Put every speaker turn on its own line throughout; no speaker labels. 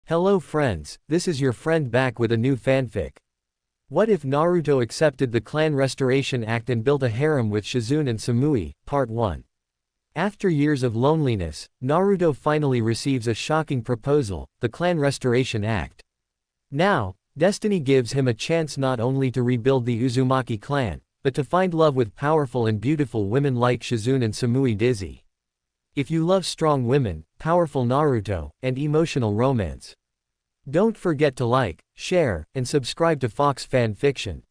Hello friends, this is your friend back with a new fanfic. What if Naruto accepted the Clan Restoration Act and built a harem with Shizune and Samui, Part 1. After years of loneliness, Naruto finally receives a shocking proposal, the Clan Restoration Act. Now, destiny gives him a chance not only to rebuild the Uzumaki clan, but to find love with powerful and beautiful women like Shizune and Samui Dizzy. If you love strong women, powerful Naruto, and emotional romance, don't forget to like, share, and subscribe to Fox Fan Fiction.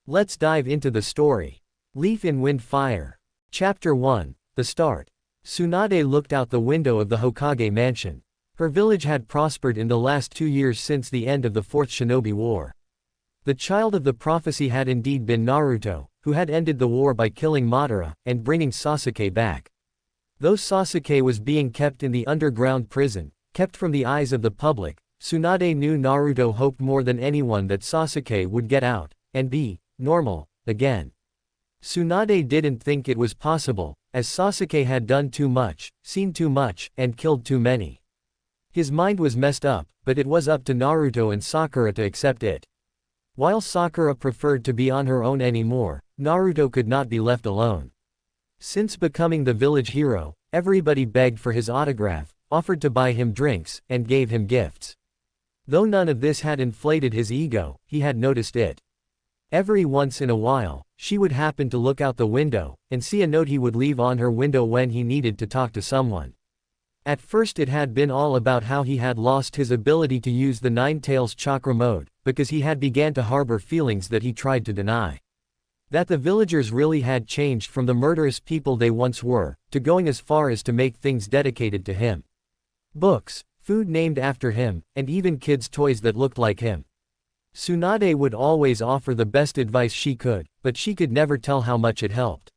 Let's dive into the story. Leaf in Wind Fire. Chapter 1, The Start. Tsunade looked out the window of the Hokage mansion. Her village had prospered in the last 2 years since the end of the Fourth Shinobi War. The child of the prophecy had indeed been Naruto, who had ended the war by killing Madara, and bringing Sasuke back. Though Sasuke was being kept in the underground prison, kept from the eyes of the public, Tsunade knew Naruto hoped more than anyone that Sasuke would get out, and be normal again. Tsunade didn't think it was possible, as Sasuke had done too much, seen too much, and killed too many. His mind was messed up, but it was up to Naruto and Sakura to accept it. While Sakura preferred to be on her own anymore, Naruto could not be left alone. Since becoming the village hero, everybody begged for his autograph, offered to buy him drinks, and gave him gifts. Though none of this had inflated his ego, he had noticed it. Every once in a while, she would happen to look out the window, and see a note he would leave on her window when he needed to talk to someone. At first it had been all about how he had lost his ability to use the Nine Tails chakra mode, because he had began to harbor feelings that he tried to deny. That the villagers really had changed from the murderous people they once were, to going as far as to make things dedicated to him. Books, food named after him, and even kids' toys that looked like him. Tsunade would always offer the best advice she could, but she could never tell how much it helped.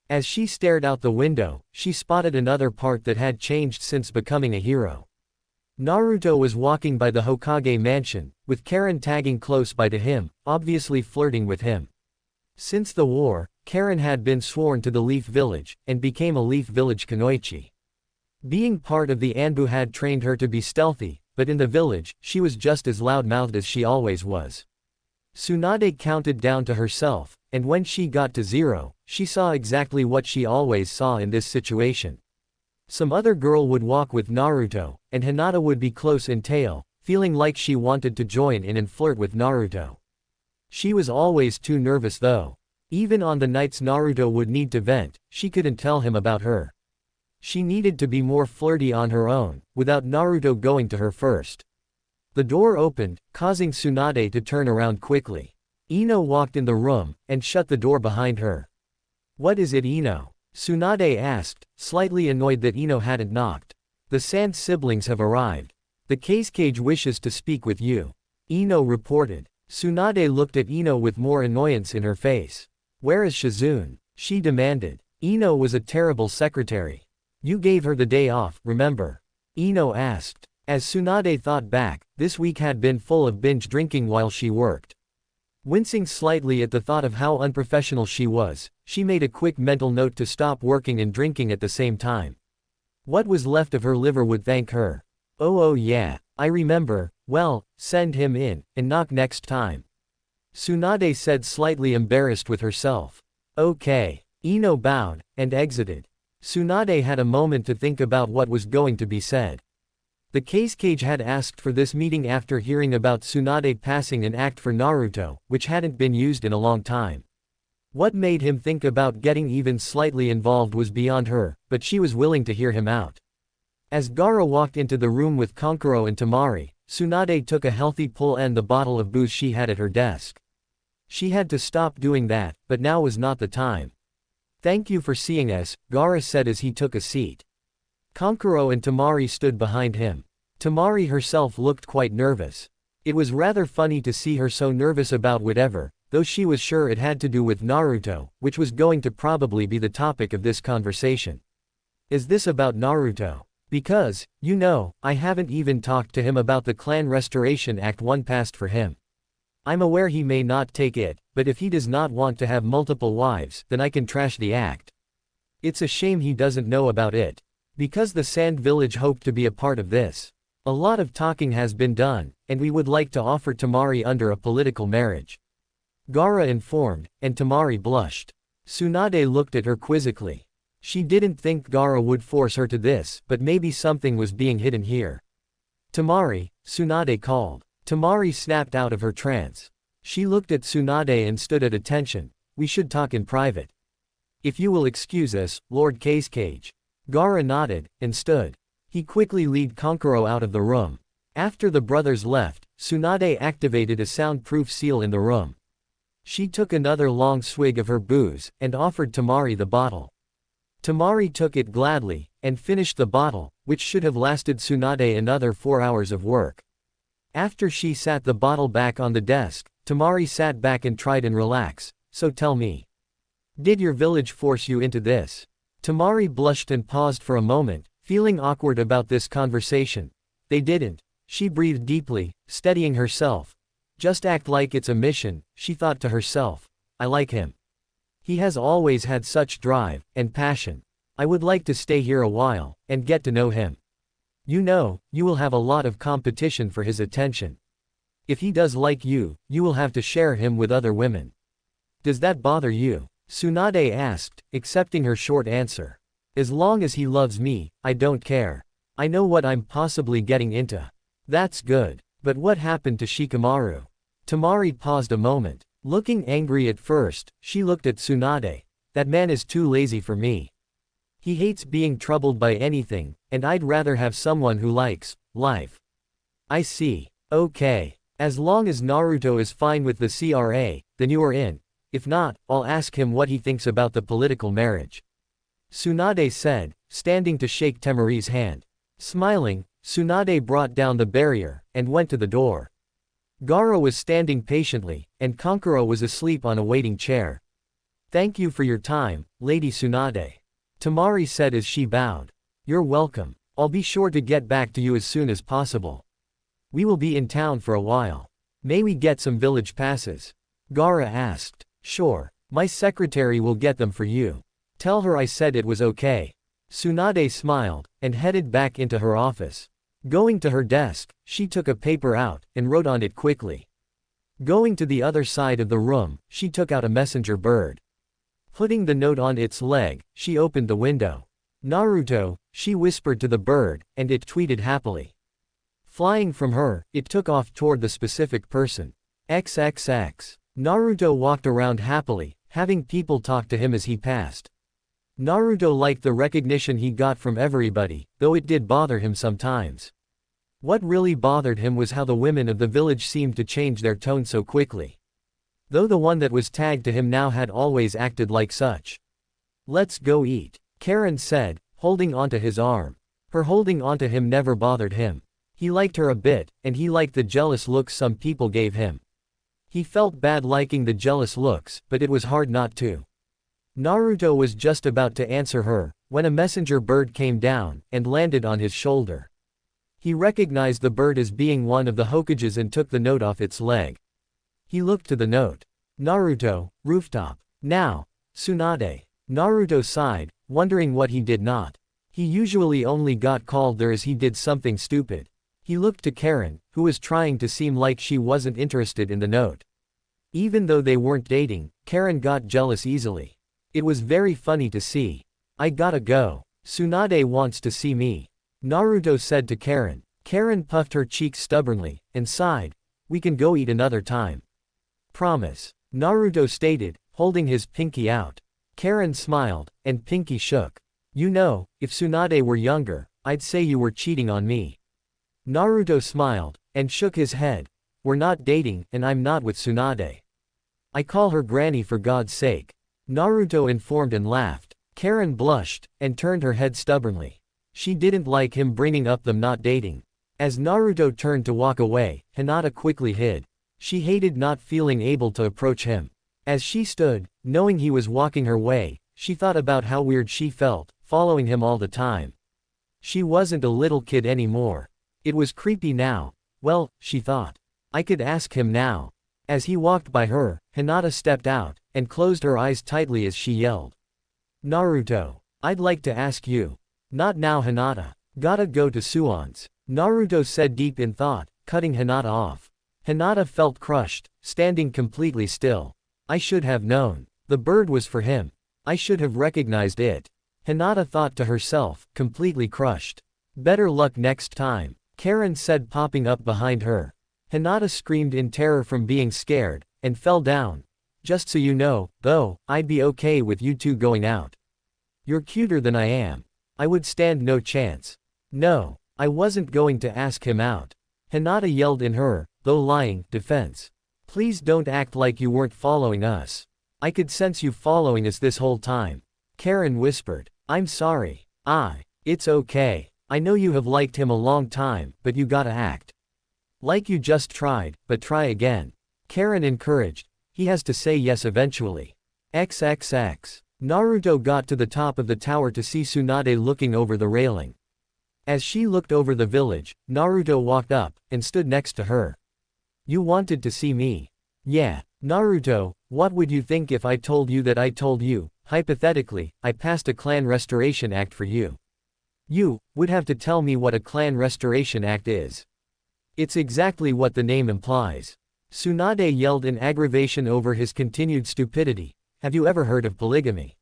As she stared out the window, she spotted another part that had changed since becoming a hero. Naruto was walking by the Hokage mansion, with Karin tagging close by to him, obviously flirting with him. Since the war, Karin had been sworn to the Leaf Village, and became a Leaf Village kunoichi. Being part of the Anbu had trained her to be stealthy, but in the village, she was just as loud-mouthed as she always was. Tsunade counted down to herself, and when she got to 0, she saw exactly what she always saw in this situation. Some other girl would walk with Naruto, and Hinata would be close in tail, feeling like she wanted to join in and flirt with Naruto. She was always too nervous though. Even on the nights Naruto would need to vent, she couldn't tell him about her. She needed to be more flirty on her own, without Naruto going to her first. The door opened, causing Tsunade to turn around quickly. Ino walked in the room, and shut the door behind her. "What is it, Ino?" Tsunade asked, slightly annoyed that Ino hadn't knocked. "The Sand siblings have arrived. The Cage wishes to speak with you," Ino reported. Tsunade looked at Ino with more annoyance in her face. "Where is Shizune?" she demanded. Ino was a terrible secretary. "You gave her the day off, remember?" Ino asked. As Tsunade thought back, this week had been full of binge drinking while she worked. Wincing slightly at the thought of how unprofessional she was, she made a quick mental note to stop working and drinking at the same time. What was left of her liver would thank her. Oh yeah, I remember. Well, send him in, and knock next time," Tsunade said, slightly embarrassed with herself. "Okay." Ino bowed, and exited. Tsunade had a moment to think about what was going to be said. The Cage had asked for this meeting after hearing about Tsunade passing an act for Naruto, which hadn't been used in a long time. What made him think about getting even slightly involved was beyond her, but she was willing to hear him out. As Gaara walked into the room with Kankuro and Temari, Tsunade took a healthy pull and the bottle of booze she had at her desk. She had to stop doing that, but now was not the time. "Thank you for seeing us," Gaara said as he took a seat. Kankuro and Temari stood behind him. Temari herself looked quite nervous. It was rather funny to see her so nervous about whatever, though she was sure it had to do with Naruto, which was going to probably be the topic of this conversation. "Is this about Naruto? Because, you know, I haven't even talked to him about the Clan Restoration Act one passed for him. I'm aware he may not take it, but if he does not want to have multiple wives, then I can trash the act. It's a shame he doesn't know about it. Because the Sand Village hoped to be a part of this. A lot of talking has been done, and we would like to offer Temari under a political marriage. Gaara informed, and Temari blushed. Tsunade looked at her quizzically. She didn't think Gaara would force her to this, but maybe something was being hidden here. Temari, Tsunade called. Temari snapped out of her trance. She looked at Tsunade and stood at attention. We should talk in private. If you will excuse us, Lord Cage. Gaara nodded, and stood. He quickly led Kankuro out of the room. After the brothers left, Tsunade activated a soundproof seal in the room. She took another long swig of her booze, and offered Temari the bottle. Temari took it gladly, and finished the bottle, which should have lasted Tsunade another 4 hours of work. After she sat the bottle back on the desk, Temari sat back and tried and relax. So tell me. Did your village force you into this? Temari blushed and paused for a moment, feeling awkward about this conversation. They didn't. She breathed deeply, steadying herself. Just act like it's a mission, she thought to herself. I like him. He has always had such drive and passion. I would like to stay here a while, and get to know him. You know, you will have a lot of competition for his attention. If he does like you will have to share him with other women. Does that bother you? Tsunade asked, accepting her short answer. As long as he loves me, I don't care. I know what I'm possibly getting into. That's good. But what happened to Shikamaru? Temari paused a moment. Looking angry at first, she looked at Tsunade. That man is too lazy for me. He hates being troubled by anything, and I'd rather have someone who likes life. I see. Okay. As long as Naruto is fine with the CRA, then you are in. If not, I'll ask him what he thinks about the political marriage. Tsunade said, standing to shake Temari's hand. Smiling, Tsunade brought down the barrier, and went to the door. Gaara was standing patiently, and Kankuro was asleep on a waiting chair. Thank you for your time, Lady Tsunade. Temari said as she bowed. You're welcome. I'll be sure to get back to you as soon as possible. We will be in town for a while. May we get some village passes? Gaara asked. Sure. My secretary will get them for you. Tell her I said it was okay. Tsunade smiled, and headed back into her office. Going to her desk, she took a paper out, and wrote on it quickly. Going to the other side of the room, she took out a messenger bird. Putting the note on its leg, she opened the window. Naruto, she whispered to the bird, and it tweeted happily. Flying from her, it took off toward the specific person. XXX. Naruto walked around happily, having people talk to him as he passed. Naruto liked the recognition he got from everybody, though it did bother him sometimes. What really bothered him was how the women of the village seemed to change their tone so quickly. Though the one that was tagged to him now had always acted like such. Let's go eat, Karin said, holding onto his arm. Her holding onto him never bothered him. He liked her a bit, and he liked the jealous looks some people gave him. He felt bad liking the jealous looks, but it was hard not to. Naruto was just about to answer her, when a messenger bird came down, and landed on his shoulder. He recognized the bird as being one of the Hokages and took the note off its leg. He looked to the note. Naruto, rooftop. Now. Tsunade. Naruto sighed, wondering what he did not. He usually only got called there as he did something stupid. He looked to Karin, who was trying to seem like she wasn't interested in the note. Even though they weren't dating, Karin got jealous easily. It was very funny to see. I gotta go. Tsunade wants to see me. Naruto said to Karin. Karin puffed her cheeks stubbornly, and sighed. We can go eat another time. Promise. Naruto stated, holding his pinky out. Karin smiled, and pinky shook. You know, if Tsunade were younger, I'd say you were cheating on me. Naruto smiled, and shook his head. We're not dating, and I'm not with Tsunade. I call her granny for God's sake. Naruto informed and laughed. Karin blushed, and turned her head stubbornly. She didn't like him bringing up them not dating. As Naruto turned to walk away, Hinata quickly hid. She hated not feeling able to approach him. As she stood, knowing he was walking her way, she thought about how weird she felt, following him all the time. She wasn't a little kid anymore. It was creepy now. Well, she thought. I could ask him now. As he walked by her, Hinata stepped out, and closed her eyes tightly as she yelled. Naruto. I'd like to ask you. Not now Hinata. Gotta go to Suon's. Naruto said deep in thought, cutting Hinata off. Hinata felt crushed, standing completely still. I should have known. The bird was for him. I should have recognized it. Hinata thought to herself, completely crushed. Better luck next time, Karin said, popping up behind her. Hinata screamed in terror from being scared, and fell down. Just so you know, though, I'd be okay with you two going out. You're cuter than I am. I would stand no chance. No, I wasn't going to ask him out. Hinata yelled in her, though lying, defense. Please don't act like you weren't following us. I could sense you following us this whole time. Karin whispered. I'm sorry. It's okay. I know you have liked him a long time, but you gotta act like you just tried, but try again. Karin encouraged. He has to say yes eventually. XXX. Naruto got to the top of the tower to see Tsunade looking over the railing. As she looked over the village, Naruto walked up, and stood next to her. You wanted to see me? Yeah. Naruto, what would you think if I told you that I told you, hypothetically, I passed a clan restoration act for you? You would have to tell me what a clan restoration act is. It's exactly what the name implies. Tsunade yelled in aggravation over his continued stupidity. Have you ever heard of polygamy?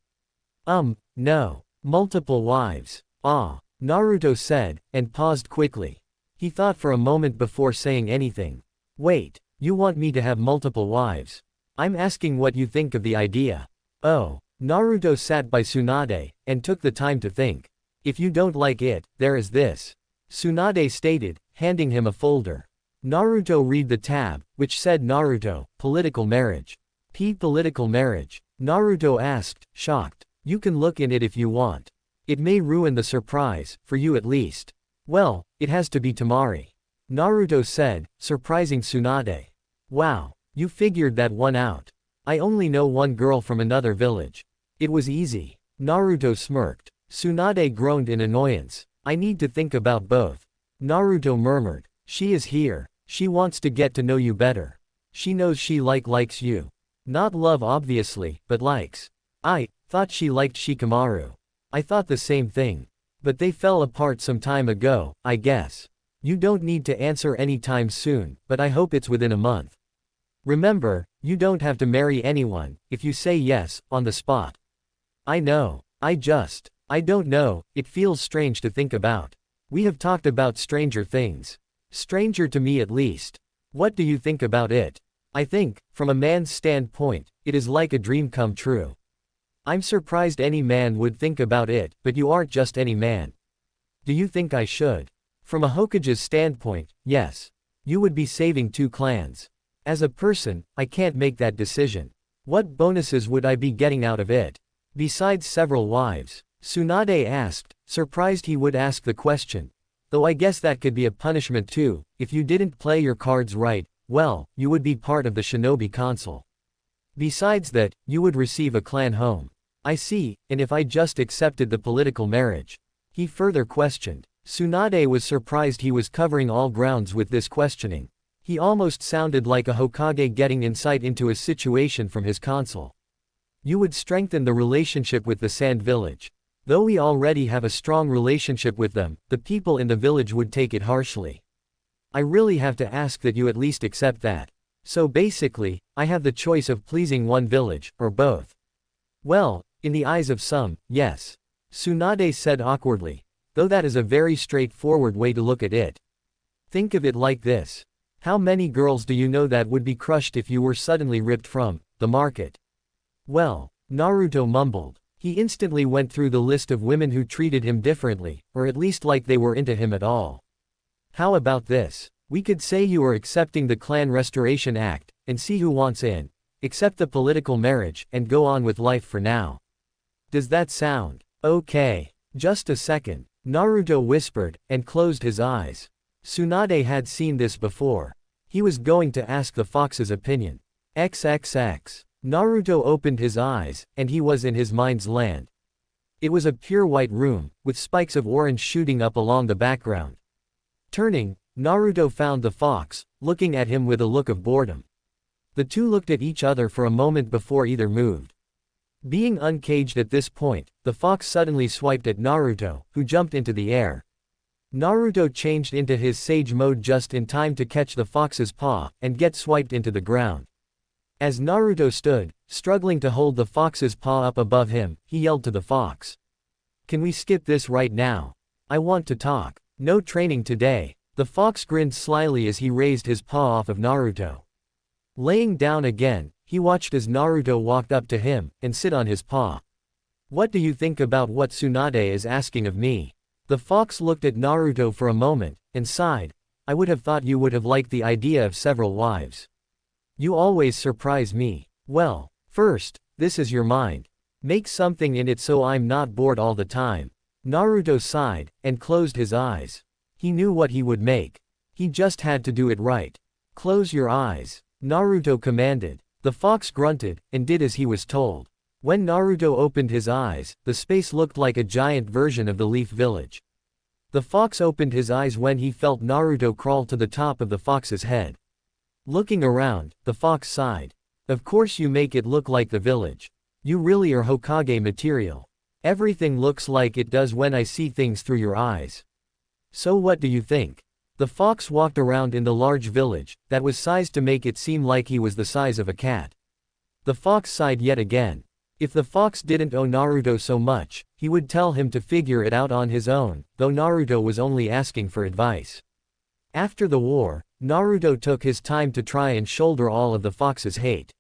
No. Multiple wives. Naruto said, and paused quickly. He thought for a moment before saying anything. Wait, you want me to have multiple wives? I'm asking what you think of the idea. Oh. Naruto sat by Tsunade, and took the time to think. If you don't like it, there is this. Tsunade stated, handing him a folder. Naruto read the tab, which said Naruto, political marriage. Political marriage? Naruto asked, shocked. You can look in it if you want. It may ruin the surprise, for you at least. Well, it has to be Temari. Naruto said, surprising Tsunade. Wow, you figured that one out. I only know one girl from another village. It was easy. Naruto smirked. Tsunade groaned in annoyance. I need to think about both. Naruto murmured. She is here. She wants to get to know you better. She knows she likes you. Not love obviously, but likes. I thought she liked Shikamaru. I thought the same thing. But they fell apart some time ago, I guess. You don't need to answer anytime soon, but I hope it's within a month. Remember, you don't have to marry anyone, if you say yes, on the spot. I know. I don't know, it feels strange to think about. We have talked about stranger things. Stranger to me at least. What do you think about it? I think, from a man's standpoint, it is like a dream come true. I'm surprised any man would think about it, but you aren't just any man. Do you think I should? From a Hokage's standpoint, yes. You would be saving two clans. As a person, I can't make that decision. What bonuses would I be getting out of it? Besides several wives? Tsunade asked, surprised he would ask the question. Though I guess that could be a punishment too, if you didn't play your cards right, well, you would be part of the Shinobi Council. Besides that, you would receive a clan home. I see, and if I just accepted the political marriage? He further questioned. Tsunade was surprised he was covering all grounds with this questioning. He almost sounded like a Hokage getting insight into a situation from his council. You would strengthen the relationship with the Sand Village. Though we already have a strong relationship with them, the people in the village would take it harshly. I really have to ask that you at least accept that. So basically, I have the choice of pleasing one village, or both. Well, in the eyes of some, yes. Tsunade said awkwardly. Though that is a very straightforward way to look at it. Think of it like this. How many girls do you know that would be crushed if you were suddenly ripped from the market? Well, Naruto mumbled. He instantly went through the list of women who treated him differently, or at least like they were into him at all. How about this? We could say you are accepting the Clan Restoration Act, and see who wants in. Accept the political marriage, and go on with life for now. Does that sound okay? Just a second. Naruto whispered, and closed his eyes. Tsunade had seen this before. He was going to ask the fox's opinion. XXX. Naruto opened his eyes, and he was in his mind's land. It was a pure white room, with spikes of orange shooting up along the background. Turning, Naruto found the fox, looking at him with a look of boredom. The two looked at each other for a moment before either moved. Being uncaged at this point, the fox suddenly swiped at Naruto, who jumped into the air. Naruto changed into his sage mode just in time to catch the fox's paw and get swiped into the ground. As Naruto stood, struggling to hold the fox's paw up above him, he yelled to the fox. "Can we skip this right now? I want to talk. No training today." The fox grinned slyly as he raised his paw off of Naruto. Laying down again, he watched as Naruto walked up to him and sit on his paw. "What do you think about what Tsunade is asking of me?" The fox looked at Naruto for a moment and sighed. "I would have thought you would have liked the idea of several wives. You always surprise me." "Well, first, this is your mind. Make something in it so I'm not bored all the time." Naruto sighed and closed his eyes. He knew what he would make. He just had to do it right. "Close your eyes," Naruto commanded. The fox grunted and did as he was told. When Naruto opened his eyes, the space looked like a giant version of the Leaf Village. The fox opened his eyes when he felt Naruto crawl to the top of the fox's head. Looking around, the fox sighed. "Of course you make it look like the village. You really are Hokage material. Everything looks like it does when I see things through your eyes. So what do you think?" The fox walked around in the large village, that was sized to make it seem like he was the size of a cat. The fox sighed yet again. If the fox didn't owe Naruto so much, he would tell him to figure it out on his own, though Naruto was only asking for advice. After the war, Naruto took his time to try and shoulder all of the fox's hate.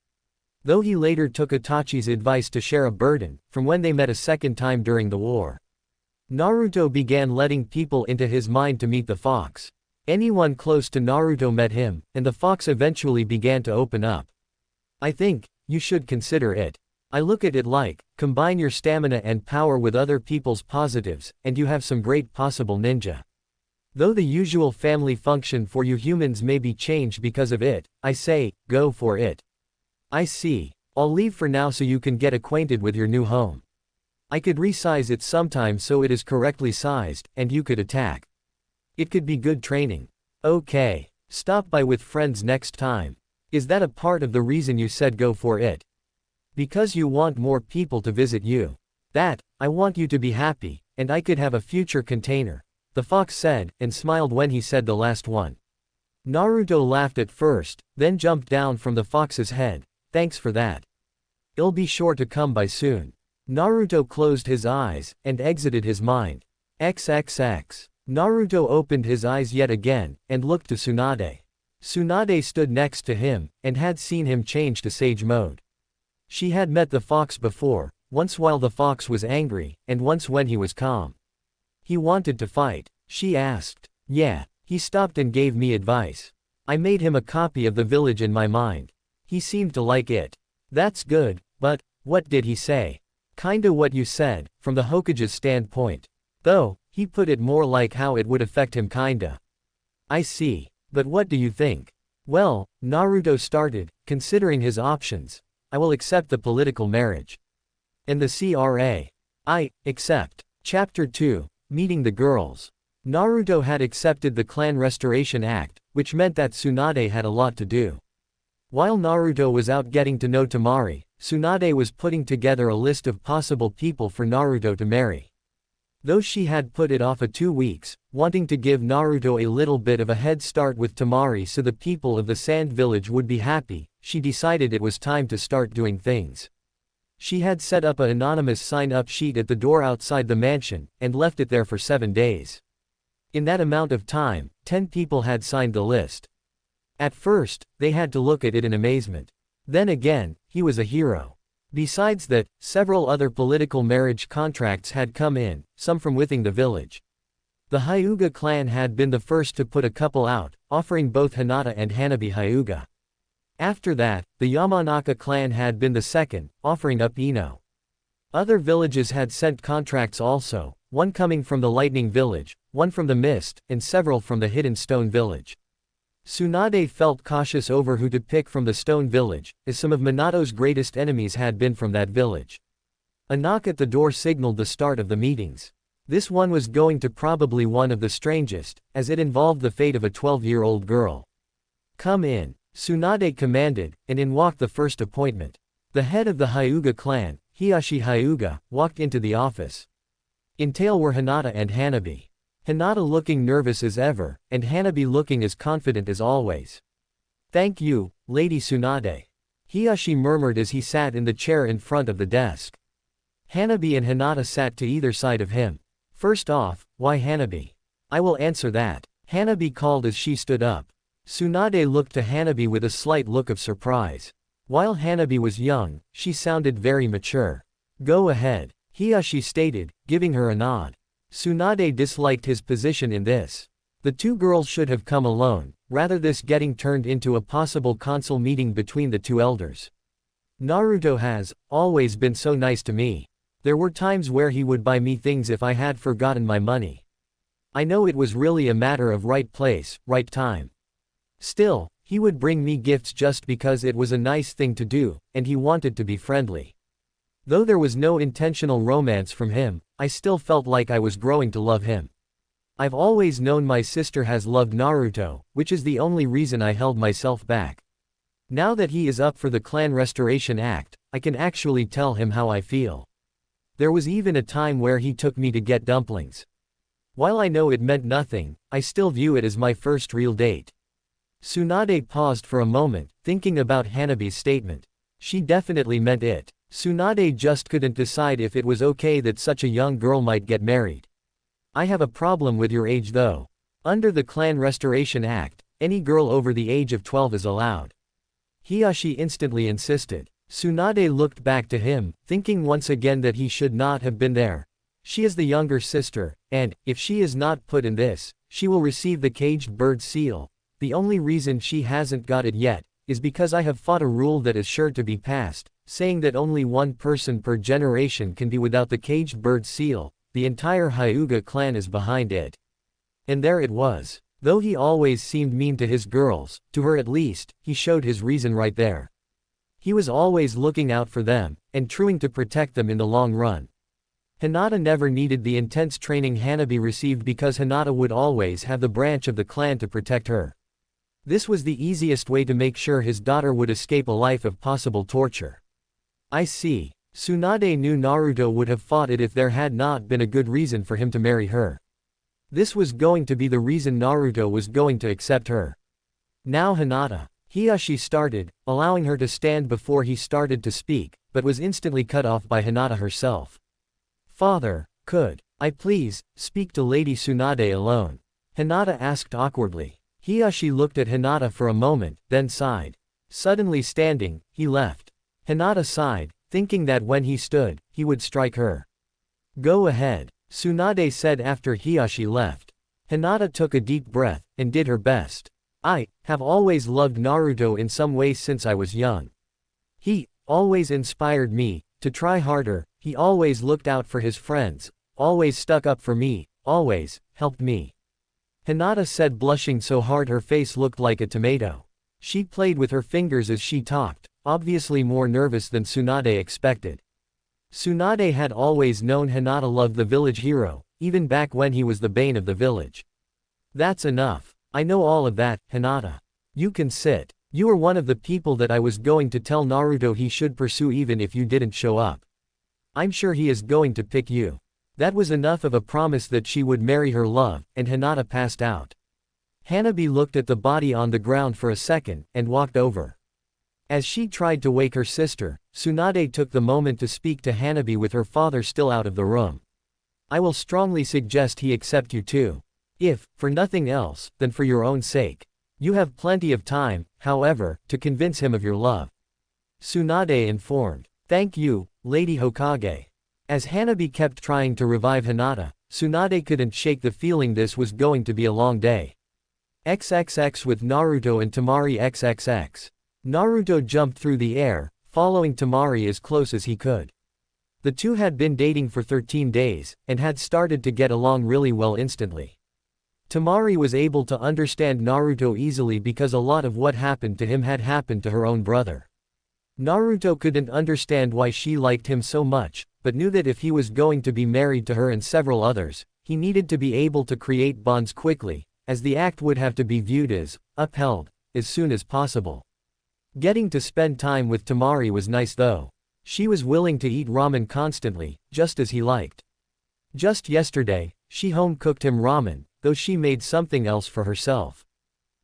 Though he later took Itachi's advice to share a burden, from when they met a second time during the war. Naruto began letting people into his mind to meet the fox. Anyone close to Naruto met him, and the fox eventually began to open up. "I think you should consider it. I look at it like, combine your stamina and power with other people's positives, and you have some great possible ninja. Though the usual family function for you humans may be changed because of it, I say, go for it." "I see. I'll leave for now so you can get acquainted with your new home. I could resize it sometime so it is correctly sized, and you could attack. It could be good training." "Okay. Stop by with friends next time. Is that a part of the reason you said go for it? Because you want more people to visit you?" "That, I want you to be happy, and I could have a future container," the fox said, and smiled when he said the last one. Naruto laughed at first, then jumped down from the fox's head. "Thanks for that. I'll be sure to come by soon." Naruto closed his eyes and exited his mind. XXX. Naruto opened his eyes yet again, and looked to Tsunade. Tsunade stood next to him, and had seen him change to sage mode. She had met the fox before, once while the fox was angry, and once when he was calm. "He wanted to fight?" she asked. "Yeah, he stopped and gave me advice. I made him a copy of the village in my mind. He seemed to like it." "That's good, but what did he say?" "Kinda what you said, from the Hokage's standpoint. Though, he put it more like how it would affect him kinda." "I see. But what do you think?" "Well," Naruto started, considering his options. "I will accept the political marriage. And the CRA. I accept." Chapter 2, Meeting the Girls. Naruto had accepted the Clan Restoration Act, which meant that Tsunade had a lot to do. While Naruto was out getting to know Temari, Tsunade was putting together a list of possible people for Naruto to marry. Though she had put it off 2 weeks, wanting to give Naruto a little bit of a head start with Temari so the people of the Sand Village would be happy, she decided it was time to start doing things. She had set up an anonymous sign-up sheet at the door outside the mansion, and left it there for 7 days. In that amount of time, 10 people had signed the list. At first, they had to look at it in amazement. Then again, he was a hero. Besides that, several other political marriage contracts had come in, some from within the village. The Hyuga clan had been the first to put a couple out, offering both Hinata and Hanabi Hyuga. After that, the Yamanaka clan had been the second, offering up Ino. Other villages had sent contracts also, one coming from the Lightning Village, one from the Mist, and several from the Hidden Stone Village. Tsunade felt cautious over who to pick from the Stone Village, as some of Minato's greatest enemies had been from that village. A knock at the door signaled the start of the meetings. This one was going to probably one of the strangest, as it involved the fate of a 12-year-old girl. "Come in," Tsunade commanded, and in walked the first appointment. The head of the Hyuga clan, Hiyashi Hyuga, walked into the office. In tail were Hinata and Hanabi. Hinata looking nervous as ever, and Hanabi looking as confident as always. "Thank you, Lady Tsunade," Hiyashi murmured as he sat in the chair in front of the desk. Hanabi and Hinata sat to either side of him. "First off, why Hanabi?" "I will answer that," Hanabi called as she stood up. Tsunade looked to Hanabi with a slight look of surprise. While Hanabi was young, she sounded very mature. "Go ahead," Hiyashi stated, giving her a nod. Tsunade disliked his position in this. The two girls should have come alone, rather this getting turned into a possible council meeting between the two elders. "Naruto has always been so nice to me. There were times where he would buy me things if I had forgotten my money. I know it was really a matter of right place, right time. Still, he would bring me gifts just because it was a nice thing to do, and he wanted to be friendly. Though there was no intentional romance from him, I still felt like I was growing to love him. I've always known my sister has loved Naruto, which is the only reason I held myself back. Now that he is up for the Clan Restoration Act, I can actually tell him how I feel. There was even a time where he took me to get dumplings. While I know it meant nothing, I still view it as my first real date." Tsunade paused for a moment, thinking about Hanabi's statement. She definitely meant it. Tsunade just couldn't decide if it was okay that such a young girl might get married. "I have a problem with your age though. Under the Clan Restoration Act, any girl over the age of 12 is allowed," Hiyashi instantly insisted. Tsunade looked back to him, thinking once again that he should not have been there. She is the younger sister, and, if she is not put in this, she will receive the caged bird seal. The only reason she hasn't got it yet, is because I have fought a rule that is sure to be passed, saying that only one person per generation can be without the caged bird seal. The entire Hyuga clan is behind it. And there it was. Though he always seemed mean to his girls, to her at least, he showed his reason right there. He was always looking out for them, and trying to protect them in the long run. Hinata never needed the intense training Hanabi received because Hinata would always have the branch of the clan to protect her. This was the easiest way to make sure his daughter would escape a life of possible torture. I see. Tsunade knew Naruto would have fought it if there had not been a good reason for him to marry her. This was going to be the reason Naruto was going to accept her. "Now Hinata," Hiyashi started, allowing her to stand before he started to speak, but was instantly cut off by Hinata herself. "Father, could I please speak to Lady Tsunade alone?" Hinata asked awkwardly. Hiyashi looked at Hinata for a moment, then sighed. Suddenly standing, he left. Hinata sighed, thinking that when he stood, he would strike her. "Go ahead," Tsunade said after Hiyashi left. Hinata took a deep breath, and did her best. "I have always loved Naruto in some way since I was young. He always inspired me to try harder, he always looked out for his friends, always stuck up for me, always helped me," Hinata said, blushing so hard her face looked like a tomato. She played with her fingers as she talked, obviously more nervous than Tsunade expected. Tsunade had always known Hinata loved the village hero, even back when he was the bane of the village. "That's enough. I know all of that, Hinata. You can sit. You are one of the people that I was going to tell Naruto he should pursue even if you didn't show up. I'm sure he is going to pick you." That was enough of a promise that she would marry her love, and Hinata passed out. Hanabi looked at the body on the ground for a second, and walked over. As she tried to wake her sister, Tsunade took the moment to speak to Hanabi with her father still out of the room. "I will strongly suggest he accept you too. If, for nothing else, then for your own sake. You have plenty of time, however, to convince him of your love," Tsunade informed. "Thank you, Lady Hokage." As Hanabi kept trying to revive Hinata, Tsunade couldn't shake the feeling this was going to be a long day. XXX with Naruto and Temari XXX. Naruto jumped through the air, following Temari as close as he could. The two had been dating for 13 days, and had started to get along really well instantly. Temari was able to understand Naruto easily because a lot of what happened to him had happened to her own brother. Naruto couldn't understand why she liked him so much, but knew that if he was going to be married to her and several others, he needed to be able to create bonds quickly, as the act would have to be viewed as upheld as soon as possible. Getting to spend time with Temari was nice though. She was willing to eat ramen constantly, just as he liked. Just yesterday, she home-cooked him ramen, though she made something else for herself.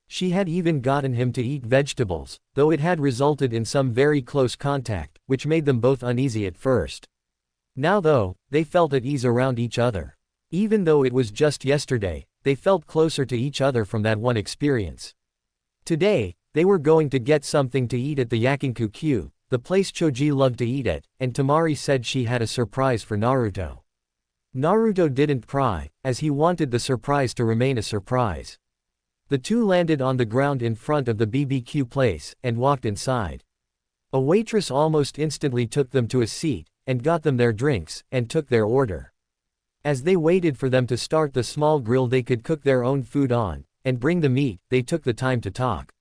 She had even gotten him to eat vegetables, though it had resulted in some very close contact, which made them both uneasy at first. Now though, they felt at ease around each other. Even though it was just yesterday, they felt closer to each other from that one experience. Today, they were going to get something to eat at the Yakinku-Q, the place Choji loved to eat at, and Temari said she had a surprise for Naruto. Naruto didn't pry, as he wanted the surprise to remain a surprise. The two landed on the ground in front of the BBQ place, and walked inside. A waitress almost instantly took them to a seat, and got them their drinks, and took their order. As they waited for them to start the small grill they could cook their own food on, and bring the meat, they took the time to talk.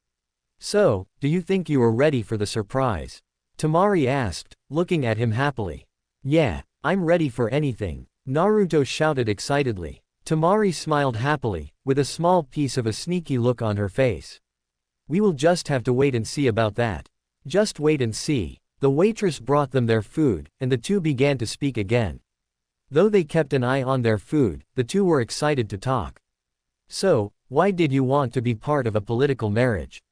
"So, do you think you are ready for the surprise?" Temari asked, looking at him happily. "Yeah, I'm ready for anything," Naruto shouted excitedly. Temari smiled happily, with a small piece of a sneaky look on her face. "We will just have to wait and see about that." Just wait and see. The waitress brought them their food, and the two began to speak again. Though they kept an eye on their food, the two were excited to talk. "So, why did you want to be part of a political marriage?"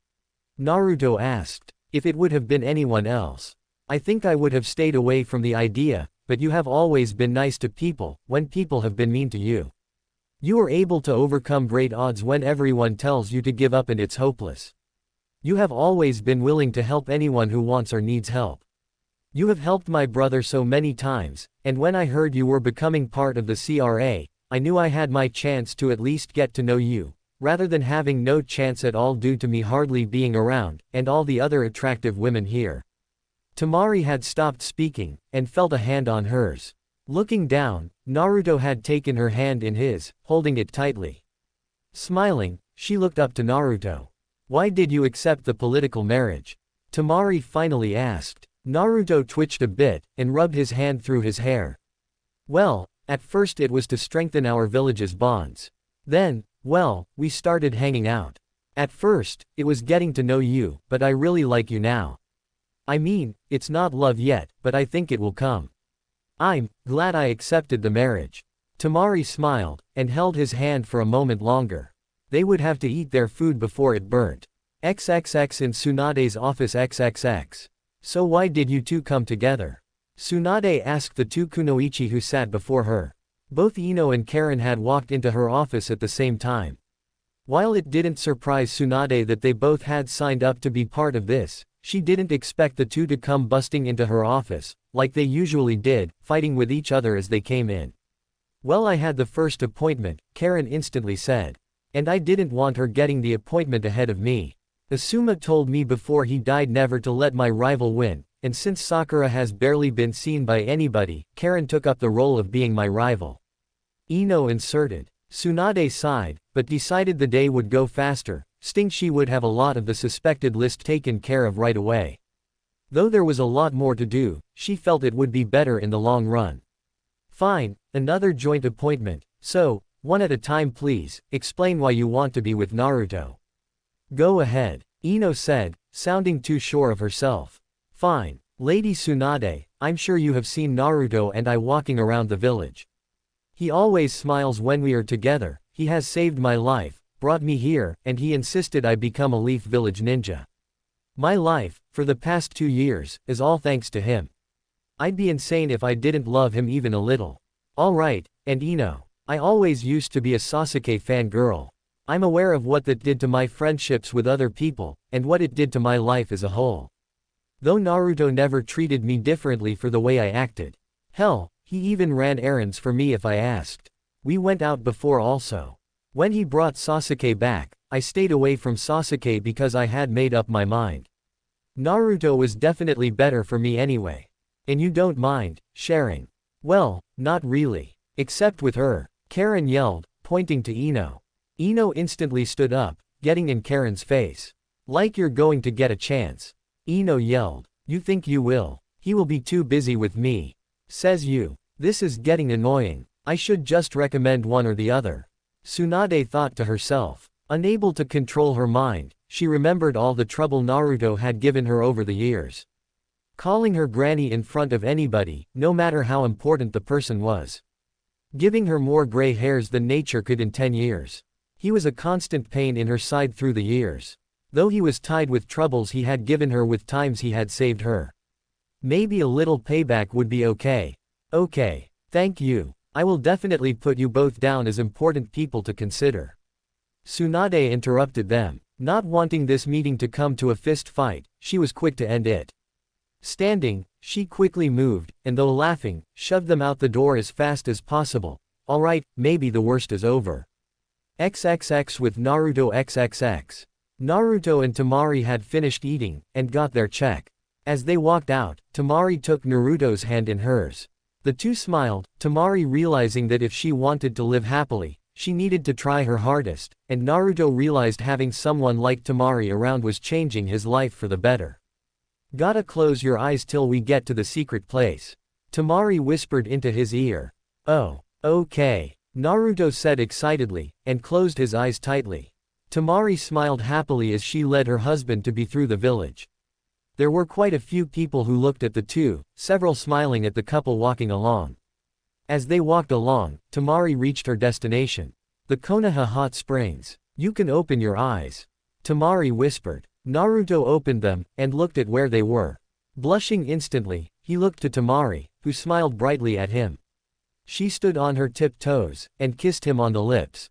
Naruto asked. "If it would have been anyone else, I think I would have stayed away from the idea, but you have always been nice to people, when people have been mean to you. You are able to overcome great odds when everyone tells you to give up and it's hopeless. You have always been willing to help anyone who wants or needs help. You have helped my brother so many times, and when I heard you were becoming part of the CRA, I knew I had my chance to at least get to know you, rather than having no chance at all due to me hardly being around, and all the other attractive women here." Temari had stopped speaking, and felt a hand on hers. Looking down, Naruto had taken her hand in his, holding it tightly. Smiling, she looked up to Naruto. "Why did you accept the political marriage?" Temari finally asked. Naruto twitched a bit, and rubbed his hand through his hair. "Well, at first it was to strengthen our village's bonds. Then, well, we started hanging out. At first, it was getting to know you, but I really like you now. I mean, it's not love yet, but I think it will come. I'm glad I accepted the marriage." Temari smiled, and held his hand for a moment longer. They would have to eat their food before it burnt. XXX in Tsunade's office XXX. "So why did you two come together?" Tsunade asked the two kunoichi who sat before her. Both Ino and Karin had walked into her office at the same time. While it didn't surprise Tsunade that they both had signed up to be part of this, she didn't expect the two to come busting into her office, like they usually did, fighting with each other as they came in. "Well, I had the first appointment," Karin instantly said. "And I didn't want her getting the appointment ahead of me. Asuma told me before he died never to let my rival win, and since Sakura has barely been seen by anybody, Karin took up the role of being my rival." Ino inserted. Tsunade sighed, but decided the day would go faster, since she would have a lot of the suspected list taken care of right away. Though there was a lot more to do, she felt it would be better in the long run. "Fine, another joint appointment, so, one at a time please, explain why you want to be with Naruto." "Go ahead," Ino said, sounding too sure of herself. "Fine, Lady Tsunade, I'm sure you have seen Naruto and I walking around the village. He always smiles when we are together, he has saved my life, brought me here, and he insisted I become a Leaf Village ninja. My life, for the past 2 years, is all thanks to him. I'd be insane if I didn't love him even a little. Alright, and Ino, I always used to be a Sasuke fangirl. I'm aware of what that did to my friendships with other people, and what it did to my life as a whole. Though Naruto never treated me differently for the way I acted. Hell, he even ran errands for me if I asked. We went out before also. When he brought Sasuke back, I stayed away from Sasuke because I had made up my mind. Naruto was definitely better for me anyway. And you don't mind sharing?" "Well, not really. Except with her," Karin yelled, pointing to Ino. Ino instantly stood up, getting in Karin's face. "Like you're going to get a chance." Ino yelled. "You think you will? He will be too busy with me. Says you. This is getting annoying. I should just recommend one or the other." Tsunade thought to herself. Unable to control her mind, she remembered all the trouble Naruto had given her over the years. Calling her granny in front of anybody, no matter how important the person was. giving her more gray hairs than nature could in 10 years. He was a constant pain in her side through the years. Though he was tied with troubles he had given her with times he had saved her. Maybe a little payback would be okay. Okay. Thank you. I will definitely put you both down as important people to consider. Tsunade interrupted them. Not wanting this meeting to come to a fist fight, she was quick to end it. Standing, she quickly moved, and though laughing, shoved them out the door as fast as possible. Alright, maybe the worst is over. XXX with Naruto XXX. Naruto and Temari had finished eating, and got their check. As they walked out, Temari took Naruto's hand in hers. The two smiled, Temari realizing that if she wanted to live happily, she needed to try her hardest, and Naruto realized having someone like Temari around was changing his life for the better. Gotta close your eyes till we get to the secret place. Temari whispered into his ear. Oh, okay, Naruto said excitedly, and closed his eyes tightly. Temari smiled happily as she led her husband-to-be through the village. There were quite a few people who looked at the two, several smiling at the couple walking along. As they walked along, Temari reached her destination. The Konoha hot springs. You can open your eyes. Temari whispered. Naruto opened them, and looked at where they were. Blushing instantly, he looked to Temari, who smiled brightly at him. She stood on her tiptoes, and kissed him on the lips.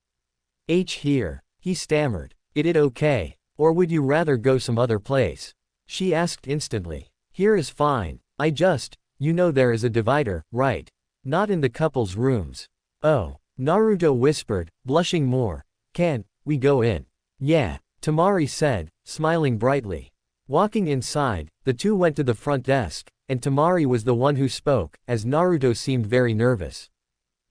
Here, he stammered. It okay, or would you rather go some other place? She asked instantly. Here is fine, you know there is a divider, right? Not in the couple's rooms. Oh, Naruto whispered, blushing more. Can we go in? Yeah, Temari said, smiling brightly. Walking inside, the two went to the front desk, and Temari was the one who spoke, as Naruto seemed very nervous.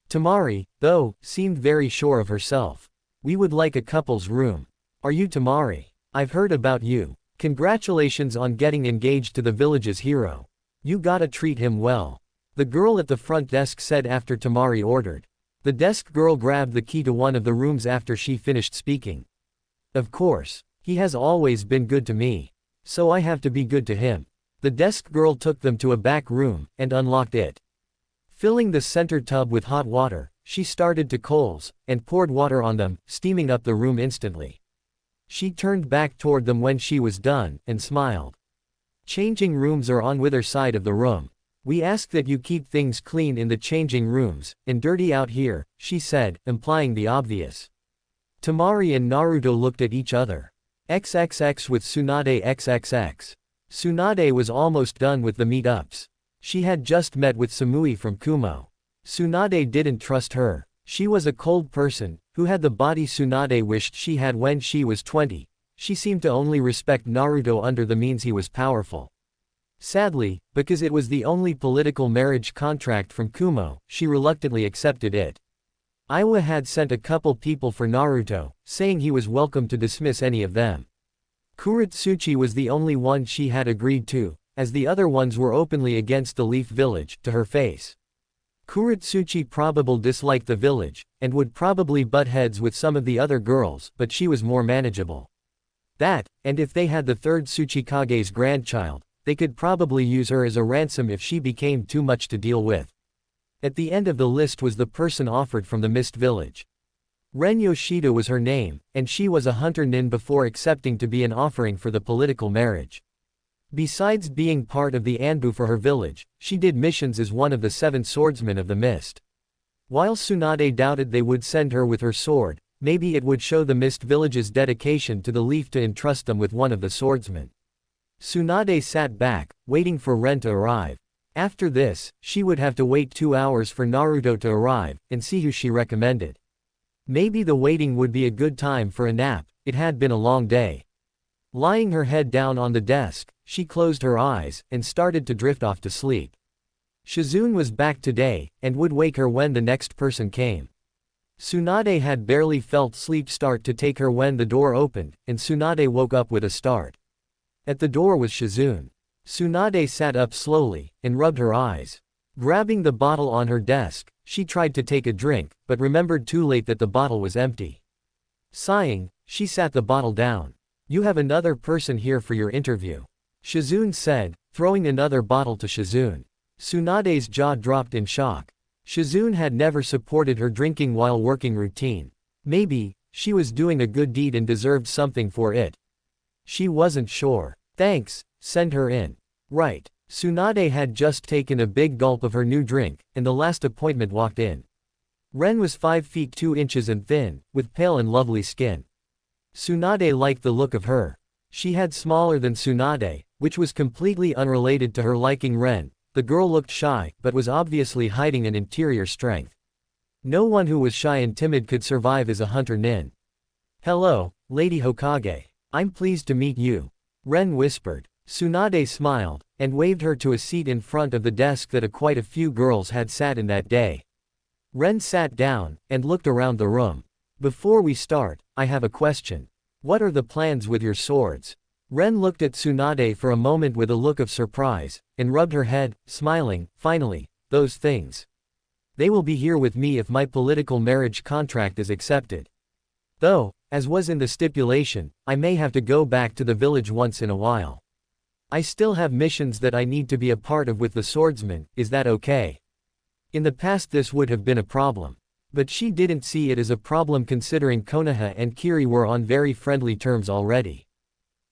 Temari, though, seemed very sure of herself. We would like a couple's room. Are you Temari? I've heard about you. Congratulations on getting engaged to the village's hero. You gotta treat him well. The girl at the front desk said after Temari ordered. The desk girl grabbed the key to one of the rooms after she finished speaking. Of course. He has always been good to me. So I have to be good to him. The desk girl took them to a back room, and unlocked it. Filling the center tub with hot water, she started to coals, and poured water on them, steaming up the room instantly. She turned back toward them when she was done, and smiled. Changing rooms are on either side of the room. We ask that you keep things clean in the changing rooms, and dirty out here, she said, implying the obvious. Temari and Naruto looked at each other. XXX with Tsunade XXX. Tsunade was almost done with the meetups. She had just met with Samui from Kumo. Tsunade didn't trust her. She was a cold person, who had the body Tsunade wished she had when she was 20. She seemed to only respect Naruto under the means he was powerful. Sadly, because it was the only political marriage contract from Kumo, she reluctantly accepted it. Iwa had sent a couple people for Naruto, saying he was welcome to dismiss any of them. Kuritsuchi was the only one she had agreed to, as the other ones were openly against the Leaf Village, to her face. Kuritsuchi probably disliked the village, and would probably butt heads with some of the other girls, but she was more manageable. That, and if they had the third Tsuchikage's grandchild, they could probably use her as a ransom if she became too much to deal with. At the end of the list was the person offered from the Mist Village. Ren Yoshida was her name, and she was a hunter nin before accepting to be an offering for the political marriage. Besides being part of the Anbu for her village, she did missions as one of the 7 swordsmen of the Mist. While Tsunade doubted they would send her with her sword, maybe it would show the Mist Village's dedication to the Leaf to entrust them with one of the swordsmen. Tsunade sat back, waiting for Ren to arrive. After this, she would have to wait 2 hours for Naruto to arrive, and see who she recommended. Maybe the waiting would be a good time for a nap, it had been a long day. Lying her head down on the desk, she closed her eyes, and started to drift off to sleep. Shizune was back today, and would wake her when the next person came. Tsunade had barely felt sleep start to take her when the door opened, and Tsunade woke up with a start. At the door was Shizune. Tsunade sat up slowly, and rubbed her eyes. Grabbing the bottle on her desk, she tried to take a drink, but remembered too late that the bottle was empty. Sighing, she sat the bottle down. You have another person here for your interview. Shizune said, throwing another bottle to Shizune. Tsunade's jaw dropped in shock. Shizune had never supported her drinking while working routine. Maybe, she was doing a good deed and deserved something for it. She wasn't sure. Thanks, send her in. Right. Tsunade had just taken a big gulp of her new drink, and the last appointment walked in. Ren was 5 feet 2 inches and thin, with pale and lovely skin. Tsunade liked the look of her. She had smaller than Tsunade, which was completely unrelated to her liking Ren. The girl looked shy, but was obviously hiding an interior strength. No one who was shy and timid could survive as a hunter nin. Hello, Lady Hokage. I'm pleased to meet you. Ren whispered. Tsunade smiled, and waved her to a seat in front of the desk that quite a few girls had sat in that day. Ren sat down, and looked around the room. Before we start, I have a question. What are the plans with your swords? Ren looked at Tsunade for a moment with a look of surprise, and rubbed her head, smiling. Finally, those things. They will be here with me if my political marriage contract is accepted. Though, as was in the stipulation, I may have to go back to the village once in a while. I still have missions that I need to be a part of with the swordsman. Is that okay? In the past this would have been a problem. But she didn't see it as a problem considering Konoha and Kiri were on very friendly terms already.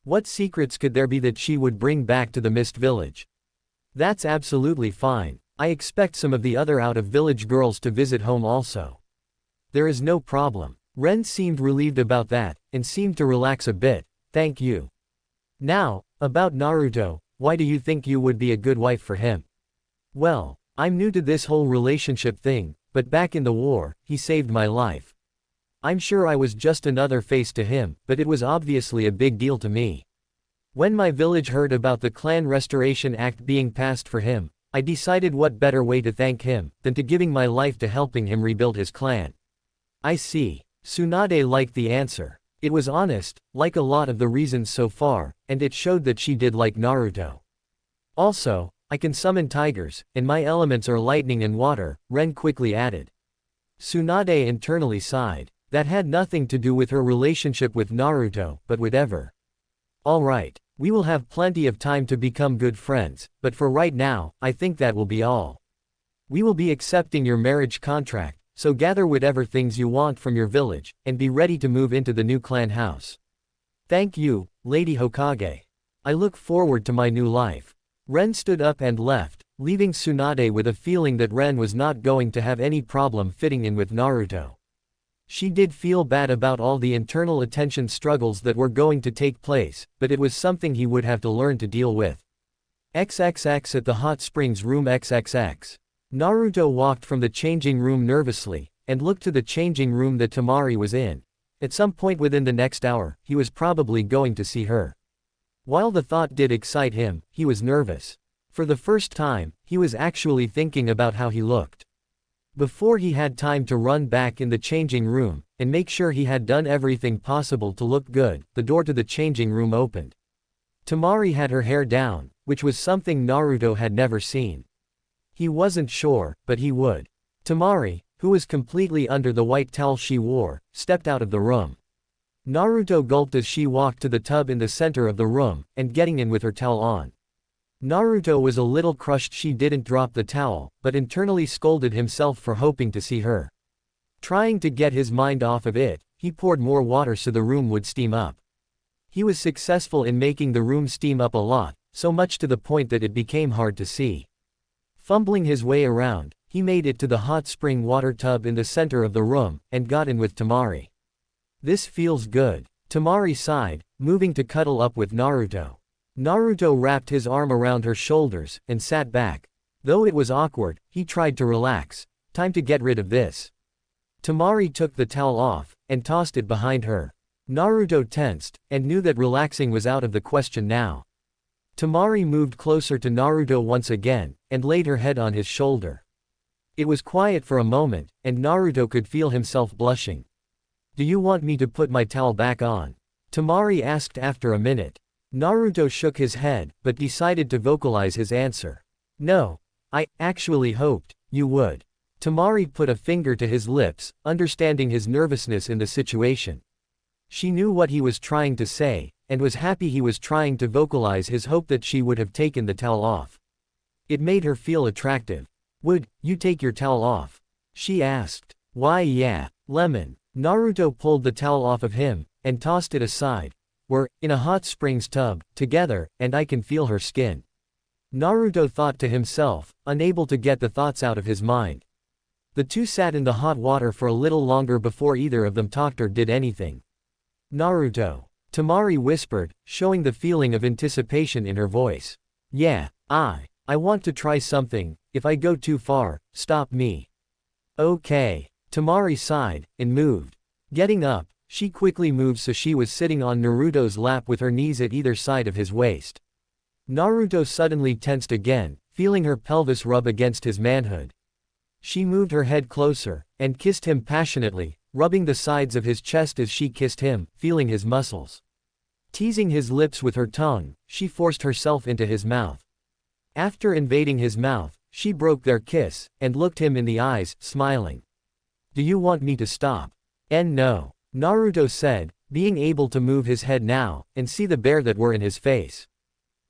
What secrets could there be that she would bring back to the Mist Village? That's absolutely fine. I expect some of the other out-of-village girls to visit home also. There is no problem. Ren seemed relieved about that, and seemed to relax a bit. Thank you. Now, about Naruto, why do you think you would be a good wife for him? Well, I'm new to this whole relationship thing, but back in the war, he saved my life. I'm sure I was just another face to him, but it was obviously a big deal to me. When my village heard about the Clan Restoration Act being passed for him, I decided what better way to thank him, than to giving my life to helping him rebuild his clan. I see. Tsunade liked the answer. It was honest, like a lot of the reasons so far, and it showed that she did like Naruto. Also, I can summon tigers, and my elements are lightning and water, Ren quickly added. Tsunade internally sighed. That had nothing to do with her relationship with Naruto, but whatever. Alright, we will have plenty of time to become good friends, but for right now, I think that will be all. We will be accepting your marriage contract, so gather whatever things you want from your village, and be ready to move into the new clan house. Thank you, Lady Hokage. I look forward to my new life. Ren stood up and left, leaving Tsunade with a feeling that Ren was not going to have any problem fitting in with Naruto. She did feel bad about all the internal attention struggles that were going to take place, but it was something he would have to learn to deal with. XXX at the hot springs room XXX. Naruto walked from the changing room nervously, and looked to the changing room that Temari was in. At some point within the next hour, he was probably going to see her. While the thought did excite him, he was nervous. For the first time, he was actually thinking about how he looked. Before he had time to run back in the changing room, and make sure he had done everything possible to look good, the door to the changing room opened. Temari had her hair down, which was something Naruto had never seen. He wasn't sure, but he would. Temari, who was completely under the white towel she wore, stepped out of the room. Naruto gulped as she walked to the tub in the center of the room, and getting in with her towel on. Naruto was a little crushed she didn't drop the towel, but internally scolded himself for hoping to see her. Trying to get his mind off of it, he poured more water so the room would steam up. He was successful in making the room steam up a lot, so much to the point that it became hard to see. Fumbling his way around, he made it to the hot spring water tub in the center of the room, and got in with Temari. This feels good. Temari sighed, moving to cuddle up with Naruto. Naruto wrapped his arm around her shoulders, and sat back. Though it was awkward, he tried to relax. Time to get rid of this. Temari took the towel off, and tossed it behind her. Naruto tensed, and knew that relaxing was out of the question now. Temari moved closer to Naruto once again, and laid her head on his shoulder. It was quiet for a moment, and Naruto could feel himself blushing. Do you want me to put my towel back on? Temari asked after a minute. Naruto shook his head, but decided to vocalize his answer. No. I actually hoped you would. Temari put a finger to his lips, understanding his nervousness in the situation. She knew what he was trying to say, and was happy he was trying to vocalize his hope that she would have taken the towel off. It made her feel attractive. Would you take your towel off? She asked. Why yeah, lemon. Naruto pulled the towel off of him, and tossed it aside. We're in a hot springs tub, together, and I can feel her skin. Naruto thought to himself, unable to get the thoughts out of his mind. The two sat in the hot water for a little longer before either of them talked or did anything. Naruto. Temari whispered, showing the feeling of anticipation in her voice. Yeah, I want to try something. If I go too far, stop me. Okay. Temari sighed, and moved. Getting up, she quickly moved so she was sitting on Naruto's lap with her knees at either side of his waist. Naruto suddenly tensed again, feeling her pelvis rub against his manhood. She moved her head closer, and kissed him passionately, rubbing the sides of his chest as she kissed him, feeling his muscles. Teasing his lips with her tongue, she forced herself into his mouth. After invading his mouth, she broke their kiss, and looked him in the eyes, smiling. Do you want me to stop? No. Naruto said, being able to move his head now, and see the bear that were in his face.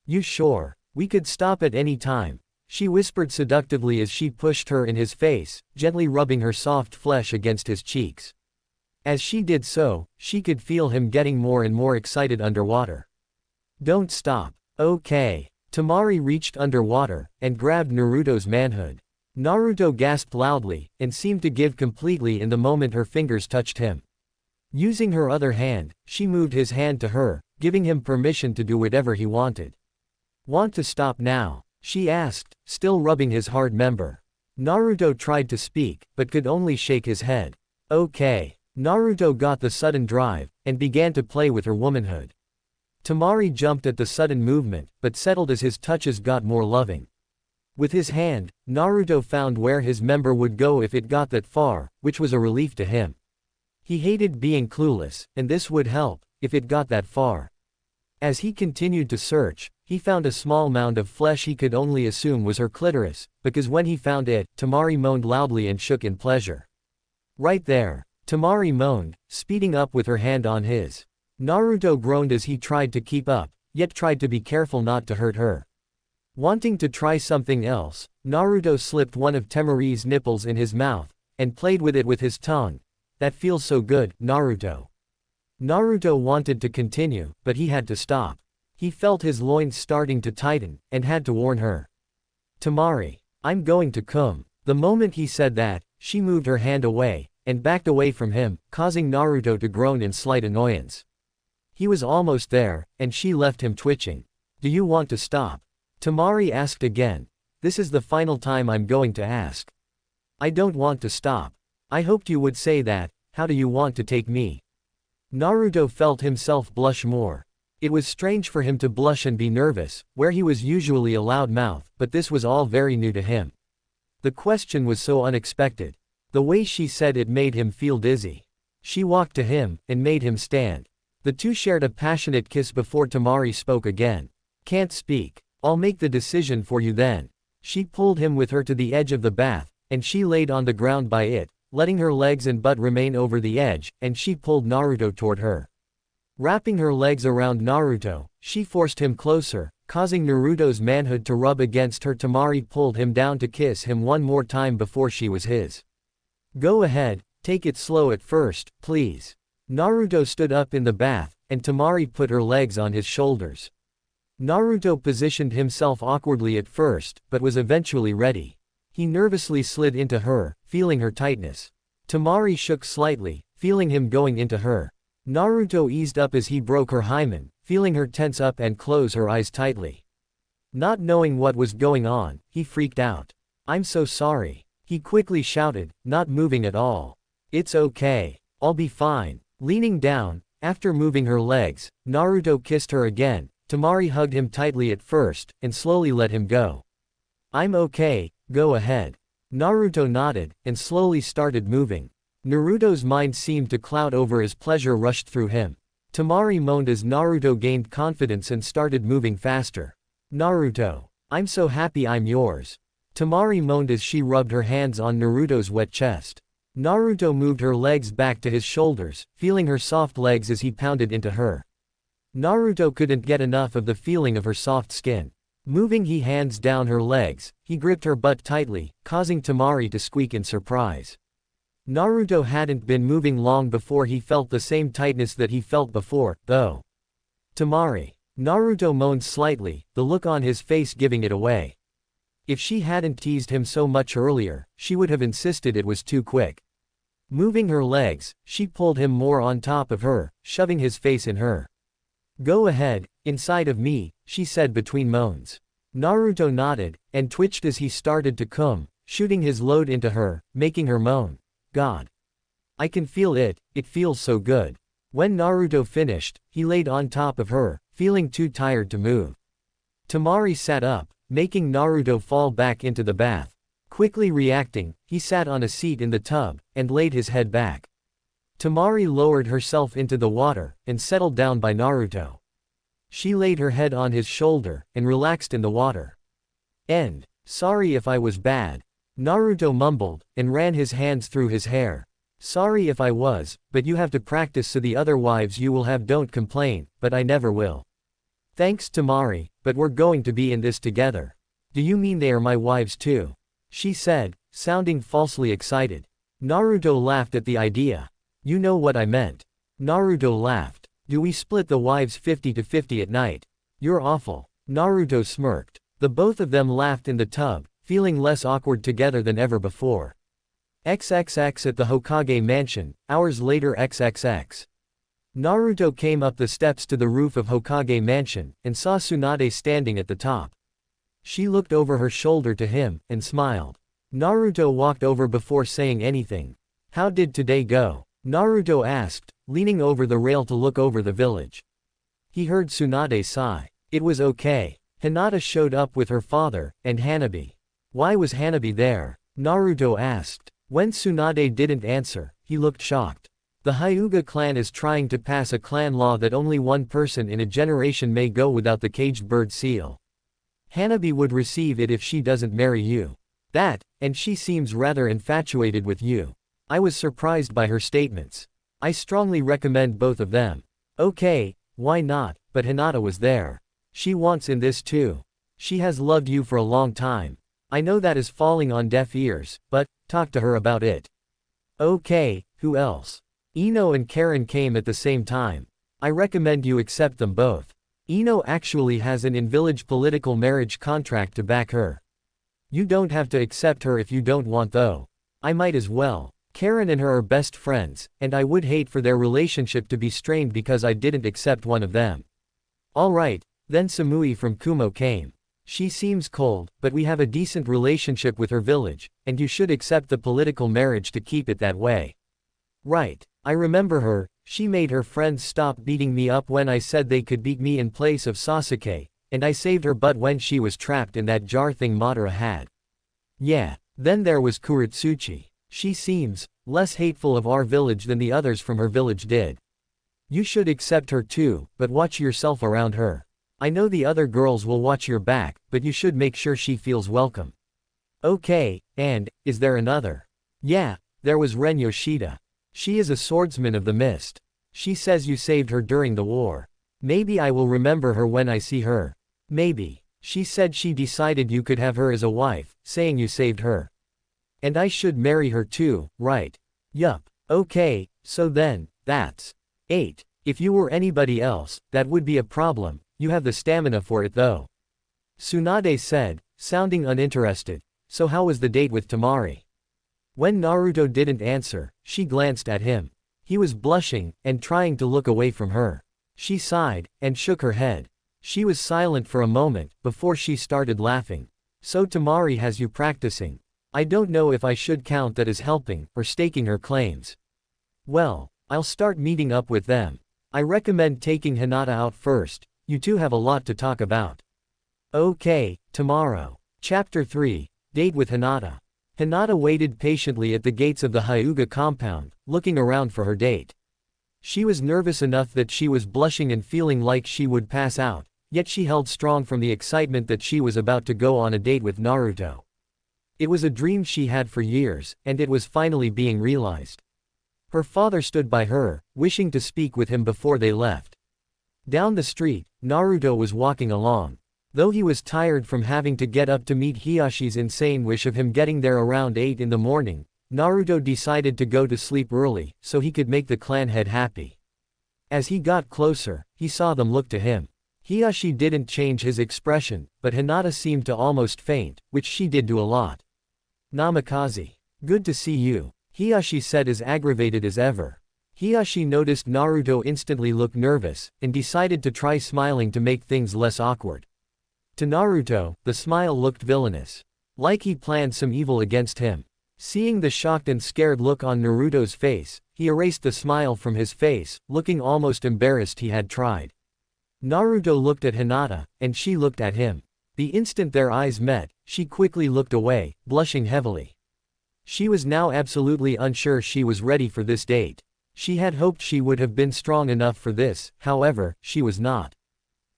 You sure? We could stop at any time, she whispered seductively as she pushed her in his face, gently rubbing her soft flesh against his cheeks. As she did so, she could feel him getting more and more excited underwater. Don't stop. Okay. Temari reached underwater, and grabbed Naruto's manhood. Naruto gasped loudly, and seemed to give completely in the moment her fingers touched him. Using her other hand, she moved his hand to her, giving him permission to do whatever he wanted. Want to stop now? She asked, still rubbing his hard member. Naruto tried to speak, but could only shake his head. Okay. Naruto got the sudden drive, and began to play with her womanhood. Temari jumped at the sudden movement, but settled as his touches got more loving. With his hand, Naruto found where his member would go if it got that far, which was a relief to him. He hated being clueless, and this would help, if it got that far. As he continued to search, he found a small mound of flesh he could only assume was her clitoris, because when he found it, Temari moaned loudly and shook in pleasure. Right there. Temari moaned, speeding up with her hand on his. Naruto groaned as he tried to keep up, yet tried to be careful not to hurt her. Wanting to try something else, Naruto slipped one of Temari's nipples in his mouth, and played with it with his tongue. That feels so good, Naruto. Naruto wanted to continue, but he had to stop. He felt his loins starting to tighten, and had to warn her. Temari, I'm going to come. The moment he said that, she moved her hand away, and backed away from him, causing Naruto to groan in slight annoyance. He was almost there, and she left him twitching. Do you want to stop? Temari asked again. This is the final time I'm going to ask. I don't want to stop. I hoped you would say that. How do you want to take me? Naruto felt himself blush more. It was strange for him to blush and be nervous, where he was usually a loud mouth, but this was all very new to him. The question was so unexpected. The way she said it made him feel dizzy. She walked to him, and made him stand. The two shared a passionate kiss before Temari spoke again. Can't speak. I'll make the decision for you then. She pulled him with her to the edge of the bath, and she laid on the ground by it, letting her legs and butt remain over the edge, and she pulled Naruto toward her. Wrapping her legs around Naruto, she forced him closer, causing Naruto's manhood to rub against her. Temari pulled him down to kiss him one more time before she was his. Go ahead, take it slow at first, please. Naruto stood up in the bath, and Temari put her legs on his shoulders. Naruto positioned himself awkwardly at first, but was eventually ready. He nervously slid into her, feeling her tightness. Temari shook slightly, feeling him going into her. Naruto eased up as he broke her hymen, feeling her tense up and close her eyes tightly. Not knowing what was going on, he freaked out. I'm so sorry. He quickly shouted, not moving at all. It's okay. I'll be fine. Leaning down, after moving her legs, Naruto kissed her again. Temari hugged him tightly at first, and slowly let him go. I'm okay, go ahead. Naruto nodded, and slowly started moving. Naruto's mind seemed to cloud over as pleasure rushed through him. Temari moaned as Naruto gained confidence and started moving faster. Naruto, I'm so happy I'm yours. Temari moaned as she rubbed her hands on Naruto's wet chest. Naruto moved her legs back to his shoulders, feeling her soft legs as he pounded into her. Naruto couldn't get enough of the feeling of her soft skin. Moving his hands down her legs, he gripped her butt tightly, causing Temari to squeak in surprise. Naruto hadn't been moving long before he felt the same tightness that he felt before, though. Temari. Naruto moaned slightly, the look on his face giving it away. If she hadn't teased him so much earlier, she would have insisted it was too quick. Moving her legs, she pulled him more on top of her, shoving his face in her. Go ahead, inside of me, she said between moans. Naruto nodded, and twitched as he started to come, shooting his load into her, making her moan. God. I can feel it, it feels so good. When Naruto finished, he laid on top of her, feeling too tired to move. Temari sat up, making Naruto fall back into the bath. Quickly reacting, he sat on a seat in the tub, and laid his head back. Temari lowered herself into the water, and settled down by Naruto. She laid her head on his shoulder, and relaxed in the water. Sorry if I was bad. Naruto mumbled, and ran his hands through his hair. Sorry if I was, but you have to practice so the other wives you will have don't complain, but I never will. Thanks Temari, but we're going to be in this together. Do you mean they are my wives too? She said, sounding falsely excited. Naruto laughed at the idea. You know what I meant. Naruto laughed. Do we split the wives 50-50 at night? You're awful. Naruto smirked. The both of them laughed in the tub, feeling less awkward together than ever before. XXX at the Hokage mansion, hours later XXX. Naruto came up the steps to the roof of Hokage mansion, and saw Tsunade standing at the top. She looked over her shoulder to him, and smiled. Naruto walked over before saying anything. How did today go? Naruto asked, leaning over the rail to look over the village. He heard Tsunade sigh. It was okay. Hinata showed up with her father, and Hanabi. Why was Hanabi there? Naruto asked. When Tsunade didn't answer, he looked shocked. The Hyuga clan is trying to pass a clan law that only one person in a generation may go without the caged bird seal. Hanabi would receive it if she doesn't marry you. That, and she seems rather infatuated with you. I was surprised by her statements. I strongly recommend both of them. Okay, why not, but Hinata was there. She wants in this too. She has loved you for a long time. I know that is falling on deaf ears, but, talk to her about it. Okay, who else? Ino and Karin came at the same time. I recommend you accept them both. Ino actually has an in-village political marriage contract to back her. You don't have to accept her if you don't want though. I might as well. Karin and her are best friends, and I would hate for their relationship to be strained because I didn't accept one of them. Alright, then Samui from Kumo came. She seems cold, but we have a decent relationship with her village, and you should accept the political marriage to keep it that way. Right, I remember her. She made her friends stop beating me up when I said they could beat me in place of Sasuke, and I saved her butt when she was trapped in that jar thing Madara had. Yeah, then there was Kuritsuchi. She seems less hateful of our village than the others from her village did. You should accept her too, but watch yourself around her. I know the other girls will watch your back, but you should make sure she feels welcome. Okay, and, is there another? Yeah, there was Ren Yoshida. She is a swordsman of the mist. She says you saved her during the war. Maybe I will remember her when I see her. Maybe. She said she decided you could have her as a wife, saying you saved her. And I should marry her too, right? Yup. Okay, so then, that's 8. If you were anybody else, that would be a problem. You have the stamina for it though. Tsunade said, sounding uninterested. So how was the date with Temari? When Naruto didn't answer, she glanced at him. He was blushing, and trying to look away from her. She sighed, and shook her head. She was silent for a moment, before she started laughing. So Temari has you practicing. I don't know if I should count that as helping, or staking her claims. Well, I'll start meeting up with them. I recommend taking Hinata out first. You two have a lot to talk about. Okay, tomorrow. Chapter 3, Date with Hinata. Hinata waited patiently at the gates of the Hyuga compound, looking around for her date. She was nervous enough that she was blushing and feeling like she would pass out, yet she held strong from the excitement that she was about to go on a date with Naruto. It was a dream she had for years, and it was finally being realized. Her father stood by her, wishing to speak with him before they left. Down the street, Naruto was walking along. Though he was tired from having to get up to meet Hiyashi's insane wish of him getting there around 8 in the morning, Naruto decided to go to sleep early, so he could make the clan head happy. As he got closer, he saw them look to him. Hiyashi didn't change his expression, but Hinata seemed to almost faint, which she did do a lot. Namikaze. Good to see you, Hiyashi said as aggravated as ever. Hiyashi noticed Naruto instantly look nervous, and decided to try smiling to make things less awkward. To Naruto, the smile looked villainous. Like he planned some evil against him. Seeing the shocked and scared look on Naruto's face, he erased the smile from his face, looking almost embarrassed he had tried. Naruto looked at Hinata, and she looked at him. The instant their eyes met, she quickly looked away, blushing heavily. She was now absolutely unsure she was ready for this date. She had hoped she would have been strong enough for this, however, she was not.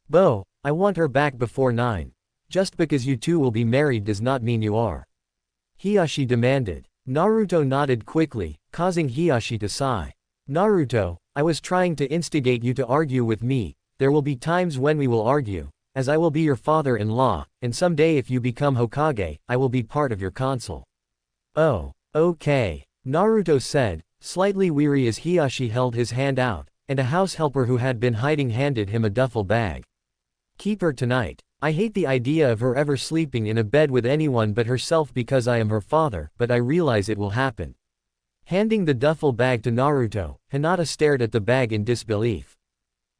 "Bo, I want her back before 9. Just because you two will be married does not mean you are," Hiyashi demanded. Naruto nodded quickly, causing Hiyashi to sigh. "Naruto, I was trying to instigate you to argue with me. There will be times when we will argue, as I will be your father-in-law, and someday if you become Hokage, I will be part of your council." "Oh, okay," Naruto said, slightly weary as Hiyashi held his hand out, and a house helper who had been hiding handed him a duffel bag. "Keep her tonight. I hate the idea of her ever sleeping in a bed with anyone but herself because I am her father, but I realize it will happen." Handing the duffel bag to Naruto, Hinata stared at the bag in disbelief.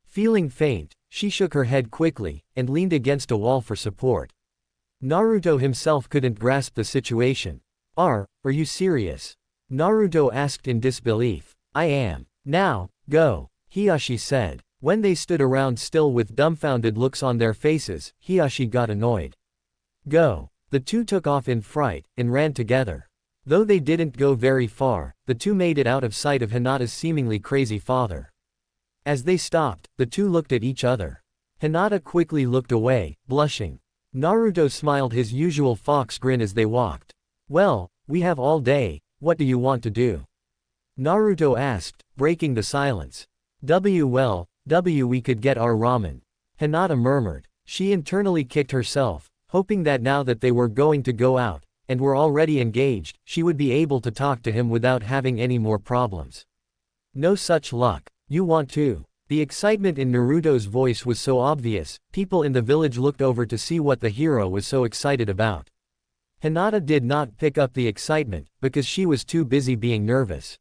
Feeling faint, she shook her head quickly, and leaned against a wall for support. Naruto himself couldn't grasp the situation. Are you serious?" Naruto asked in disbelief. "I am. Now, go," Hiyashi said. When they stood around still with dumbfounded looks on their faces, Hiyashi got annoyed. "Go." The two took off in fright, and ran together. Though they didn't go very far, the two made it out of sight of Hinata's seemingly crazy father. As they stopped, the two looked at each other. Hinata quickly looked away, blushing. Naruto smiled his usual fox grin as they walked. "Well, we have all day, what do you want to do?" Naruto asked, breaking the silence. We could get our ramen," Hinata murmured. She internally kicked herself, hoping that now that they were going to go out, and were already engaged, she would be able to talk to him without having any more problems. "No such luck. You want to?" The excitement in Naruto's voice was so obvious, people in the village looked over to see what the hero was so excited about. Hinata did not pick up the excitement, because she was too busy being nervous.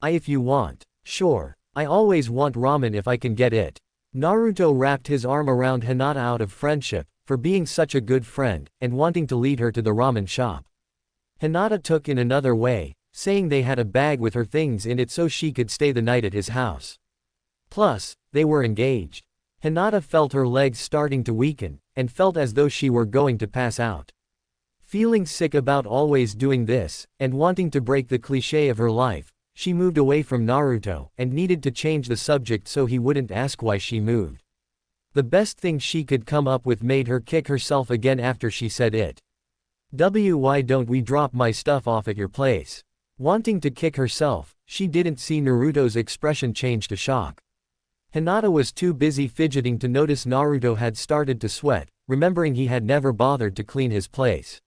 If you want. Sure. I always want ramen if I can get it." Naruto wrapped his arm around Hinata out of friendship, for being such a good friend, and wanting to lead her to the ramen shop. Hinata took in another way, saying they had a bag with her things in it so she could stay the night at his house. Plus, they were engaged. Hinata felt her legs starting to weaken, and felt as though she were going to pass out. Feeling sick about always doing this, and wanting to break the cliché of her life, she moved away from Naruto, and needed to change the subject so he wouldn't ask why she moved. The best thing she could come up with made her kick herself again after she said it. Why don't we drop my stuff off at your place?" Wanting to kick herself, she didn't see Naruto's expression change to shock. Hinata was too busy fidgeting to notice Naruto had started to sweat, remembering he had never bothered to clean his place.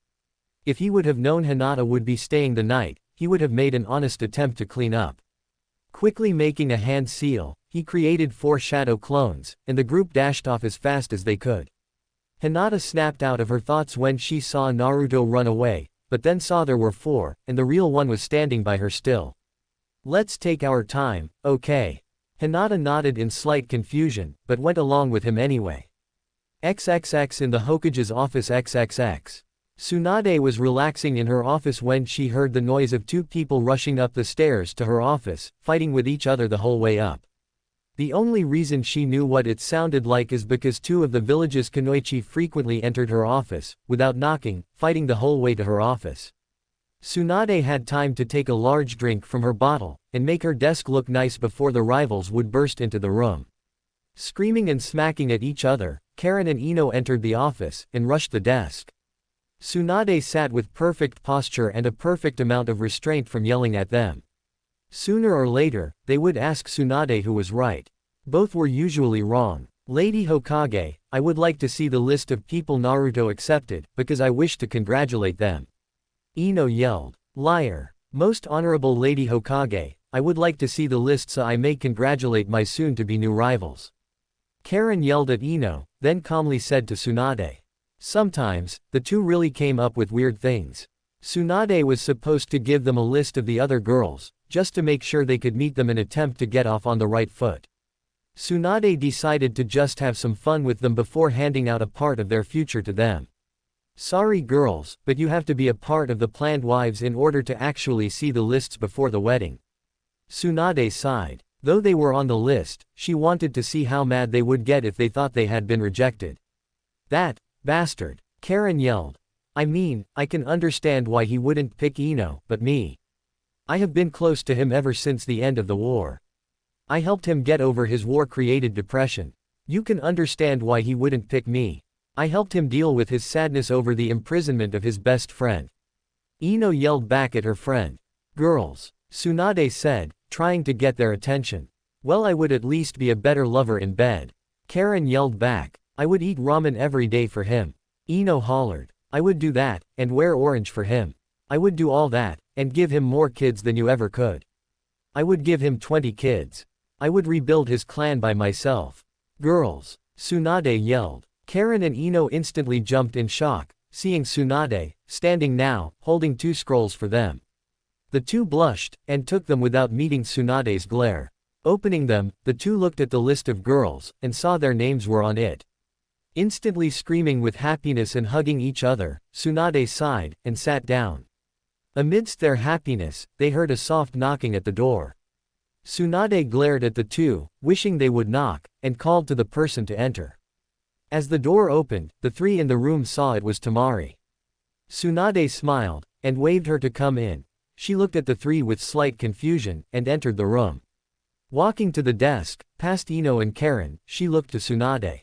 If he would have known Hinata would be staying the night, he would have made an honest attempt to clean up. Quickly making a hand seal, he created 4 shadow clones, and the group dashed off as fast as they could. Hinata snapped out of her thoughts when she saw Naruto run away, but then saw there were 4, and the real one was standing by her still. "Let's take our time, okay?" Hinata nodded in slight confusion, but went along with him anyway. XXX in the Hokage's office. XXX. Tsunade was relaxing in her office when she heard the noise of 2 people rushing up the stairs to her office, fighting with each other the whole way up. The only reason she knew what it sounded like is because 2 of the village's kunoichi frequently entered her office, without knocking, fighting the whole way to her office. Tsunade had time to take a large drink from her bottle, and make her desk look nice before the rivals would burst into the room. Screaming and smacking at each other, Karin and Ino entered the office, and rushed the desk. Tsunade sat with perfect posture and a perfect amount of restraint from yelling at them. Sooner or later, they would ask Tsunade who was right. Both were usually wrong. Lady Hokage, I would like to see the list of people Naruto accepted, because I wish to congratulate them. Ino yelled. Liar. Most honorable Lady Hokage, I would like to see the list so I may congratulate my soon-to-be new rivals. Karin yelled at Ino, then calmly said to Tsunade. Sometimes, the two really came up with weird things. Tsunade was supposed to give them a list of the other girls, just to make sure they could meet them and attempt to get off on the right foot. Tsunade decided to just have some fun with them before handing out a part of their future to them. Sorry girls, but you have to be a part of the planned wives in order to actually see the lists before the wedding. Tsunade sighed. Though they were on the list, she wanted to see how mad they would get if they thought they had been rejected. That bastard. Karin yelled. I mean, I can understand why he wouldn't pick Ino, but me. I have been close to him ever since the end of the war. I helped him get over his war-created depression. You can understand why he wouldn't pick me. I helped him deal with his sadness over the imprisonment of his best friend. Ino yelled back at her friend. Girls, Tsunade said, trying to get their attention. Well, I would at least be a better lover in bed. Karin yelled back. I would eat ramen every day for him. Ino hollered. I would do that, and wear orange for him. I would do all that, and give him more kids than you ever could. I would give him 20 kids. I would rebuild his clan by myself. Girls, Tsunade yelled. Karin and Ino instantly jumped in shock, seeing Tsunade, standing now, holding 2 scrolls for them. The two blushed, and took them without meeting Tsunade's glare. Opening them, the two looked at the list of girls, and saw their names were on it. Instantly screaming with happiness and hugging each other, Tsunade sighed, and sat down. Amidst their happiness, they heard a soft knocking at the door. Tsunade glared at the two, wishing they would knock, and called to the person to enter. As the door opened, the 3 in the room saw it was Temari. Tsunade smiled, and waved her to come in. She looked at the 3 with slight confusion, and entered the room. Walking to the desk, past Ino and Karin, she looked to Tsunade.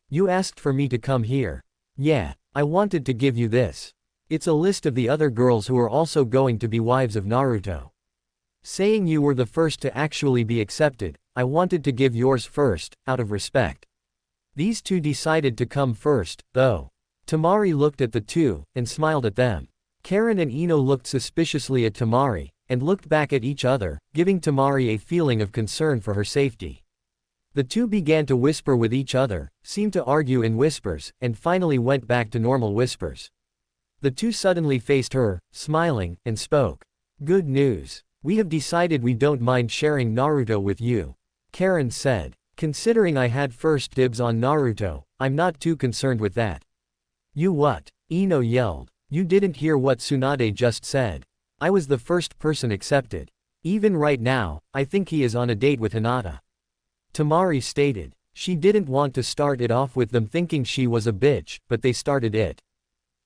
You asked for me to come here. Yeah, I wanted to give you this. It's a list of the other girls who are also going to be wives of Naruto. Saying you were the first to actually be accepted, I wanted to give yours first, out of respect. These 2 decided to come first, though. Temari looked at the 2, and smiled at them. Karin and Ino looked suspiciously at Temari, and looked back at each other, giving Temari a feeling of concern for her safety. The 2 began to whisper with each other, seemed to argue in whispers, and finally went back to normal whispers. The 2 suddenly faced her, smiling, and spoke. Good news. We have decided we don't mind sharing Naruto with you. Karin said. Considering I had first dibs on Naruto, I'm not too concerned with that. You what? Ino yelled. You didn't hear what Tsunade just said. I was the first person accepted. Even right now, I think he is on a date with Hinata. Temari stated. She didn't want to start it off with them thinking she was a bitch, but they started it.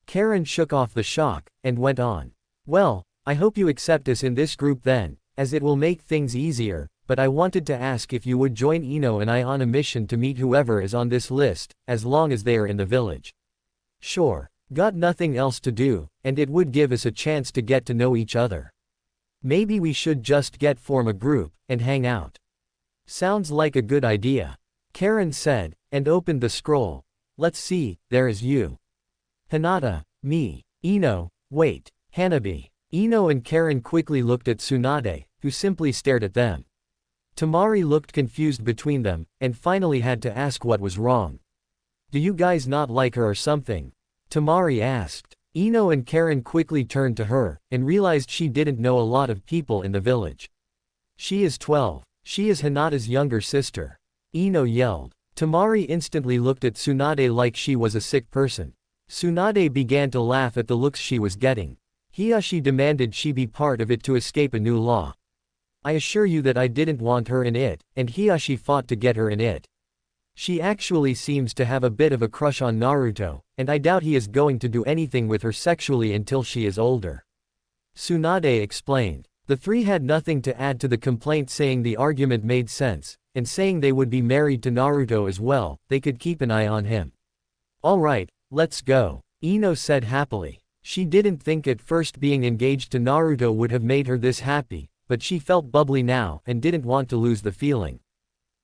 Karin shook off the shock, and went on. Well, I hope you accept us in this group then, as it will make things easier, but I wanted to ask if you would join Ino and I on a mission to meet whoever is on this list, as long as they are in the village. Sure. Got nothing else to do, and it would give us a chance to get to know each other. Maybe we should just form a group, and hang out. Sounds like a good idea. Karin said, and opened the scroll. Let's see, there is you. Hinata, me, Ino, wait, Hanabi. Ino and Karin quickly looked at Tsunade, who simply stared at them. Temari looked confused between them, and finally had to ask what was wrong. Do you guys not like her or something? Temari asked. Ino and Karin quickly turned to her, and realized she didn't know a lot of people in the village. She is 12. She is Hinata's younger sister. Ino yelled. Temari instantly looked at Tsunade like she was a sick person. Tsunade began to laugh at the looks she was getting. Hiyashi demanded she be part of it to escape a new law. I assure you that I didn't want her in it, and Hiyashi fought to get her in it. She actually seems to have a bit of a crush on Naruto, and I doubt he is going to do anything with her sexually until she is older. Tsunade explained. The 3 had nothing to add to the complaint, saying the argument made sense, and saying they would be married to Naruto as well, they could keep an eye on him. Alright, let's go, Ino said happily. She didn't think at first being engaged to Naruto would have made her this happy, but she felt bubbly now and didn't want to lose the feeling.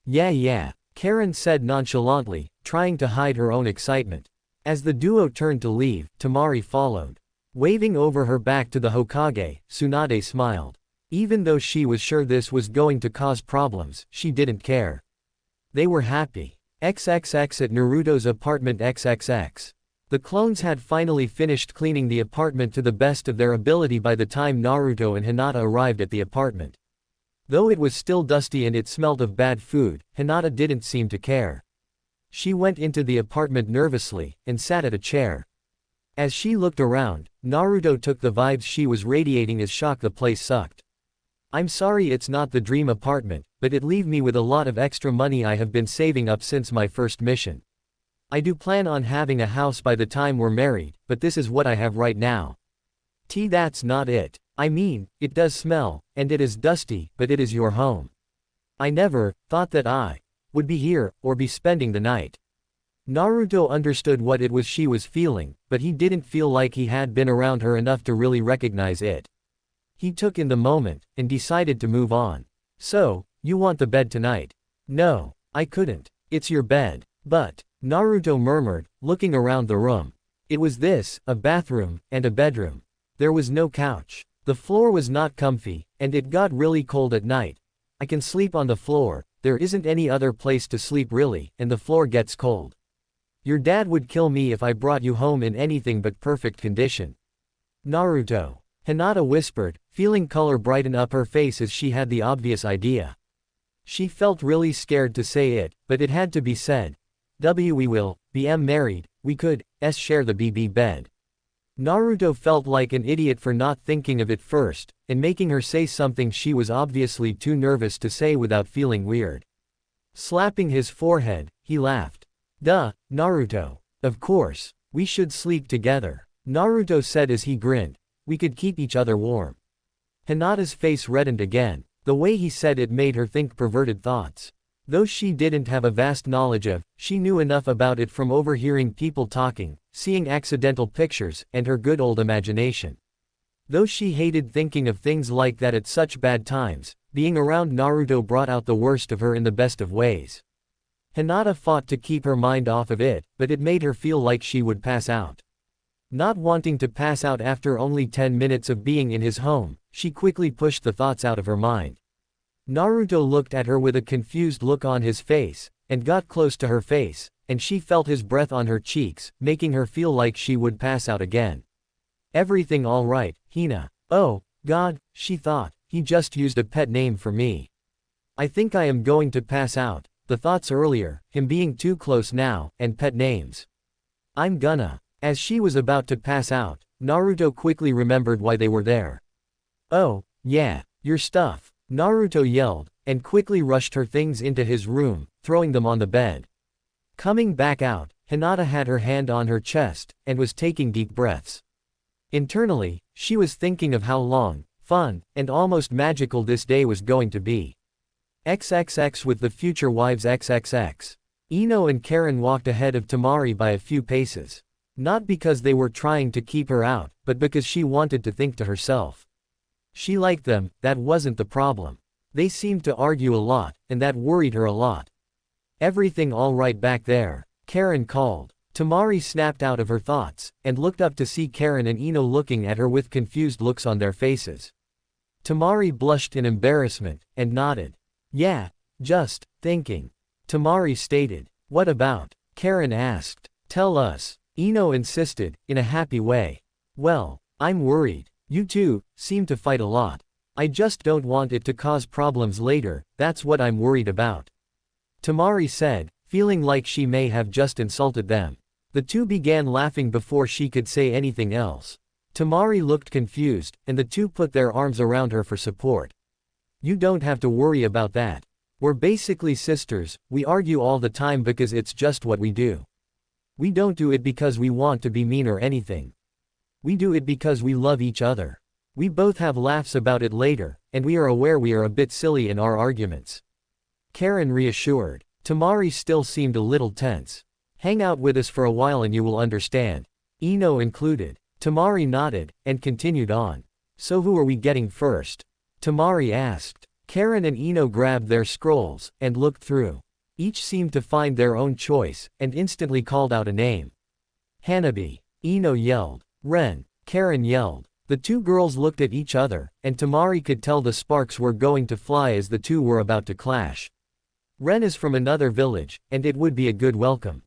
Yeah. Karin said nonchalantly, trying to hide her own excitement. As the duo turned to leave, Temari followed. Waving over her back to the Hokage, Tsunade smiled. Even though she was sure this was going to cause problems, she didn't care. They were happy. XXX at Naruto's apartment XXX. The clones had finally finished cleaning the apartment to the best of their ability by the time Naruto and Hinata arrived at the apartment. Though it was still dusty and it smelled of bad food, Hinata didn't seem to care. She went into the apartment nervously, and sat at a chair. As she looked around, Naruto took the vibes she was radiating as shock the place sucked. I'm sorry it's not the dream apartment, but it leave me with a lot of extra money I have been saving up since my first mission. I do plan on having a house by the time we're married, but this is what I have right now. That's not it. I mean, it does smell, and it is dusty, but it is your home. I never thought that I would be here, or be spending the night. Naruto understood what it was she was feeling, but he didn't feel like he had been around her enough to really recognize it. He took in the moment, and decided to move on. So, you want the bed tonight? No, I couldn't. It's your bed. But, Naruto murmured, looking around the room. It was this, a bathroom, and a bedroom. There was no couch. The floor was not comfy, and it got really cold at night. I can sleep on the floor, there isn't any other place to sleep really, and the floor gets cold. Your dad would kill me if I brought you home in anything but perfect condition. Naruto. Hinata whispered, feeling color brighten up her face as she had the obvious idea. She felt really scared to say it, but it had to be said. We will, be married, we could, share the BB bed. Naruto felt like an idiot for not thinking of it first, and making her say something she was obviously too nervous to say without feeling weird. Slapping his forehead, he laughed. Duh, Naruto. Of course. We should sleep together. Naruto said as he grinned. We could keep each other warm. Hinata's face reddened again. The way he said it made her think perverted thoughts. Though she didn't have a vast knowledge of, she knew enough about it from overhearing people talking, seeing accidental pictures, and her good old imagination. Though she hated thinking of things like that at such bad times, being around Naruto brought out the worst of her in the best of ways. Hinata fought to keep her mind off of it, but it made her feel like she would pass out. Not wanting to pass out after only 10 minutes of being in his home, she quickly pushed the thoughts out of her mind. Naruto looked at her with a confused look on his face, and got close to her face, and she felt his breath on her cheeks, making her feel like she would pass out again. Everything all right, Hina? Oh, God, she thought, he just used a pet name for me. I think I am going to pass out. The thoughts earlier, him being too close now, and pet names. I'm gonna. As she was about to pass out, Naruto quickly remembered why they were there. Oh, yeah, your stuff. Naruto yelled, and quickly rushed her things into his room, throwing them on the bed. Coming back out, Hinata had her hand on her chest, and was taking deep breaths. Internally, she was thinking of how long, fun, and almost magical this day was going to be. XXX with the future wives XXX. Ino and Karin walked ahead of Temari by a few paces. Not because they were trying to keep her out, but because she wanted to think to herself. She liked them, that wasn't the problem. They seemed to argue a lot, and that worried her a lot. Everything all right back there? Karin called. Temari snapped out of her thoughts, and looked up to see Karin and Ino looking at her with confused looks on their faces. Temari blushed in embarrassment, and nodded. Yeah, just thinking. Temari stated. What about? Karin asked. Tell us. Ino insisted, in a happy way. Well, I'm worried. You two seem to fight a lot. I just don't want it to cause problems later, that's what I'm worried about. Temari said, feeling like she may have just insulted them. The two began laughing before she could say anything else. Temari looked confused, and the two put their arms around her for support. You don't have to worry about that. We're basically sisters, we argue all the time because it's just what we do. We don't do it because we want to be mean or anything. We do it because we love each other. We both have laughs about it later, and we are aware we are a bit silly in our arguments. Karin reassured. Temari still seemed a little tense. Hang out with us for a while and you will understand. Ino included. Temari nodded, and continued on. So who are we getting first? Temari asked. Karin and Ino grabbed their scrolls, and looked through. Each seemed to find their own choice, and instantly called out a name. Hanabi. Ino yelled. Ren. Karin yelled. The two girls looked at each other, and Temari could tell the sparks were going to fly as the two were about to clash. Ren is from another village, and it would be a good welcome.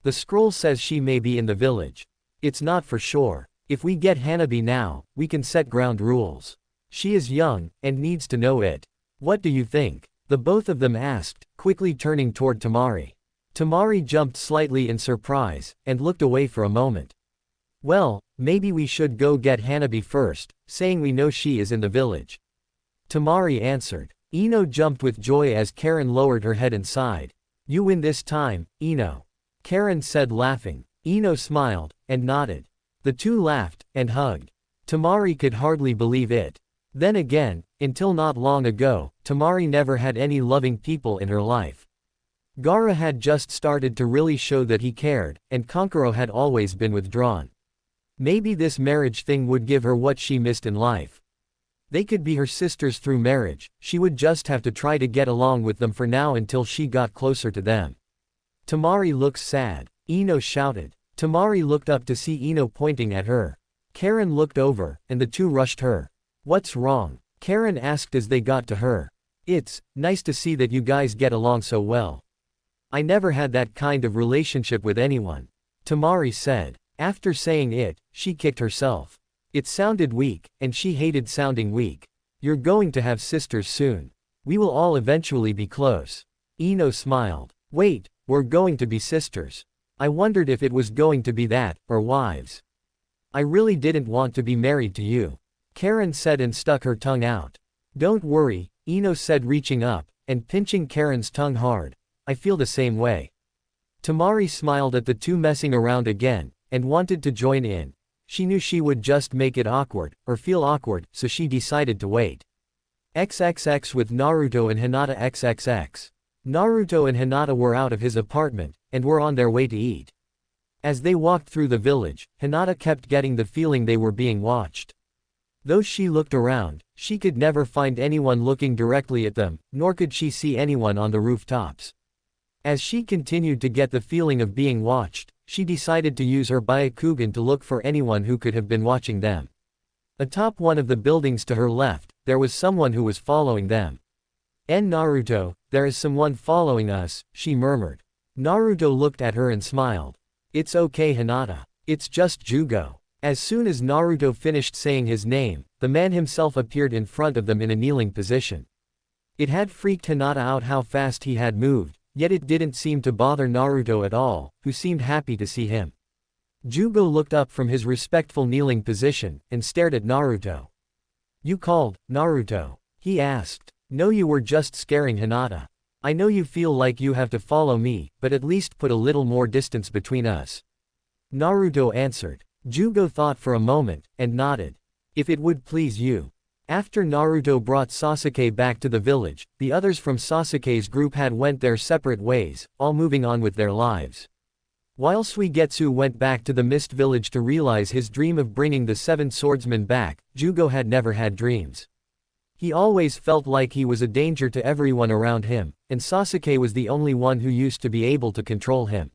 The scroll says she may be in the village. It's not for sure. If we get Hanabi now, we can set ground rules. She is young, and needs to know it. What do you think? The both of them asked, quickly turning toward Temari. Temari jumped slightly in surprise, and looked away for a moment. Well, maybe we should go get Hanabi first, saying we know she is in the village. Temari answered. Ino jumped with joy as Karin lowered her head and sighed. You win this time, Ino. Karin said laughing. Ino smiled, and nodded. The two laughed, and hugged. Temari could hardly believe it. Then again, until not long ago, Temari never had any loving people in her life. Gaara had just started to really show that he cared, and Kankuro had always been withdrawn. Maybe this marriage thing would give her what she missed in life. They could be her sisters through marriage, she would just have to try to get along with them for now until she got closer to them. Temari looks sad. Ino shouted. Temari looked up to see Ino pointing at her. Karin looked over, and the two rushed her. What's wrong? Karin asked as they got to her. It's nice to see that you guys get along so well. I never had that kind of relationship with anyone. Temari said. After saying it, she kicked herself. It sounded weak, and she hated sounding weak. You're going to have sisters soon. We will all eventually be close. Ino smiled. Wait, we're going to be sisters. I wondered if it was going to be that, or wives. I really didn't want to be married to you. Karin said and stuck her tongue out. Don't worry, Ino said reaching up, and pinching Karin's tongue hard. I feel the same way. Temari smiled at the two messing around again, and wanted to join in. She knew she would just make it awkward, or feel awkward, so she decided to wait. XXX with Naruto and Hinata XXX. Naruto and Hinata were out of his apartment, and were on their way to eat. As they walked through the village, Hinata kept getting the feeling they were being watched. Though she looked around, she could never find anyone looking directly at them, nor could she see anyone on the rooftops. As she continued to get the feeling of being watched, she decided to use her Byakugan to look for anyone who could have been watching them. Atop one of the buildings to her left, there was someone who was following them. Naruto, there is someone following us, she murmured. Naruto looked at her and smiled. It's okay Hinata. It's just Jugo. As soon as Naruto finished saying his name, the man himself appeared in front of them in a kneeling position. It had freaked Hinata out how fast he had moved, yet it didn't seem to bother Naruto at all, who seemed happy to see him. Jugo looked up from his respectful kneeling position, and stared at Naruto. You called, Naruto? He asked. No, you were just scaring Hinata. I know you feel like you have to follow me, but at least put a little more distance between us. Naruto answered. Jugo thought for a moment, and nodded. If it would please you. After Naruto brought Sasuke back to the village, the others from Sasuke's group had went their separate ways, all moving on with their lives. While Suigetsu went back to the Mist Village to realize his dream of bringing the seven swordsmen back, Jugo had never had dreams. He always felt like he was a danger to everyone around him, and Sasuke was the only one who used to be able to control him.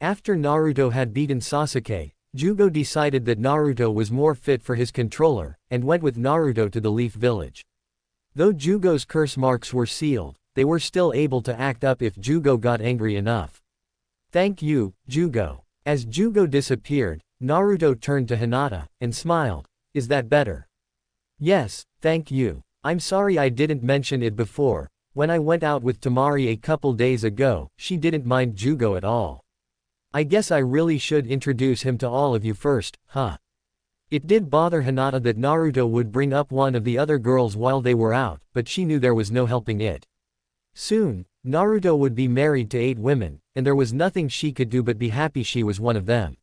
After Naruto had beaten Sasuke, Jugo decided that Naruto was more fit for his controller, and went with Naruto to the Leaf Village. Though Jugo's curse marks were sealed, they were still able to act up if Jugo got angry enough. Thank you, Jugo. As Jugo disappeared, Naruto turned to Hinata, and smiled. Is that better? Yes, thank you. I'm sorry I didn't mention it before. When I went out with Temari a couple days ago, she didn't mind Jugo at all. I guess I really should introduce him to all of you first, huh? It did bother Hinata that Naruto would bring up one of the other girls while they were out, but she knew there was no helping it. Soon, Naruto would be married to 8 women, and there was nothing she could do but be happy she was one of them.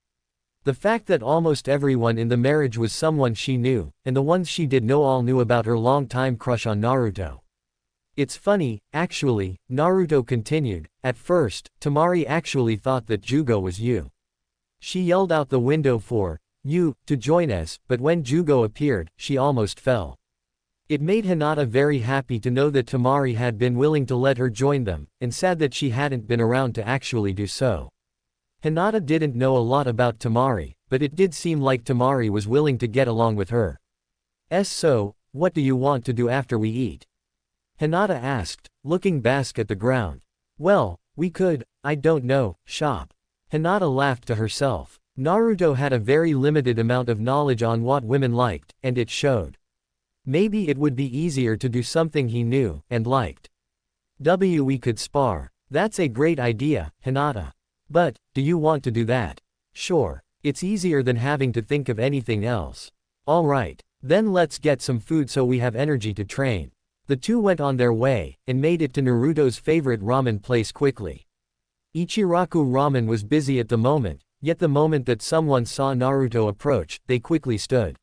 The fact that almost everyone in the marriage was someone she knew, and the ones she did know all knew about her long-time crush on Naruto. It's funny, actually, Naruto continued. At first, Temari actually thought that Jugo was you. She yelled out the window for you to join us, but when Jugo appeared, she almost fell. It made Hinata very happy to know that Temari had been willing to let her join them, and sad that she hadn't been around to actually do so. Hinata didn't know a lot about Temari, but it did seem like Temari was willing to get along with her. So, what do you want to do after we eat? Hinata asked, looking back at the ground. Well, we could, I don't know, shop. Hinata laughed to herself. Naruto had a very limited amount of knowledge on what women liked, and it showed. Maybe it would be easier to do something he knew and liked. We could spar. That's a great idea, Hinata. But, do you want to do that? Sure. It's easier than having to think of anything else. Alright. Then let's get some food so we have energy to train. The two went on their way, and made it to Naruto's favorite ramen place quickly. Ichiraku Ramen was busy at the moment, yet the moment that someone saw Naruto approach, they quickly stood.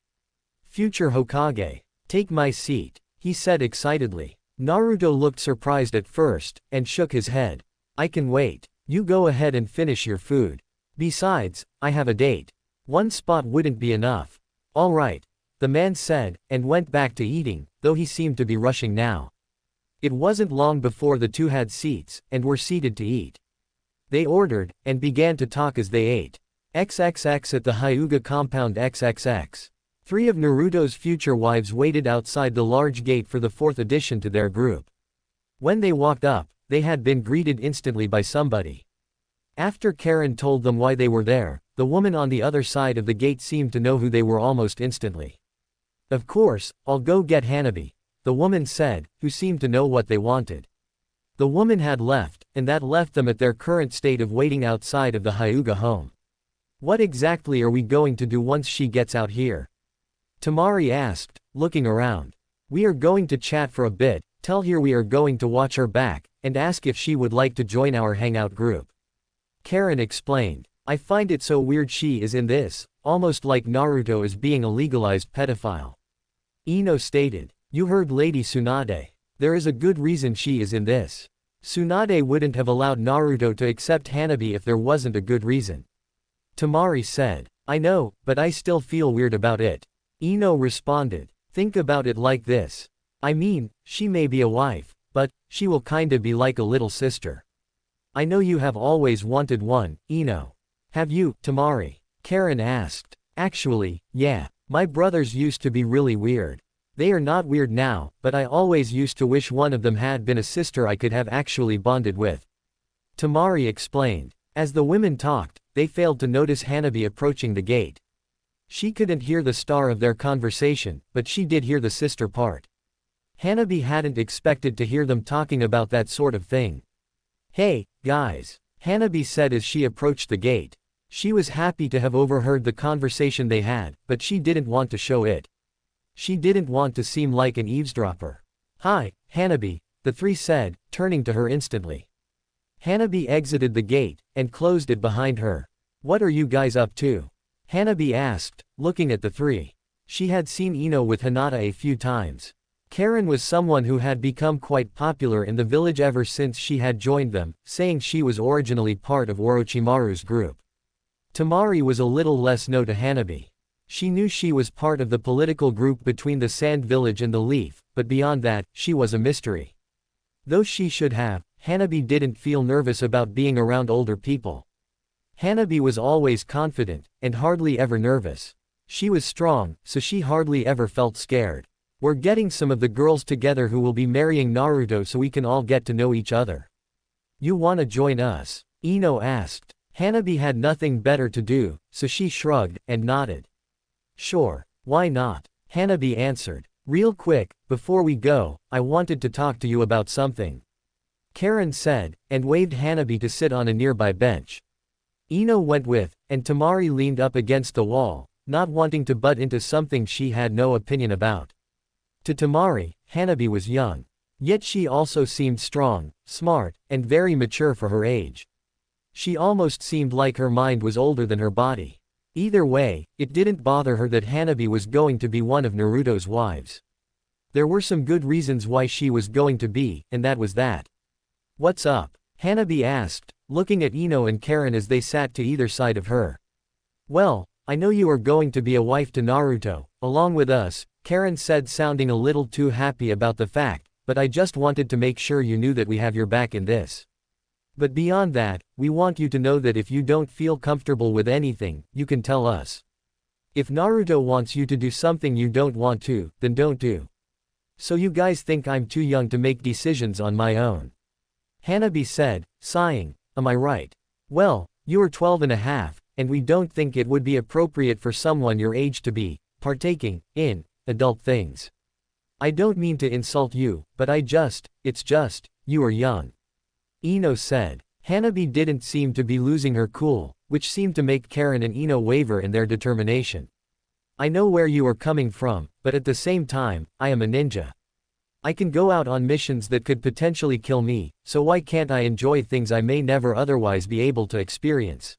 Future Hokage. Take my seat, he said excitedly. Naruto looked surprised at first, and shook his head. I can wait. You go ahead and finish your food. Besides, I have a date. One spot wouldn't be enough. Alright, the man said, and went back to eating, though he seemed to be rushing now. It wasn't long before the two had seats, and were seated to eat. They ordered, and began to talk as they ate. XXX at the Hyuga compound XXX. 3 of Naruto's future wives waited outside the large gate for the 4th addition to their group. When they walked up, they had been greeted instantly by somebody. After Karin told them why they were there, the woman on the other side of the gate seemed to know who they were almost instantly. Of course, I'll go get Hanabi, the woman said, who seemed to know what they wanted. The woman had left, and that left them at their current state of waiting outside of the Hyuga home. What exactly are we going to do once she gets out here? Temari asked, looking around. We are going to chat for a bit, tell her we are going to watch her back, and ask if she would like to join our hangout group. Karin explained. I find it so weird she is in this, almost like Naruto is being a legalized pedophile. Ino stated. You heard Lady Tsunade. There is a good reason she is in this. Tsunade wouldn't have allowed Naruto to accept Hanabi if there wasn't a good reason. Temari said. I know, but I still feel weird about it. Ino responded. Think about it like this. I mean, she may be a wife, but she will kinda be like a little sister. I know you have always wanted one, Ino. Have you, Temari? Karin asked. Actually, yeah. My brothers used to be really weird. They are not weird now, but I always used to wish one of them had been a sister I could have actually bonded with. Temari explained. As the women talked, they failed to notice Hanabi approaching the gate. She couldn't hear the star of their conversation, but she did hear the sister part. Hanabi hadn't expected to hear them talking about that sort of thing. Hey, guys, Hanabi said as she approached the gate. She was happy to have overheard the conversation they had, but she didn't want to show it. She didn't want to seem like an eavesdropper. Hi, Hanabi, the 3 said, turning to her instantly. Hanabi exited the gate, and closed it behind her. What are you guys up to? Hanabi asked, looking at the 3. She had seen Ino with Hinata a few times. Karin was someone who had become quite popular in the village ever since she had joined them, saying she was originally part of Orochimaru's group. Temari was a little less known to Hanabi. She knew she was part of the political group between the Sand Village and the Leaf, but beyond that, she was a mystery. Though she should have, Hanabi didn't feel nervous about being around older people. Hanabi was always confident, and hardly ever nervous. She was strong, so she hardly ever felt scared. We're getting some of the girls together who will be marrying Naruto so we can all get to know each other. You wanna join us? Ino asked. Hanabi had nothing better to do, so she shrugged, and nodded. Sure, why not? Hanabi answered. Real quick, before we go, I wanted to talk to you about something. Karin said, and waved Hanabi to sit on a nearby bench. Ino went with, and Temari leaned up against the wall, not wanting to butt into something she had no opinion about. To Temari, Hanabi was young. Yet she also seemed strong, smart, and very mature for her age. She almost seemed like her mind was older than her body. Either way, it didn't bother her that Hanabi was going to be one of Naruto's wives. There were some good reasons why she was going to be, and that was that. What's up? Hanabi asked, looking at Ino and Karin as they sat to either side of her. Well, I know you are going to be a wife to Naruto, along with us, Karin said, sounding a little too happy about the fact, but I just wanted to make sure you knew that we have your back in this. But beyond that, we want you to know that if you don't feel comfortable with anything, you can tell us. If Naruto wants you to do something you don't want to, then don't do. So you guys think I'm too young to make decisions on my own? Hanabi said, sighing, am I right? Well, you are 12 and a half, and we don't think it would be appropriate for someone your age to be partaking in adult things. I don't mean to insult you, but it's just, you are young. Ino said. Hanabi didn't seem to be losing her cool, which seemed to make Karin and Ino waver in their determination. I know where you are coming from, but at the same time, I am a ninja. I can go out on missions that could potentially kill me, so why can't I enjoy things I may never otherwise be able to experience?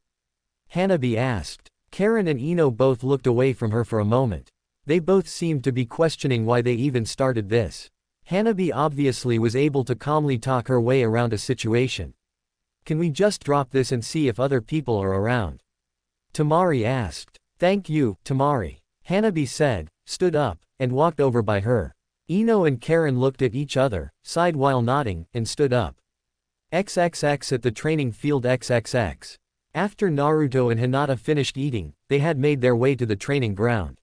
Hanabi asked. Karin and Ino both looked away from her for a moment. They both seemed to be questioning why they even started this. Hanabi obviously was able to calmly talk her way around a situation. Can we just drop this and see if other people are around? Temari asked. Thank you, Temari. Hanabi said, stood up, and walked over by her. Ino and Karin looked at each other, sighed while nodding, and stood up. XXX at the training field XXX. After Naruto and Hinata finished eating, they had made their way to the training ground.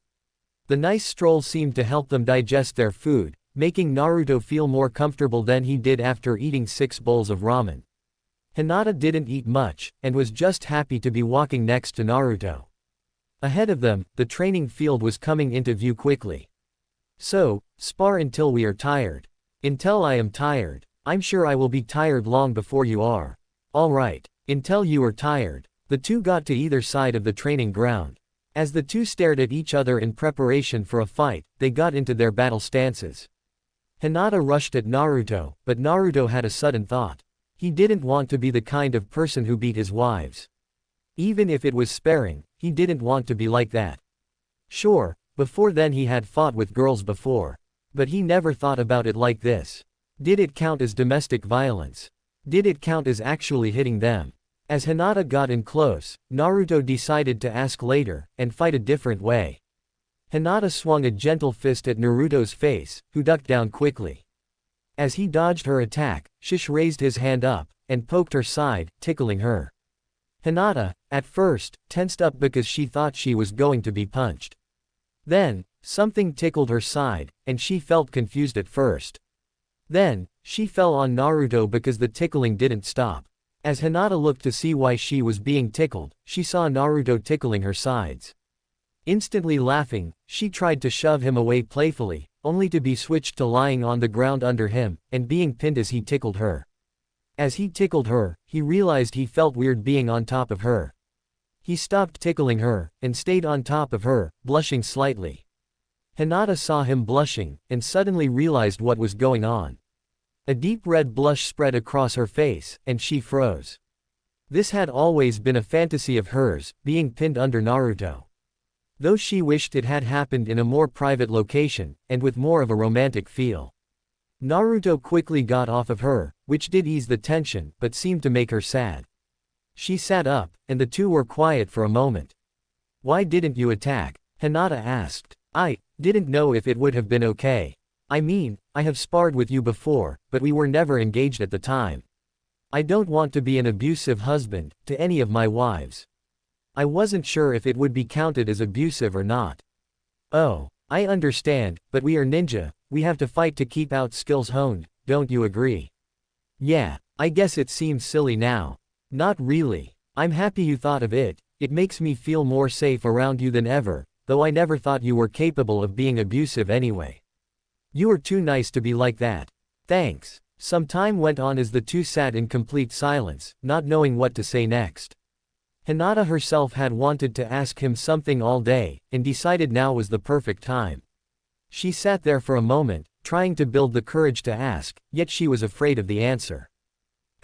The nice stroll seemed to help them digest their food, making Naruto feel more comfortable than he did after eating 6 bowls of ramen. Hinata didn't eat much, and was just happy to be walking next to Naruto. Ahead of them, the training field was coming into view quickly. So, spar until we are tired. Until I am tired. I'm sure I will be tired long before you are. Alright. Until you are tired. The two got to either side of the training ground. As the two stared at each other in preparation for a fight, they got into their battle stances. Hinata rushed at Naruto, but Naruto had a sudden thought. He didn't want to be the kind of person who beat his wives. Even if it was sparring, he didn't want to be like that. Sure, before then he had fought with girls before. But he never thought about it like this. Did it count as domestic violence? Did it count as actually hitting them? As Hinata got in close, Naruto decided to ask later, and fight a different way. Hinata swung a gentle fist at Naruto's face, who ducked down quickly. As he dodged her attack, Shish raised his hand up, and poked her side, tickling her. Hinata, at first, tensed up because she thought she was going to be punched. Then, something tickled her side, and she felt confused at first. Then, she fell on Naruto because the tickling didn't stop. As Hinata looked to see why she was being tickled, she saw Naruto tickling her sides. Instantly laughing, she tried to shove him away playfully, only to be switched to lying on the ground under him, and being pinned as he tickled her. As he tickled her, he realized he felt weird being on top of her. He stopped tickling her, and stayed on top of her, blushing slightly. Hinata saw him blushing, and suddenly realized what was going on. A deep red blush spread across her face, and she froze. This had always been a fantasy of hers, being pinned under Naruto. Though she wished it had happened in a more private location, and with more of a romantic feel. Naruto quickly got off of her, which did ease the tension, but seemed to make her sad. She sat up, and the two were quiet for a moment. Why didn't you attack? Hinata asked. I didn't know if it would have been okay. I mean, I have sparred with you before, but we were never engaged at the time. I don't want to be an abusive husband to any of my wives. I wasn't sure if it would be counted as abusive or not. Oh, I understand, but we are ninja, we have to fight to keep our skills honed, don't you agree? Yeah, I guess it seems silly now. Not really. I'm happy you thought of it, it makes me feel more safe around you than ever, though I never thought you were capable of being abusive anyway. You are too nice to be like that. Thanks. Some time went on as the two sat in complete silence, not knowing what to say next. Hinata herself had wanted to ask him something all day, and decided now was the perfect time. She sat there for a moment, trying to build the courage to ask, yet she was afraid of the answer.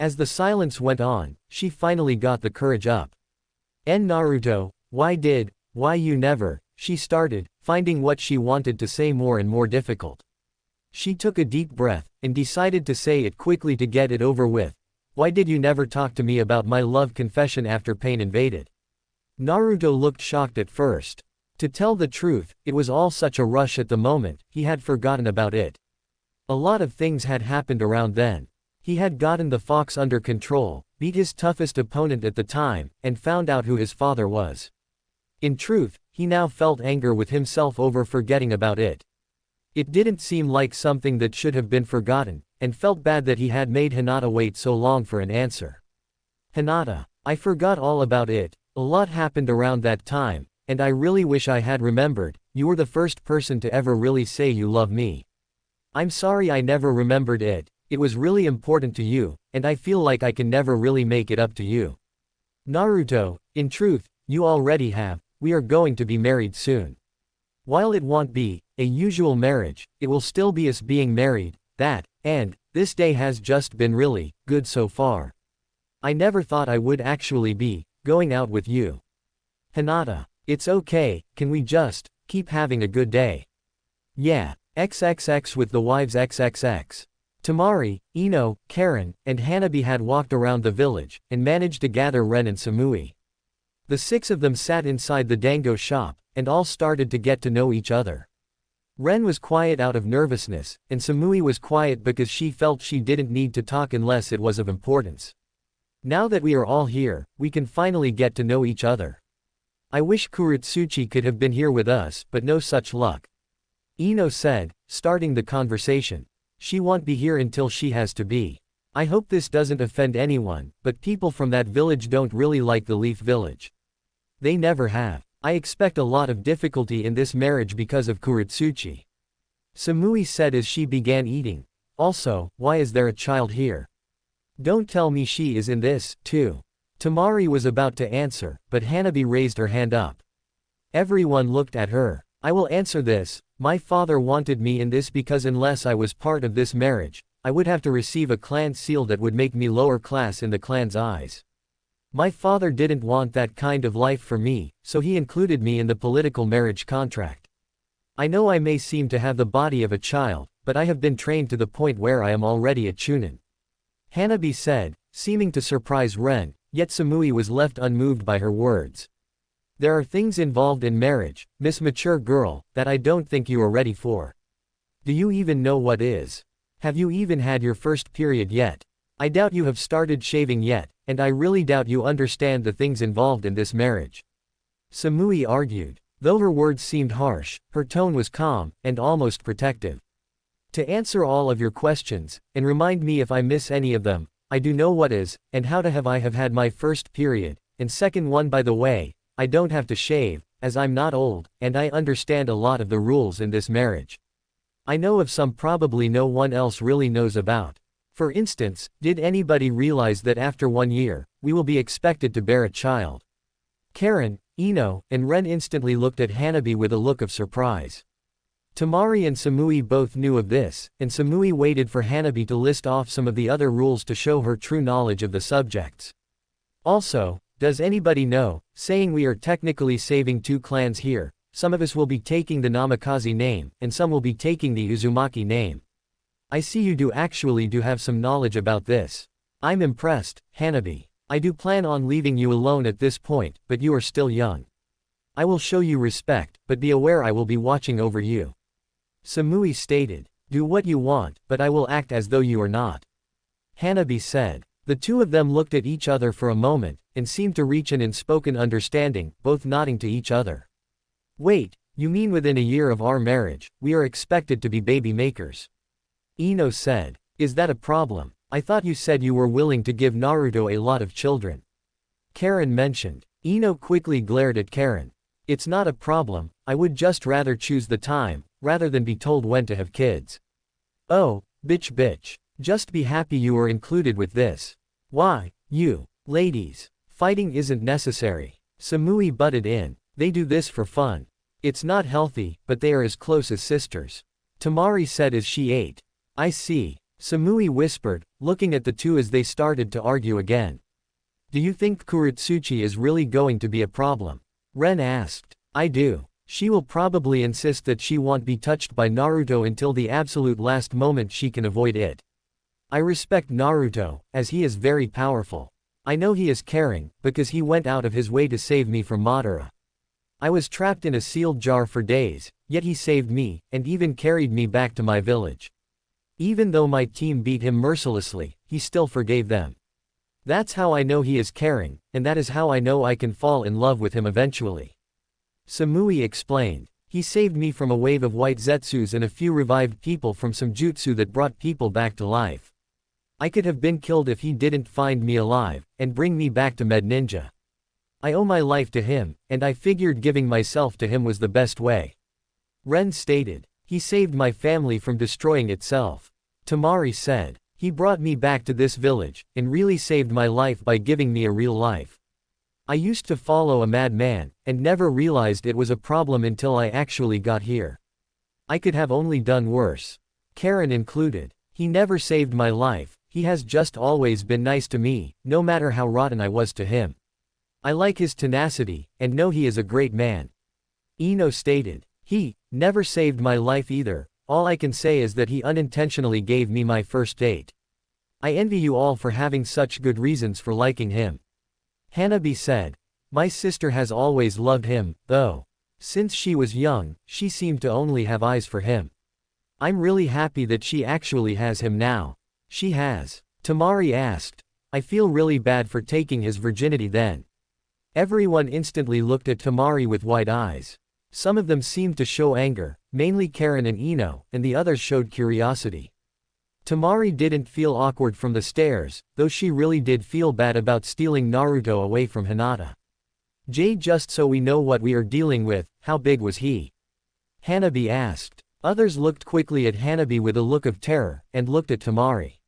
As the silence went on, she finally got the courage up. Naruto, why you never, she started, finding what she wanted to say more and more difficult. She took a deep breath, and decided to say it quickly to get it over with. Why did you never talk to me about my love confession after pain invaded? Naruto looked shocked at first. To tell the truth, it was all such a rush at the moment, he had forgotten about it. A lot of things had happened around then. He had gotten the fox under control, beat his toughest opponent at the time, and found out who his father was. In truth, he now felt anger with himself over forgetting about it. It didn't seem like something that should have been forgotten, and felt bad that he had made Hinata wait so long for an answer. Hinata, I forgot all about it, a lot happened around that time, and I really wish I had remembered. You were the first person to ever really say you love me. I'm sorry I never remembered it, it was really important to you, and I feel like I can never really make it up to you. Naruto, in truth, you already have, we are going to be married soon. While it won't be a usual marriage, it will still be us being married, and this day has just been really good so far. I never thought I would actually be going out with you. Hinata, it's okay, can we just keep having a good day? Yeah, XXX with the wives XXX. Temari, Ino, Karin, and Hanabi had walked around the village, and managed to gather Ren and Samui. The six of them sat inside the dango shop, and all started to get to know each other. Ren was quiet out of nervousness, and Samui was quiet because she felt she didn't need to talk unless it was of importance. Now that we are all here, we can finally get to know each other. I wish Kuritsuchi could have been here with us, but no such luck. Ino said, starting the conversation. She won't be here until she has to be. I hope this doesn't offend anyone, but people from that village don't really like the Leaf Village. They never have. I expect a lot of difficulty in this marriage because of Kuritsuchi. Samui said as she began eating. Also, why is there a child here? Don't tell me she is in this, too. Temari was about to answer, but Hanabi raised her hand up. Everyone looked at her. I will answer this. My father wanted me in this because unless I was part of this marriage, I would have to receive a clan seal that would make me lower class in the clan's eyes. My father didn't want that kind of life for me, so he included me in the political marriage contract. I know I may seem to have the body of a child, but I have been trained to the point where I am already a chunin. Hanabi said, seeming to surprise Ren, yet Samui was left unmoved by her words. There are things involved in marriage, Miss Mature Girl, that I don't think you are ready for. Do you even know what is? Have you even had your first period yet? I doubt you have started shaving yet, and I really doubt you understand the things involved in this marriage. Samui argued. Though her words seemed harsh, her tone was calm, and almost protective. To answer all of your questions, and remind me if I miss any of them, I do know what is, and how to have I have had my first period, and second one by the way, I don't have to shave, as I'm not old, and I understand a lot of the rules in this marriage. I know of some probably no one else really knows about. For instance, did anybody realize that after 1 year, we will be expected to bear a child? Karin, Ino, and Ren instantly looked at Hanabi with a look of surprise. Temari and Samui both knew of this, and Samui waited for Hanabi to list off some of the other rules to show her true knowledge of the subjects. Also, does anybody know, saying we are technically saving 2 clans here, some of us will be taking the Namikaze name, and some will be taking the Uzumaki name. I see you do actually have some knowledge about this. I'm impressed, Hanabi. I do plan on leaving you alone at this point, but you are still young. I will show you respect, but be aware I will be watching over you. Samui stated. Do what you want, but I will act as though you are not. Hanabi said. The two of them looked at each other for a moment, and seemed to reach an unspoken understanding, both nodding to each other. Wait, you mean within a year of our marriage, we are expected to be baby makers? Ino said. Is that a problem? I thought you said you were willing to give Naruto a lot of children. Karin mentioned. Ino quickly glared at Karin. It's not a problem, I would just rather choose the time, rather than be told when to have kids. Oh, bitch. Just be happy you were included with this. Why, you, ladies, fighting isn't necessary. Samui butted in. They do this for fun. It's not healthy, but they are as close as sisters. Temari said as she ate. I see. Samui whispered, looking at the two as they started to argue again. Do you think Kuritsuchi is really going to be a problem? Ren asked. I do. She will probably insist that she won't be touched by Naruto until the absolute last moment she can avoid it. I respect Naruto, as he is very powerful. I know he is caring, because he went out of his way to save me from Madara. I was trapped in a sealed jar for days, yet he saved me, and even carried me back to my village. Even though my team beat him mercilessly, he still forgave them. That's how I know he is caring, and that is how I know I can fall in love with him eventually. Samui explained. He saved me from a wave of white zetsus and a few revived people from some jutsu that brought people back to life. I could have been killed if he didn't find me alive, and bring me back to Med Ninja. I owe my life to him, and I figured giving myself to him was the best way. Ren stated. He saved my family from destroying itself. Temari said. He brought me back to this village, and really saved my life by giving me a real life. I used to follow a madman, and never realized it was a problem until I actually got here. I could have only done worse. Karin included. He never saved my life, he has just always been nice to me, no matter how rotten I was to him. I like his tenacity, and know he is a great man. Ino stated. He never saved my life either, all I can say is that he unintentionally gave me my first date. I envy you all for having such good reasons for liking him. Hanabi said. My sister has always loved him, though. Since she was young, she seemed to only have eyes for him. I'm really happy that she actually has him now. She has. Temari asked. I feel really bad for taking his virginity then. Everyone instantly looked at Temari with wide eyes. Some of them seemed to show anger, mainly Karin and Ino, and the others showed curiosity. Temari didn't feel awkward from the stares, though she really did feel bad about stealing Naruto away from Hinata. Just so we know what we are dealing with, how big was he? Hanabi asked. Others looked quickly at Hanabi with a look of terror, and looked at Temari.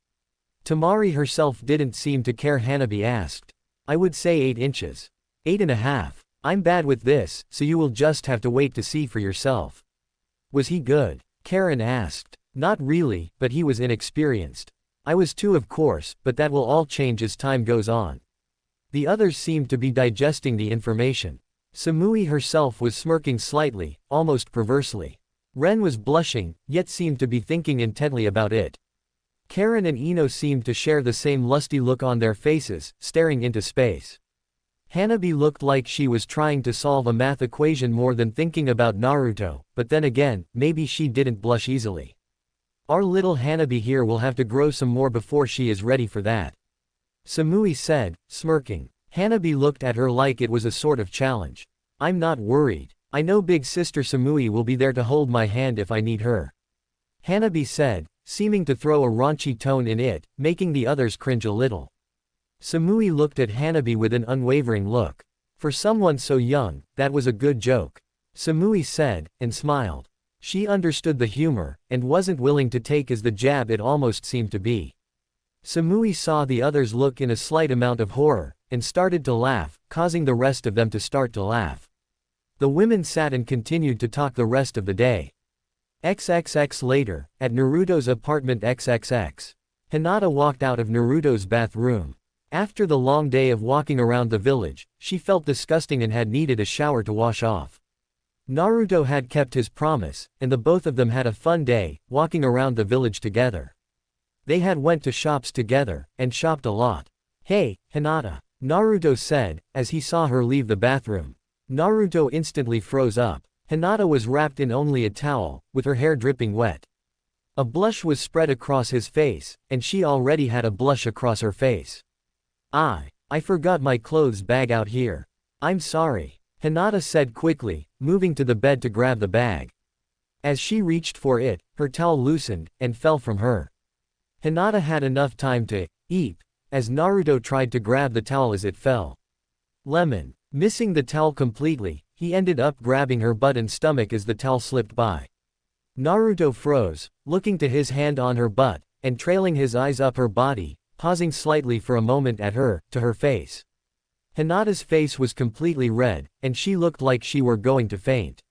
Temari herself didn't seem to care. Hanabi asked. I would say 8 inches. 8.5. I'm bad with this, so you will just have to wait to see for yourself. Was he good? Karin asked. Not really, but he was inexperienced. I was too, of course, but that will all change as time goes on. The others seemed to be digesting the information. Samui herself was smirking slightly, almost perversely. Ren was blushing, yet seemed to be thinking intently about it. Karin and Ino seemed to share the same lusty look on their faces, staring into space. Hanabi looked like she was trying to solve a math equation more than thinking about Naruto, but then again, maybe she didn't blush easily. Our little Hanabi here will have to grow some more before she is ready for that. Samui said, smirking. Hanabi looked at her like it was a sort of challenge. I'm not worried. I know big sister Samui will be there to hold my hand if I need her. Hanabi said, seeming to throw a raunchy tone in it, making the others cringe a little. Samui looked at Hanabi with an unwavering look. For someone so young, that was a good joke. Samui said, and smiled. She understood the humor, and wasn't willing to take as the jab it almost seemed to be. Samui saw the others look in a slight amount of horror, and started to laugh, causing the rest of them to start to laugh. The women sat and continued to talk the rest of the day. XXX later, at Naruto's apartment XXX. Hinata walked out of Naruto's bathroom. After the long day of walking around the village, she felt disgusting and had needed a shower to wash off. Naruto had kept his promise, and the both of them had a fun day, walking around the village together. They had went to shops together, and shopped a lot. Hey, Hinata, Naruto said, as he saw her leave the bathroom. Naruto instantly froze up. Hinata was wrapped in only a towel, with her hair dripping wet. A blush was spread across his face, and she already had a blush across her face. I forgot my clothes bag out here. I'm sorry, Hinata said quickly, moving to the bed to grab the bag. As she reached for it, her towel loosened, and fell from her. Hinata had enough time to eep, as Naruto tried to grab the towel as it fell. Lemon, missing the towel completely, he ended up grabbing her butt and stomach as the towel slipped by. Naruto froze, looking to his hand on her butt, and trailing his eyes up her body, pausing slightly for a moment at her, to her face. Hinata's face was completely red, and she looked like she were going to faint.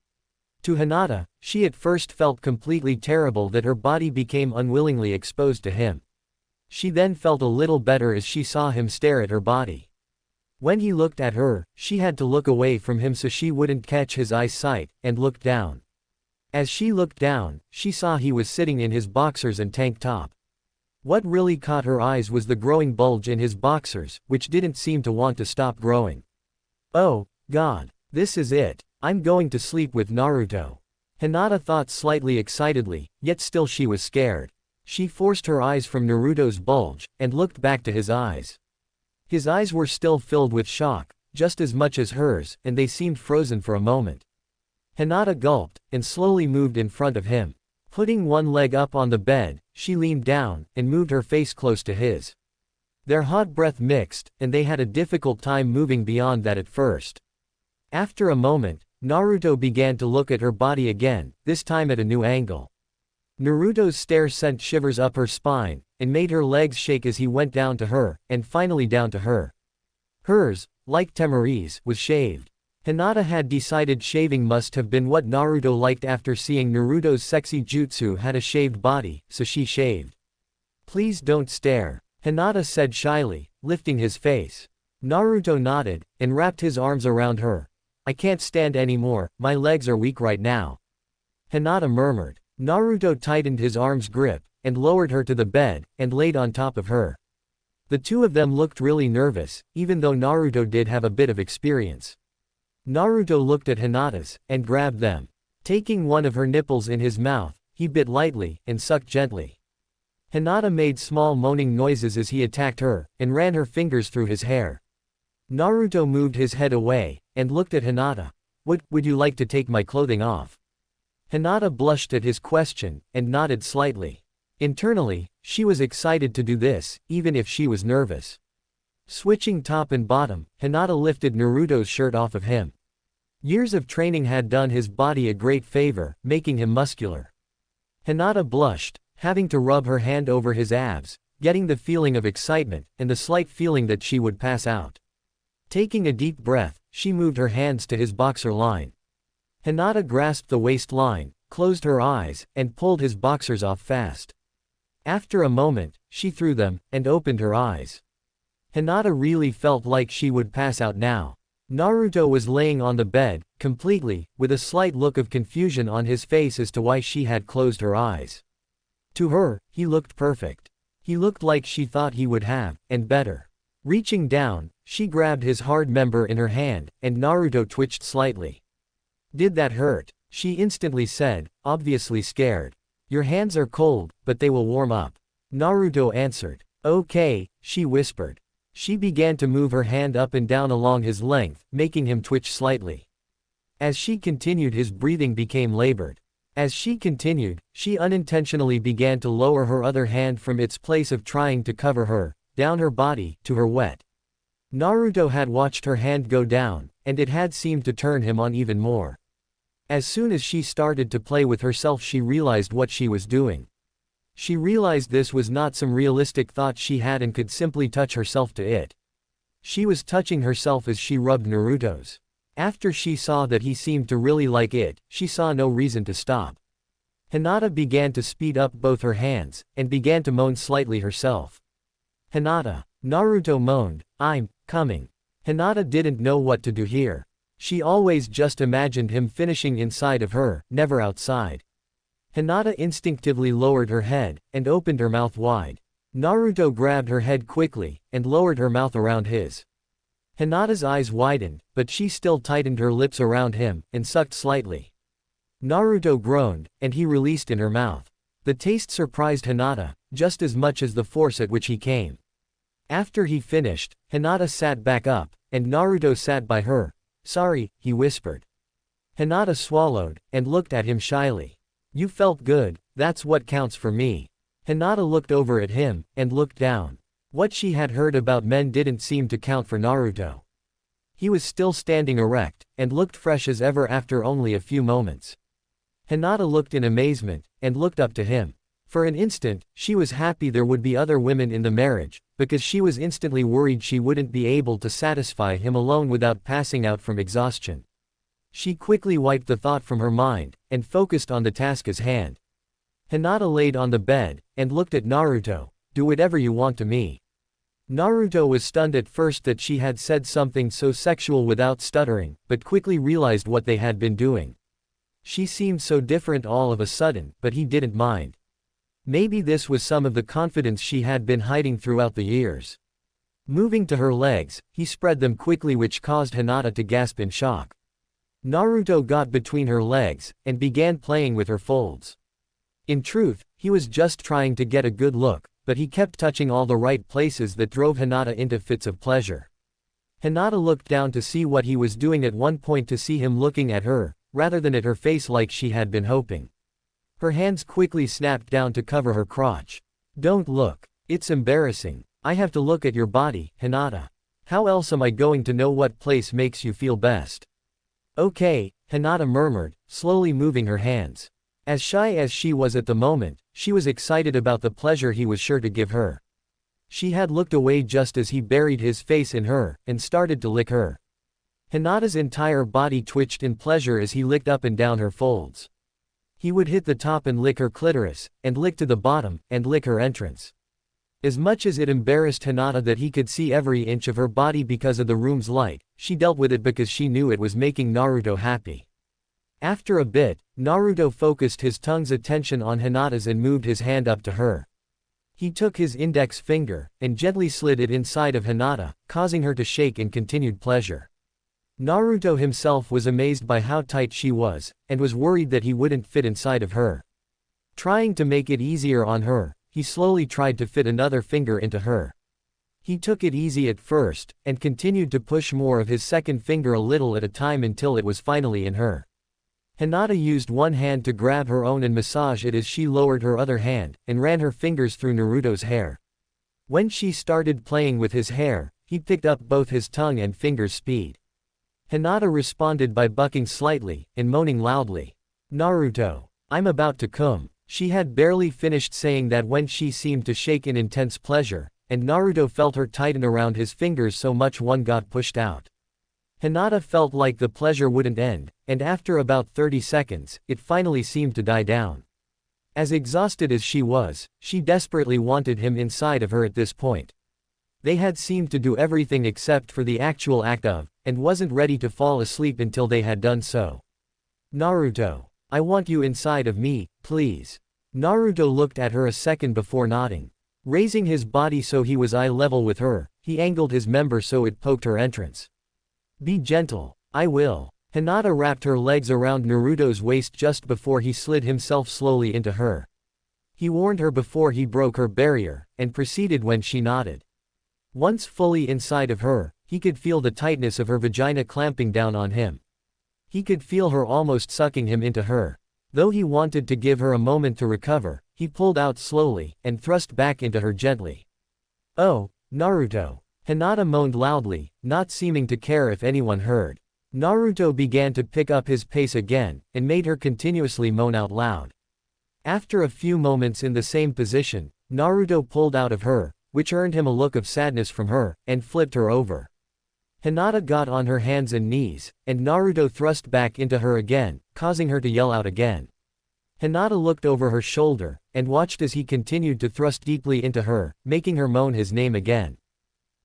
To Hinata, she at first felt completely terrible that her body became unwillingly exposed to him. She then felt a little better as she saw him stare at her body. When he looked at her, she had to look away from him so she wouldn't catch his eyesight, and looked down. As she looked down, she saw he was sitting in his boxers and tank top. What really caught her eyes was the growing bulge in his boxers, which didn't seem to want to stop growing. Oh, God. This is it. I'm going to sleep with Naruto. Hinata thought slightly excitedly, yet still she was scared. She forced her eyes from Naruto's bulge, and looked back to his eyes. His eyes were still filled with shock, just as much as hers, and they seemed frozen for a moment. Hinata gulped, and slowly moved in front of him. Putting one leg up on the bed, she leaned down, and moved her face close to his. Their hot breath mixed, and they had a difficult time moving beyond that at first. After a moment, Naruto began to look at her body again, this time at a new angle. Naruto's stare sent shivers up her spine, and made her legs shake as he went down to her, and finally down to her. Hers, like Temari's, was shaved. Hinata had decided shaving must have been what Naruto liked after seeing Naruto's sexy jutsu had a shaved body, so she shaved. Please don't stare, Hinata said shyly, lifting his face. Naruto nodded, and wrapped his arms around her. I can't stand anymore, my legs are weak right now. Hinata murmured. Naruto tightened his arm's grip, and lowered her to the bed, and laid on top of her. The two of them looked really nervous, even though Naruto did have a bit of experience. Naruto looked at Hinata's, and grabbed them. Taking one of her nipples in his mouth, he bit lightly, and sucked gently. Hinata made small moaning noises as he attacked her, and ran her fingers through his hair. Naruto moved his head away, and looked at Hinata. Would you like to take my clothing off? Hinata blushed at his question, and nodded slightly. Internally, she was excited to do this, even if she was nervous. Switching top and bottom, Hinata lifted Naruto's shirt off of him. Years of training had done his body a great favor, making him muscular. Hinata blushed, having to rub her hand over his abs, getting the feeling of excitement, and the slight feeling that she would pass out. Taking a deep breath, she moved her hands to his boxer line. Hinata grasped the waistline, closed her eyes, and pulled his boxers off fast. After a moment, she threw them, and opened her eyes. Hinata really felt like she would pass out now. Naruto was laying on the bed, completely, with a slight look of confusion on his face as to why she had closed her eyes. To her, he looked perfect. He looked like she thought he would have, and better. Reaching down, she grabbed his hard member in her hand, and Naruto twitched slightly. Did that hurt? She instantly said, obviously scared. Your hands are cold, but they will warm up. Naruto answered. Okay, she whispered. She began to move her hand up and down along his length, making him twitch slightly. As she continued, his breathing became labored. As she continued, she unintentionally began to lower her other hand from its place of trying to cover her, down her body, to her wet. Naruto had watched her hand go down, and it had seemed to turn him on even more. As soon as she started to play with herself, she realized what she was doing. She realized this was not some realistic thought she had and could simply touch herself to it. She was touching herself as she rubbed Naruto's. After she saw that he seemed to really like it, she saw no reason to stop. Hinata began to speed up both her hands, and began to moan slightly herself. Hinata. Naruto moaned, I'm coming. Hinata didn't know what to do here. She always just imagined him finishing inside of her, never outside. Hinata instinctively lowered her head, and opened her mouth wide. Naruto grabbed her head quickly, and lowered her mouth around his. Hinata's eyes widened, but she still tightened her lips around him, and sucked slightly. Naruto groaned, and he released in her mouth. The taste surprised Hinata, just as much as the force at which he came. After he finished, Hinata sat back up, and Naruto sat by her. Sorry, he whispered. Hinata swallowed, and looked at him shyly. You felt good, that's what counts for me. Hinata looked over at him, and looked down. What she had heard about men didn't seem to count for Naruto. He was still standing erect, and looked fresh as ever after only a few moments. Hinata looked in amazement, and looked up to him. For an instant, she was happy there would be other women in the marriage, because she was instantly worried she wouldn't be able to satisfy him alone without passing out from exhaustion. She quickly wiped the thought from her mind, and focused on the task at hand. Hinata laid on the bed, and looked at Naruto. Do whatever you want to me. Naruto was stunned at first that she had said something so sexual without stuttering, but quickly realized what they had been doing. She seemed so different all of a sudden, but he didn't mind. Maybe this was some of the confidence she had been hiding throughout the years. Moving to her legs, he spread them quickly, which caused Hinata to gasp in shock. Naruto got between her legs, and began playing with her folds. In truth, he was just trying to get a good look, but he kept touching all the right places that drove Hinata into fits of pleasure. Hinata looked down to see what he was doing, at one point to see him looking at her, rather than at her face like she had been hoping. Her hands quickly snapped down to cover her crotch. "Don't look. It's embarrassing. I have to look at your body, Hinata. How else am I going to know what place makes you feel best?" "Okay," Hinata murmured, slowly moving her hands. As shy as she was at the moment, she was excited about the pleasure he was sure to give her. She had looked away just as he buried his face in her, and started to lick her. Hinata's entire body twitched in pleasure as he licked up and down her folds. He would hit the top and lick her clitoris, and lick to the bottom, and lick her entrance. As much as it embarrassed Hinata that he could see every inch of her body because of the room's light, she dealt with it because she knew it was making Naruto happy. After a bit, Naruto focused his tongue's attention on Hinata's and moved his hand up to her. He took his index finger, and gently slid it inside of Hinata, causing her to shake in continued pleasure. Naruto himself was amazed by how tight she was, and was worried that he wouldn't fit inside of her. Trying to make it easier on her, he slowly tried to fit another finger into her. He took it easy at first, and continued to push more of his second finger a little at a time until it was finally in her. Hinata used one hand to grab her own and massage it as she lowered her other hand, and ran her fingers through Naruto's hair. When she started playing with his hair, he picked up both his tongue and fingers' speed. Hinata responded by bucking slightly, and moaning loudly. "Naruto, I'm about to come." She had barely finished saying that when she seemed to shake in intense pleasure, and Naruto felt her tighten around his fingers so much one got pushed out. Hinata felt like the pleasure wouldn't end, and after about 30 seconds, it finally seemed to die down. As exhausted as she was, she desperately wanted him inside of her at this point. They had seemed to do everything except for the actual act of, and wasn't ready to fall asleep until they had done so. "Naruto, I want you inside of me, please." Naruto looked at her a second before nodding. Raising his body so he was eye level with her, he angled his member so it poked her entrance. "Be gentle, I will." Hinata wrapped her legs around Naruto's waist just before he slid himself slowly into her. He warned her before he broke her barrier, and proceeded when she nodded. Once fully inside of her, he could feel the tightness of her vagina clamping down on him. He could feel her almost sucking him into her. Though he wanted to give her a moment to recover, he pulled out slowly, and thrust back into her gently. "Oh, Naruto." Hinata moaned loudly, not seeming to care if anyone heard. Naruto began to pick up his pace again, and made her continuously moan out loud. After a few moments in the same position, Naruto pulled out of her, which earned him a look of sadness from her, and flipped her over. Hinata got on her hands and knees, and Naruto thrust back into her again, causing her to yell out again. Hinata looked over her shoulder, and watched as he continued to thrust deeply into her, making her moan his name again.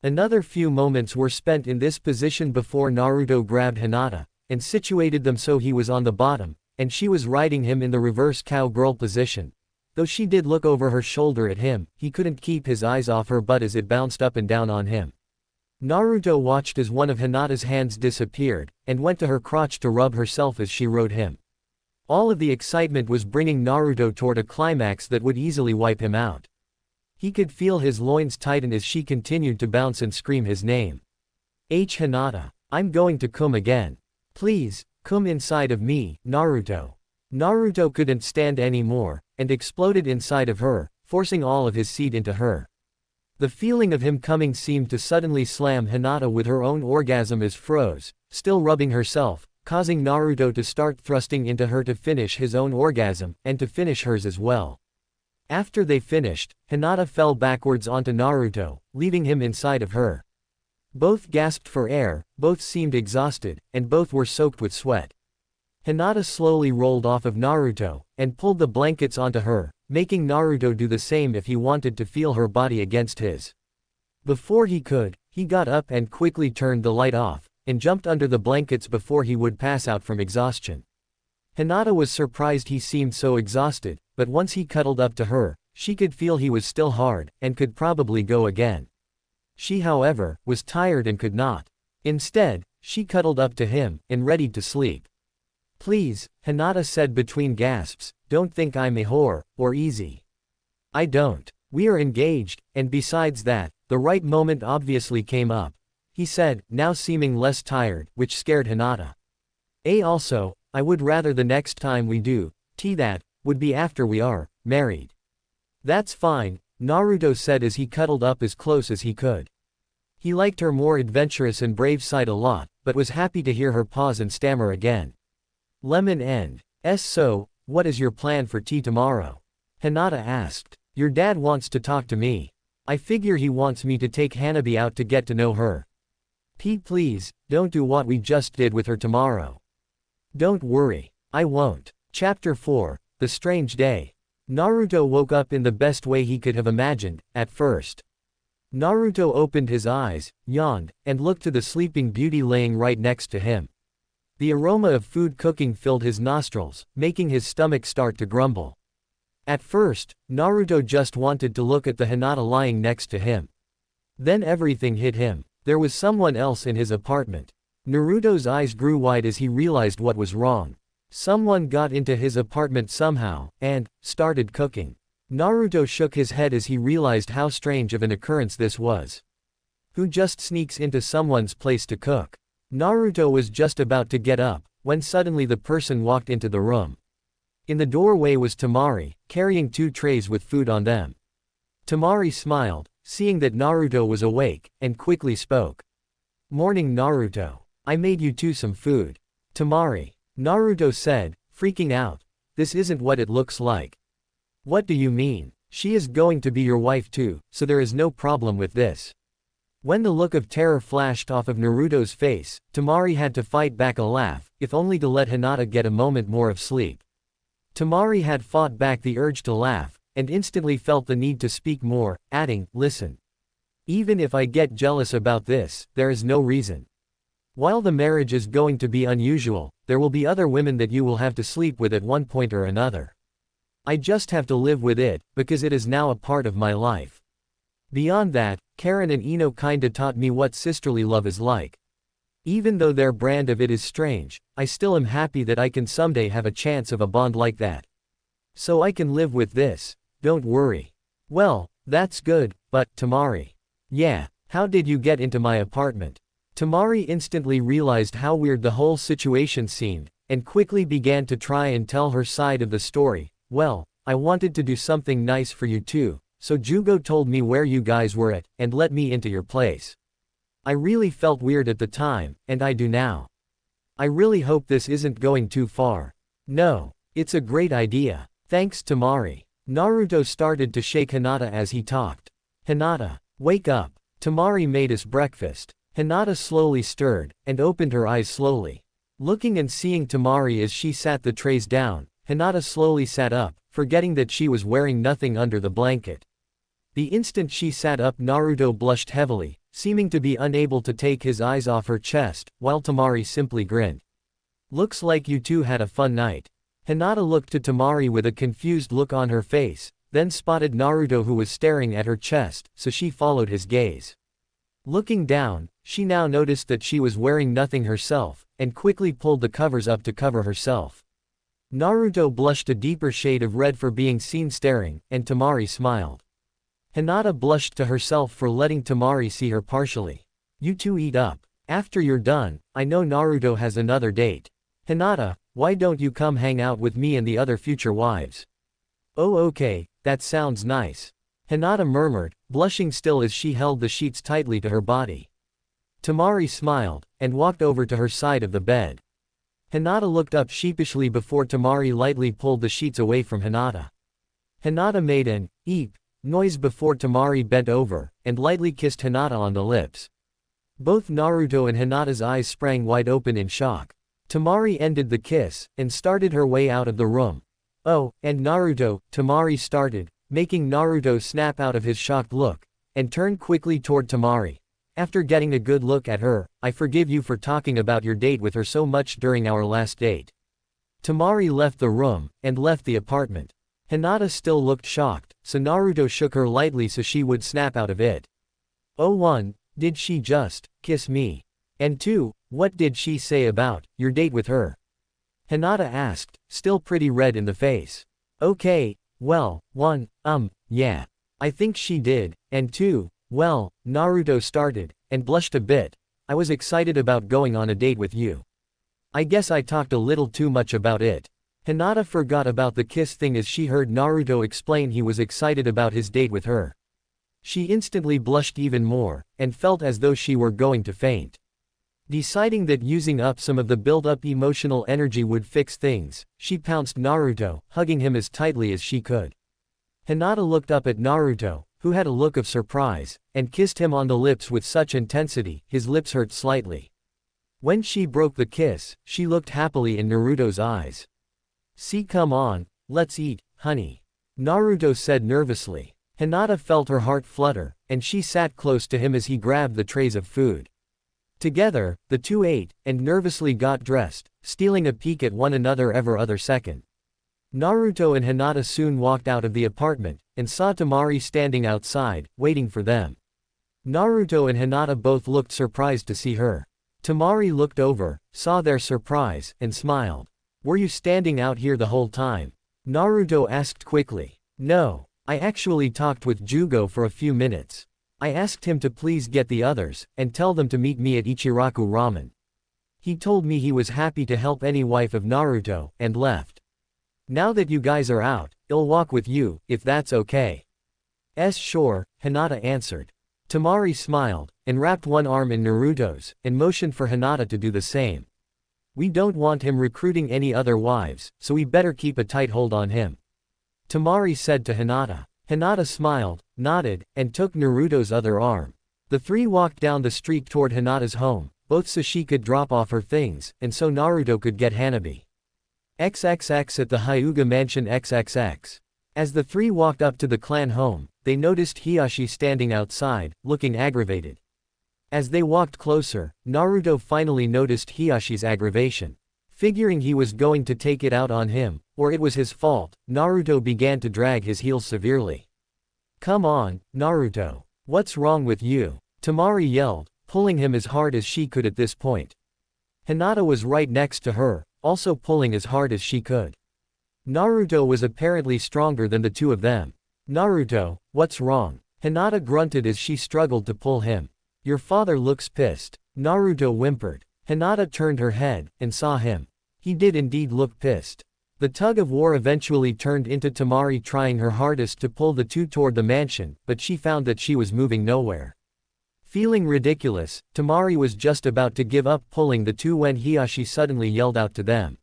Another few moments were spent in this position before Naruto grabbed Hinata, and situated them so he was on the bottom, and she was riding him in the reverse cowgirl position. Though she did look over her shoulder at him, he couldn't keep his eyes off her butt as it bounced up and down on him. Naruto watched as one of Hinata's hands disappeared, and went to her crotch to rub herself as she rode him. All of the excitement was bringing Naruto toward a climax that would easily wipe him out. He could feel his loins tighten as she continued to bounce and scream his name. Hinata, I'm going to come again. Please, come inside of me, Naruto." Naruto couldn't stand anymore, and exploded inside of her, forcing all of his seed into her. The feeling of him coming seemed to suddenly slam Hinata with her own orgasm as froze, still rubbing herself, causing Naruto to start thrusting into her to finish his own orgasm, and to finish hers as well. After they finished, Hinata fell backwards onto Naruto, leaving him inside of her. Both gasped for air, both seemed exhausted, and both were soaked with sweat. Hinata slowly rolled off of Naruto, and pulled the blankets onto her, making Naruto do the same if he wanted to feel her body against his. Before he could, he got up and quickly turned the light off, and jumped under the blankets before he would pass out from exhaustion. Hinata was surprised he seemed so exhausted, but once he cuddled up to her, She could feel he was still hard, and could probably go again. She, however, was tired and could not. Instead, she cuddled up to him, and ready to sleep. Please, Hinata said between gasps, don't think I'm a whore, or easy. I don't. We are engaged, and besides that, the right moment obviously came up, he said, now seeming less tired, which scared Hinata. Also, I would rather the next time we do that would be after we are married. That's fine, Naruto said as he cuddled up as close as he could. He liked her more adventurous and brave side a lot, but was happy to hear her pause and stammer again. Lemon end. So, what is your plan for tea tomorrow? Hinata asked. Your dad wants to talk to me. I figure he wants me to take Hanabi out to get to know her. Please, don't do what we just did with her tomorrow. Don't worry. I won't. Chapter 4, The Strange Day. Naruto woke up in the best way he could have imagined, at first. Naruto opened his eyes, yawned, and looked to the sleeping beauty laying right next to him. The aroma of food cooking filled his nostrils, making his stomach start to grumble. At first, Naruto just wanted to look at the Hinata lying next to him. Then everything hit him. There was someone else in his apartment. Naruto's eyes grew wide as he realized what was wrong. Someone got into his apartment somehow, and started cooking. Naruto shook his head as he realized how strange of an occurrence this was. Who just sneaks into someone's place to cook? Naruto was just about to get up, when suddenly the person walked into the room. In the doorway was Temari, carrying 2 trays with food on them. Temari smiled, seeing that Naruto was awake, and quickly spoke. Morning Naruto. I made you 2 some food. Temari. Naruto said, freaking out. This isn't what it looks like. What do you mean? She is going to be your wife too, so there is no problem with this. When the look of terror flashed off of Naruto's face, Temari had to fight back a laugh, if only to let Hinata get a moment more of sleep. Temari had fought back the urge to laugh, and instantly felt the need to speak more, adding, listen. Even if I get jealous about this, there is no reason. While the marriage is going to be unusual, there will be other women that you will have to sleep with at one point or another. I just have to live with it, because it is now a part of my life. Beyond that, Karin and Ino kinda taught me what sisterly love is like. Even though their brand of it is strange, I still am happy that I can someday have a chance of a bond like that. So I can live with this, don't worry. Well, that's good, but, Temari. Yeah, how did you get into my apartment? Temari instantly realized how weird the whole situation seemed, and quickly began to try and tell her side of the story. Well, I wanted to do something nice for you too, so Jugo told me where you guys were at, and let me into your place. I really felt weird at the time, and I do now. I really hope this isn't going too far. No, it's a great idea. Thanks Temari. Naruto started to shake Hinata as he talked. Hinata, wake up. Temari made us breakfast. Hinata slowly stirred, and opened her eyes slowly. Looking and seeing Temari as she sat the trays down, Hinata slowly sat up, forgetting that she was wearing nothing under the blanket. The instant she sat up Naruto blushed heavily, seeming to be unable to take his eyes off her chest, while Temari simply grinned. Looks like you two had a fun night. Hinata looked to Temari with a confused look on her face, then spotted Naruto who was staring at her chest, so she followed his gaze. Looking down, she now noticed that she was wearing nothing herself, and quickly pulled the covers up to cover herself. Naruto blushed a deeper shade of red for being seen staring, and Temari smiled. Hinata blushed to herself for letting Temari see her partially. You two eat up. After you're done, I know Naruto has another date. Hinata, why don't you come hang out with me and the other future wives? Oh okay, that sounds nice. Hinata murmured, blushing still as she held the sheets tightly to her body. Temari smiled, and walked over to her side of the bed. Hinata looked up sheepishly before Temari lightly pulled the sheets away from Hinata. Hinata made an eep noise before Temari bent over, and lightly kissed Hinata on the lips. Both Naruto and Hinata's eyes sprang wide open in shock. Temari ended the kiss, and started her way out of the room. Oh, and Naruto, Temari started, making Naruto snap out of his shocked look, and turned quickly toward Temari. After getting a good look at her, I forgive you for talking about your date with her so much during our last date. Temari left the room, and left the apartment. Hinata still looked shocked, so Naruto shook her lightly so she would snap out of it. Oh 1, did she just kiss me? And 2, what did she say about your date with her? Hinata asked, still pretty red in the face. Okay, well, 1, yeah. I think she did, and 2, well, Naruto started, and blushed a bit. I was excited about going on a date with you. I guess I talked a little too much about it. Hinata forgot about the kiss thing as she heard Naruto explain he was excited about his date with her. She instantly blushed even more, and felt as though she were going to faint. Deciding that using up some of the built-up emotional energy would fix things, she pounced Naruto, hugging him as tightly as she could. Hinata looked up at Naruto, who had a look of surprise, and kissed him on the lips with such intensity, his lips hurt slightly. When she broke the kiss, she looked happily in Naruto's eyes. See, come on, let's eat, honey. Naruto said nervously. Hinata felt her heart flutter, and she sat close to him as he grabbed the trays of food. Together, the two ate, and nervously got dressed, stealing a peek at one another every other second. Naruto and Hinata soon walked out of the apartment, and saw Temari standing outside, waiting for them. Naruto and Hinata both looked surprised to see her. Temari looked over, saw their surprise, and smiled. Were you standing out here the whole time? Naruto asked quickly. No, I actually talked with Jugo for a few minutes. I asked him to please get the others, and tell them to meet me at Ichiraku Ramen. He told me he was happy to help any wife of Naruto, and left. Now that you guys are out, I'll walk with you, if that's okay. Sure, Hinata answered. Temari smiled, and wrapped one arm in Naruto's, and motioned for Hinata to do the same. We don't want him recruiting any other wives, so we better keep a tight hold on him. Temari said to Hinata. Hinata smiled, nodded, and took Naruto's other arm. The three walked down the street toward Hinata's home, both so she could drop off her things, and so Naruto could get Hanabi. XXX at the Hyuga Mansion XXX. As the three walked up to the clan home, they noticed Hiyashi standing outside, looking aggravated. As they walked closer, Naruto finally noticed Hiyashi's aggravation. Figuring he was going to take it out on him, or it was his fault, Naruto began to drag his heels severely. Come on, Naruto. What's wrong with you? Temari yelled, pulling him as hard as she could at this point. Hinata was right next to her, also pulling as hard as she could. Naruto was apparently stronger than the two of them. Naruto, what's wrong? Hinata grunted as she struggled to pull him. Your father looks pissed. Naruto whimpered. Hinata turned her head, and saw him. He did indeed look pissed. The tug-of-war eventually turned into Temari trying her hardest to pull the two toward the mansion, but she found that she was moving nowhere. Feeling ridiculous, Temari was just about to give up pulling the two when Hiyashi suddenly yelled out to them.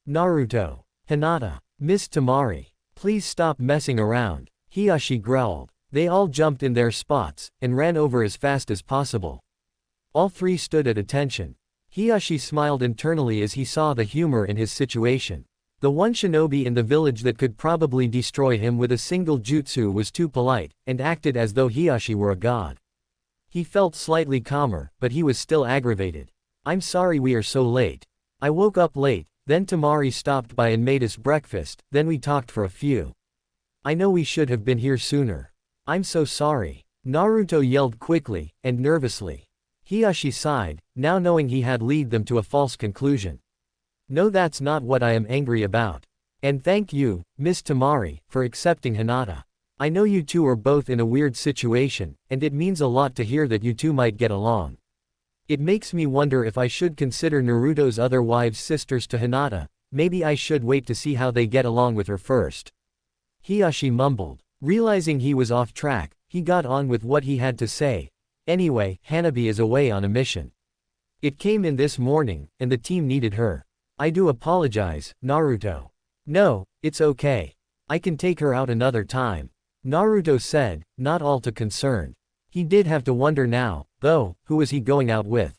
Naruto. Hinata. Miss Temari. Please stop messing around. Hiyashi growled. They all jumped in their spots, and ran over as fast as possible. All three stood at attention. Hiyashi smiled internally as he saw the humor in his situation. The one shinobi in the village that could probably destroy him with a single jutsu was too polite, and acted as though Hiyashi were a god. He felt slightly calmer, but he was still aggravated. I'm sorry we are so late. I woke up late, then Temari stopped by and made us breakfast, then we talked for a few. I know we should have been here sooner. I'm so sorry. Naruto yelled quickly, and nervously. Hiyashi sighed, now knowing he had led them to a false conclusion. No, that's not what I am angry about. And thank you, Miss Temari, for accepting Hinata. I know you two are both in a weird situation, and it means a lot to hear that you two might get along. It makes me wonder if I should consider Naruto's other wives sisters to Hinata. Maybe I should wait to see how they get along with her first. Hiyashi mumbled. Realizing he was off track, he got on with what he had to say. Anyway, Hanabi is away on a mission. It came in this morning, and the team needed her. I do apologize, Naruto. No, it's okay. I can take her out another time. Naruto said, not all too concerned. He did have to wonder now, though, who was he going out with?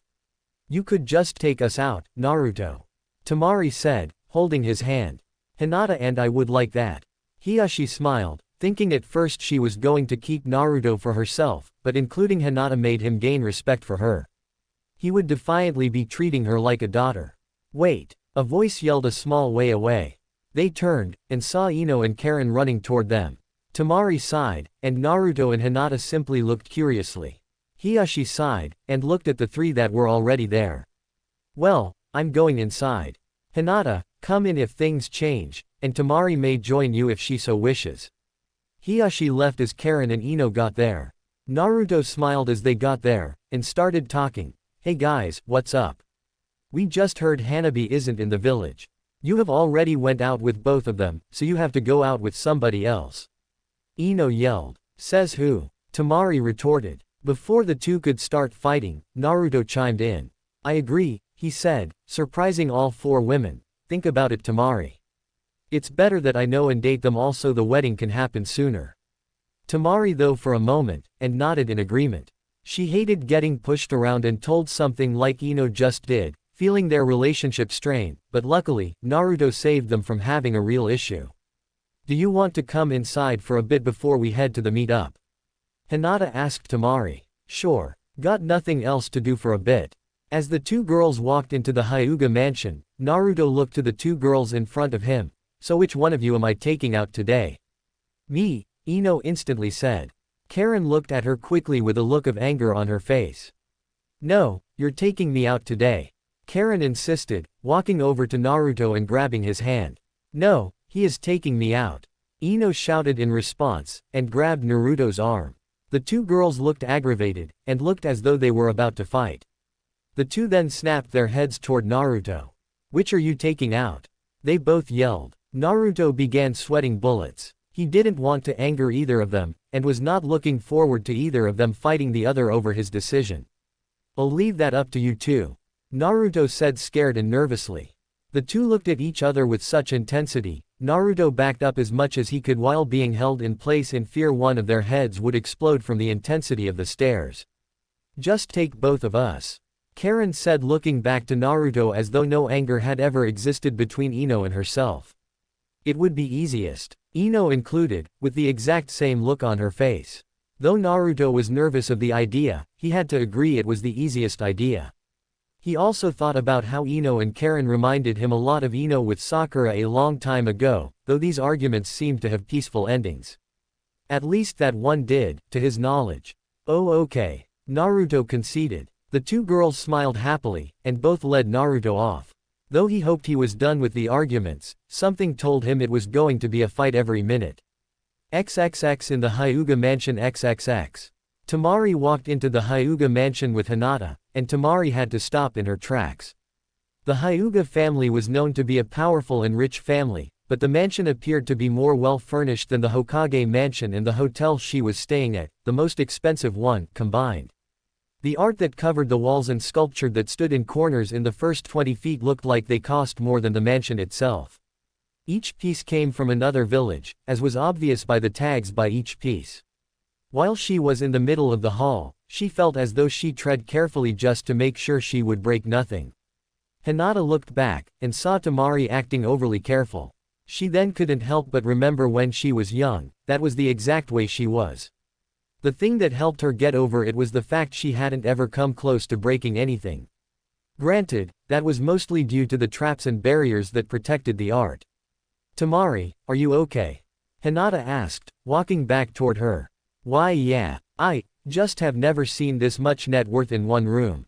You could just take us out, Naruto. Temari said, holding his hand. Hinata and I would like that. Hiyashi smiled, thinking at first she was going to keep Naruto for herself, but including Hinata made him gain respect for her. He would defiantly be treating her like a daughter. Wait, a voice yelled a small way away. They turned, and saw Ino and Karin running toward them. Temari sighed, and Naruto and Hinata simply looked curiously. Hiyashi sighed, and looked at the three that were already there. Well, I'm going inside. Hinata, come in if things change, and Temari may join you if she so wishes. Hiyashi left as Karin and Ino got there. Naruto smiled as they got there, and started talking. Hey guys, what's up? We just heard Hanabi isn't in the village. You have already went out with both of them, so you have to go out with somebody else. Ino yelled. Says who? Temari retorted. Before the two could start fighting, Naruto chimed in. I agree, he said, surprising all four women. Think about it, Temari. It's better that I know and date them all so the wedding can happen sooner. Temari though for a moment, and nodded in agreement. She hated getting pushed around and told something like Ino just did, feeling their relationship strain, but luckily, Naruto saved them from having a real issue. Do you want to come inside for a bit before we head to the meet-up? Hinata asked Temari. Sure. Got nothing else to do for a bit. As the two girls walked into the Hyuga mansion, Naruto looked to the two girls in front of him. So which one of you am I taking out today? Me, Ino instantly said. Karin looked at her quickly with a look of anger on her face. No, you're taking me out today. Karin insisted, walking over to Naruto and grabbing his hand. No, he is taking me out. Ino shouted in response, and grabbed Naruto's arm. The two girls looked aggravated, and looked as though they were about to fight. The two then snapped their heads toward Naruto. Which are you taking out? They both yelled. Naruto began sweating bullets. He didn't want to anger either of them, and was not looking forward to either of them fighting the other over his decision. I'll leave that up to you two. Naruto said scared and nervously. The two looked at each other with such intensity. Naruto backed up as much as he could while being held in place in fear one of their heads would explode from the intensity of the stares. Just take both of us. Karin said looking back to Naruto as though no anger had ever existed between Ino and herself. It would be easiest. Ino included, with the exact same look on her face. Though Naruto was nervous of the idea, he had to agree it was the easiest idea. He also thought about how Ino and Karin reminded him a lot of Ino with Sakura a long time ago, though these arguments seemed to have peaceful endings. At least that one did, to his knowledge. Oh okay. Naruto conceded. The two girls smiled happily, and both led Naruto off. Though he hoped he was done with the arguments, something told him it was going to be a fight every minute. XXX in the Hyuga mansion XXX. Temari walked into the Hyuga mansion with Hinata, and Temari had to stop in her tracks. The Hyuga family was known to be a powerful and rich family, but the mansion appeared to be more well-furnished than the Hokage mansion and the hotel she was staying at, the most expensive one, combined. The art that covered the walls and sculpture that stood in corners in the first 20 feet looked like they cost more than the mansion itself. Each piece came from another village, as was obvious by the tags by each piece. While she was in the middle of the hall, she felt as though she tread carefully just to make sure she would break nothing. Hinata looked back, and saw Temari acting overly careful. She then couldn't help but remember when she was young, that was the exact way she was. The thing that helped her get over it was the fact she hadn't ever come close to breaking anything. Granted, that was mostly due to the traps and barriers that protected the art. Temari, are you okay? Hinata asked, walking back toward her. Why yeah, I just have never seen this much net worth in one room.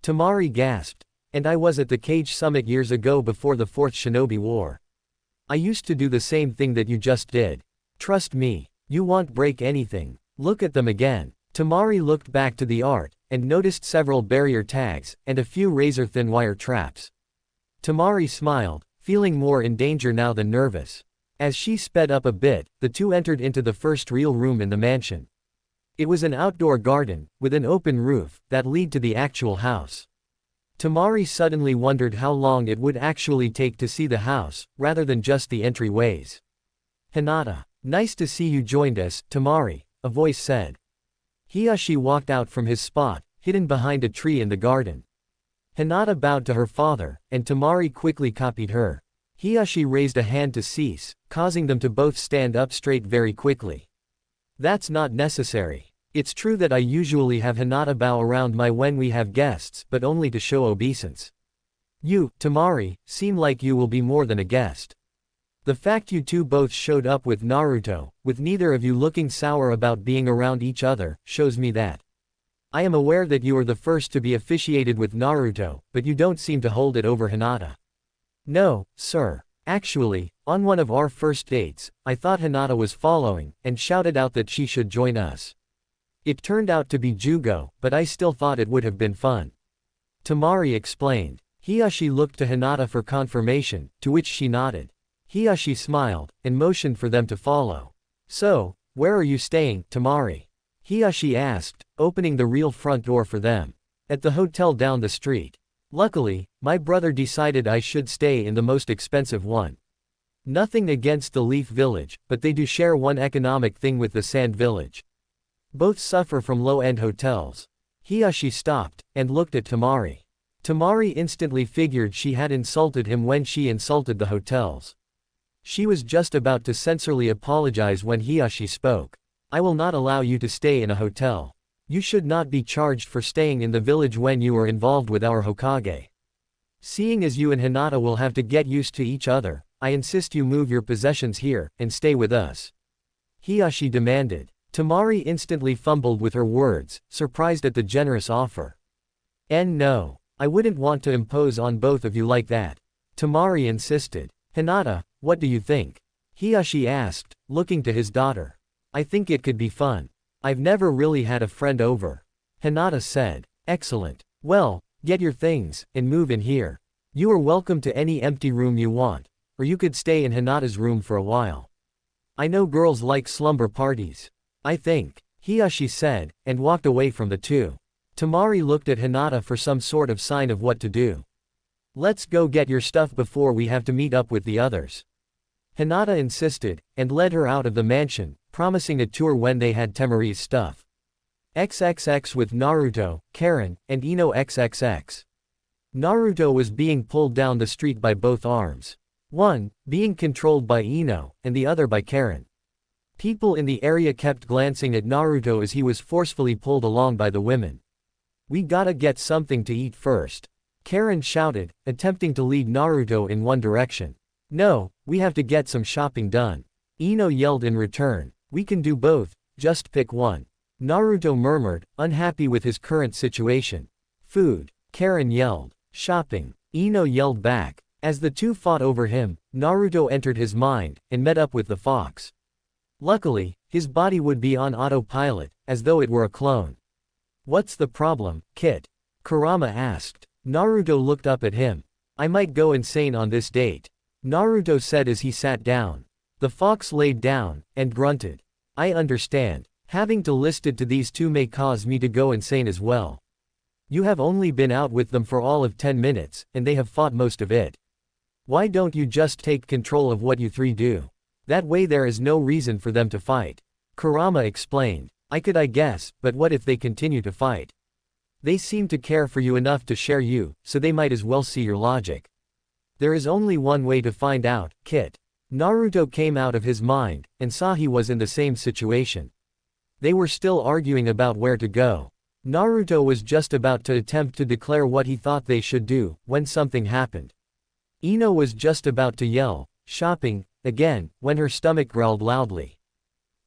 Temari gasped. And I was at the Cage Summit years ago before the Fourth Shinobi War. I used to do the same thing that you just did. Trust me, you won't break anything. Look at them again. Temari looked back to the art, and noticed several barrier tags, and a few razor-thin wire traps. Temari smiled, feeling more in danger now than nervous. As she sped up a bit, the two entered into the first real room in the mansion. It was an outdoor garden, with an open roof, that led to the actual house. Temari suddenly wondered how long it would actually take to see the house, rather than just the entryways. Hinata. Nice to see you joined us, Temari, a voice said. Hiyashi walked out from his spot, hidden behind a tree in the garden. Hinata bowed to her father, and Temari quickly copied her. Hiyashi raised a hand to cease, causing them to both stand up straight very quickly. That's not necessary. It's true that I usually have Hinata bow around when we have guests, but only to show obeisance. You, Temari, seem like you will be more than a guest. The fact you two both showed up with Naruto, with neither of you looking sour about being around each other, shows me that. I am aware that you are the first to be officiated with Naruto, but you don't seem to hold it over Hinata. No, sir. Actually, on one of our first dates, I thought Hinata was following, and shouted out that she should join us. It turned out to be Jugo, but I still thought it would have been fun. Temari explained. Hiyashi looked to Hinata for confirmation, to which she nodded. Hiyashi smiled, and motioned for them to follow. So, where are you staying, Temari? Hiyashi asked, opening the real front door for them. At the hotel down the street. Luckily, my brother decided I should stay in the most expensive one. Nothing against the Leaf Village, but they do share one economic thing with the Sand Village. Both suffer from low-end hotels. Hiyashi stopped, and looked at Temari. Temari instantly figured she had insulted him when she insulted the hotels. She was just about to sincerely apologize when Hiyashi spoke. I will not allow you to stay in a hotel. You should not be charged for staying in the village when you are involved with our Hokage. Seeing as you and Hinata will have to get used to each other, I insist you move your possessions here, and stay with us. Hiyashi demanded. Temari instantly fumbled with her words, surprised at the generous offer. No. I wouldn't want to impose on both of you like that. Temari insisted. Hinata, what do you think? Hiyashi asked, looking to his daughter. I think it could be fun. I've never really had a friend over. Hinata said. Excellent. Well, get your things, and move in here. You are welcome to any empty room you want, or you could stay in Hinata's room for a while. I know girls like slumber parties. I think, Hiyashi said, and walked away from the two. Temari looked at Hinata for some sort of sign of what to do. Let's go get your stuff before we have to meet up with the others. Hinata insisted, and led her out of the mansion, promising a tour when they had Temari's stuff. XXX with Naruto, Karin, and Ino XXX. Naruto was being pulled down the street by both arms. One, being controlled by Ino, and the other by Karin. People in the area kept glancing at Naruto as he was forcefully pulled along by the women. We gotta get something to eat first. Karin shouted, attempting to lead Naruto in one direction. No, we have to get some shopping done. Ino yelled in return. We can do both, just pick one. Naruto murmured, unhappy with his current situation. Food. Karin yelled. Shopping. Ino yelled back. As the two fought over him, Naruto entered his mind, and met up with the fox. Luckily, his body would be on autopilot, as though it were a clone. What's the problem, Kit? Kurama asked. Naruto looked up at him. I might go insane on this date. Naruto said as he sat down. The fox laid down, and grunted. I understand. Having to listen to these two may cause me to go insane as well. You have only been out with them for all of 10 minutes, and they have fought most of it. Why don't you just take control of what you three do? That way there is no reason for them to fight. Kurama explained. I could, I guess, but what if they continue to fight? They seem to care for you enough to share you, so they might as well see your logic. There is only one way to find out, Kit. Naruto came out of his mind, and saw he was in the same situation. They were still arguing about where to go. Naruto was just about to attempt to declare what he thought they should do, when something happened. Ino was just about to yell, shopping, again, when her stomach growled loudly.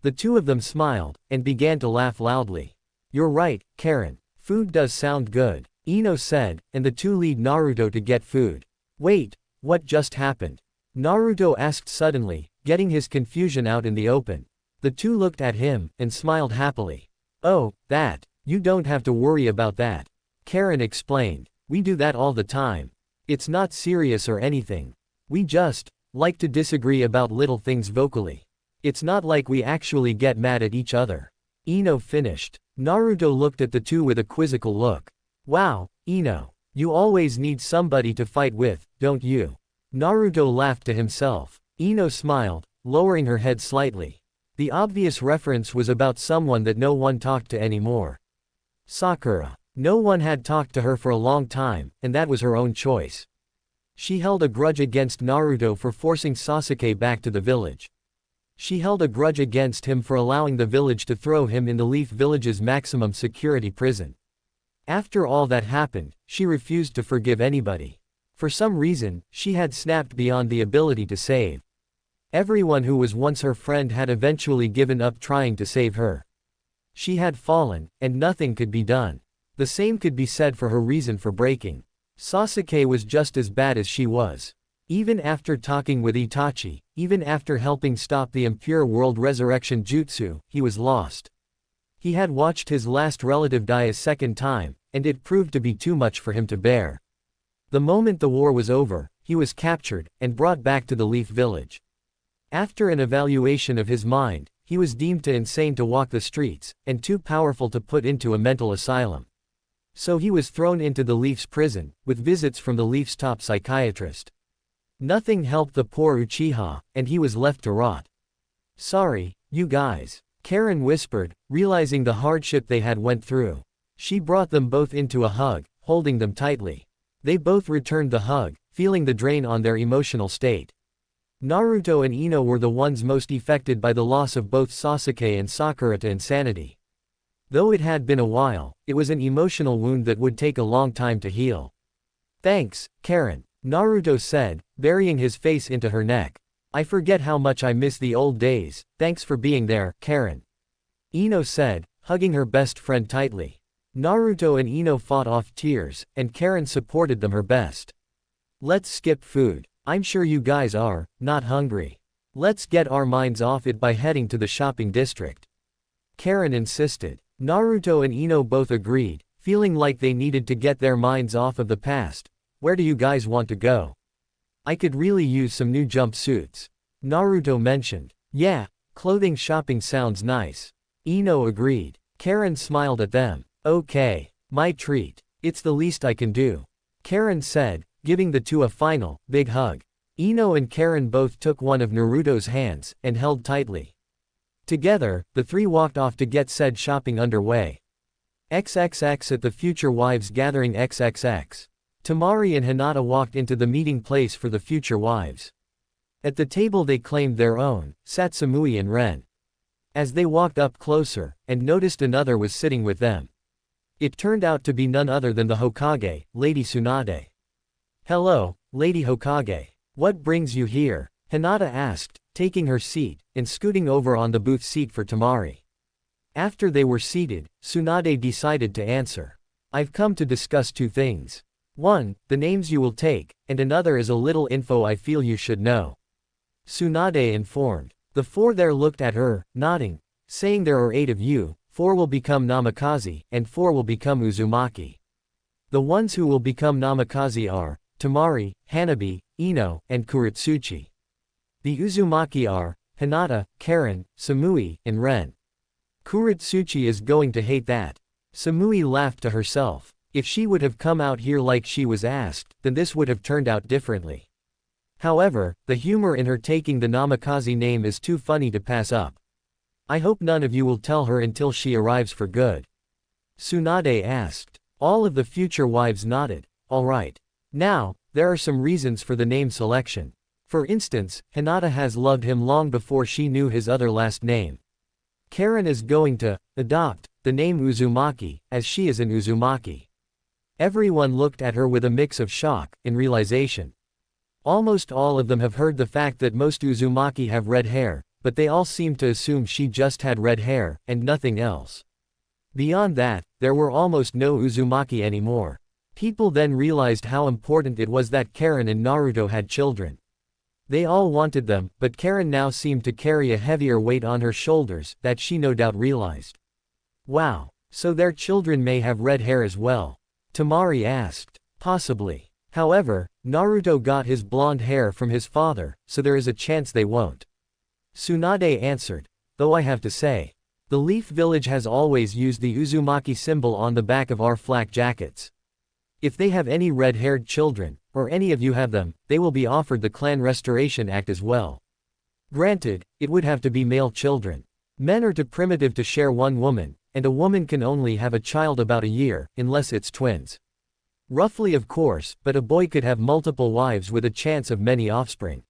The two of them smiled, and began to laugh loudly. You're right, Karin. Food does sound good, Ino said, and the two lead Naruto to get food. Wait, what just happened? Naruto asked suddenly, getting his confusion out in the open. The two looked at him, and smiled happily. Oh, that. You don't have to worry about that. Karin explained. We do that all the time. It's not serious or anything. We just like to disagree about little things vocally. It's not like we actually get mad at each other. Ino finished. Naruto looked at the two with a quizzical look. Wow, Ino. You always need somebody to fight with, don't you? Naruto laughed to himself. Ino smiled, lowering her head slightly. The obvious reference was about someone that no one talked to anymore. Sakura. No one had talked to her for a long time, and that was her own choice. She held a grudge against Naruto for forcing Sasuke back to the village. She held a grudge against him for allowing the village to throw him in the Leaf Village's maximum security prison. After all that happened, she refused to forgive anybody. For some reason, she had snapped beyond the ability to save. Everyone who was once her friend had eventually given up trying to save her. She had fallen, and nothing could be done. The same could be said for her reason for breaking. Sasuke was just as bad as she was. Even after talking with Itachi, even after helping stop the impure world resurrection jutsu, he was lost. He had watched his last relative die a second time, and it proved to be too much for him to bear. The moment the war was over, he was captured, and brought back to the Leaf Village. After an evaluation of his mind, he was deemed too insane to walk the streets, and too powerful to put into a mental asylum. So he was thrown into the Leaf's prison, with visits from the Leaf's top psychiatrist. Nothing helped the poor Uchiha, and he was left to rot. "Sorry, you guys," Karin whispered, realizing the hardship they had went through. She brought them both into a hug, holding them tightly. They both returned the hug, feeling the drain on their emotional state. Naruto and Ino were the ones most affected by the loss of both Sasuke and Sakura to insanity. Though it had been a while, it was an emotional wound that would take a long time to heal. "Thanks, Karin," Naruto said, burying his face into her neck. "I forget how much I miss the old days, thanks for being there, Karin," Ino said, hugging her best friend tightly. Naruto and Ino fought off tears, and Karin supported them her best. "Let's skip food. I'm sure you guys are not hungry. Let's get our minds off it by heading to the shopping district," Karin insisted. Naruto and Ino both agreed, feeling like they needed to get their minds off of the past. "Where do you guys want to go? I could really use some new jumpsuits," Naruto mentioned. "Yeah, clothing shopping sounds nice," Ino agreed. Karin smiled at them. "Okay, my treat. It's the least I can do," Karin said, giving the two a final, big hug. Ino and Karin both took one of Naruto's hands, and held tightly. Together, the three walked off to get said shopping underway. XXX at the Future Wives Gathering XXX. Temari and Hinata walked into the meeting place for the future wives. At the table they claimed their own, sat Samui and Ren. As they walked up closer, and noticed another was sitting with them. It turned out to be none other than the Hokage, Lady Tsunade. "Hello, Lady Hokage. What brings you here?" Hinata asked, taking her seat, and scooting over on the booth seat for Temari. After they were seated, Tsunade decided to answer. "I've come to discuss two things. One, the names you will take, and another is a little info I feel you should know," Tsunade informed. The four there looked at her, nodding, saying there are 8 of you, 4 will become Namikaze, and 4 will become Uzumaki. The ones who will become Namikaze are Temari, Hanabi, Ino, and Kuritsuchi. The Uzumaki are Hinata, Karin, Samui, and Ren. Kuritsuchi is going to hate that. Samui laughed to herself. If she would have come out here like she was asked, then this would have turned out differently. However, the humor in her taking the Namikaze name is too funny to pass up. "I hope none of you will tell her until she arrives for good?" Tsunade asked. All of the future wives nodded. "All right. Now, there are some reasons for the name selection. For instance, Hinata has loved him long before she knew his other last name. Karin is going to adopt the name Uzumaki, as she is an Uzumaki." Everyone looked at her with a mix of shock and realization. Almost all of them have heard the fact that most Uzumaki have red hair, but they all seemed to assume she just had red hair, and nothing else. Beyond that, there were almost no Uzumaki anymore. People then realized how important it was that Karin and Naruto had children. They all wanted them, but Karin now seemed to carry a heavier weight on her shoulders, that she no doubt realized. "Wow, so their children may have red hair as well?" Temari asked. "Possibly. However, Naruto got his blonde hair from his father, so there is a chance they won't," Tsunade answered. "Though I have to say, the Leaf Village has always used the Uzumaki symbol on the back of our flak jackets. If they have any red-haired children, or any of you have them, they will be offered the Clan Restoration Act as well. Granted, it would have to be male children. Men are too primitive to share one woman, and a woman can only have a child about a year, unless it's twins. Roughly of course, but a boy could have multiple wives with a chance of many offspring.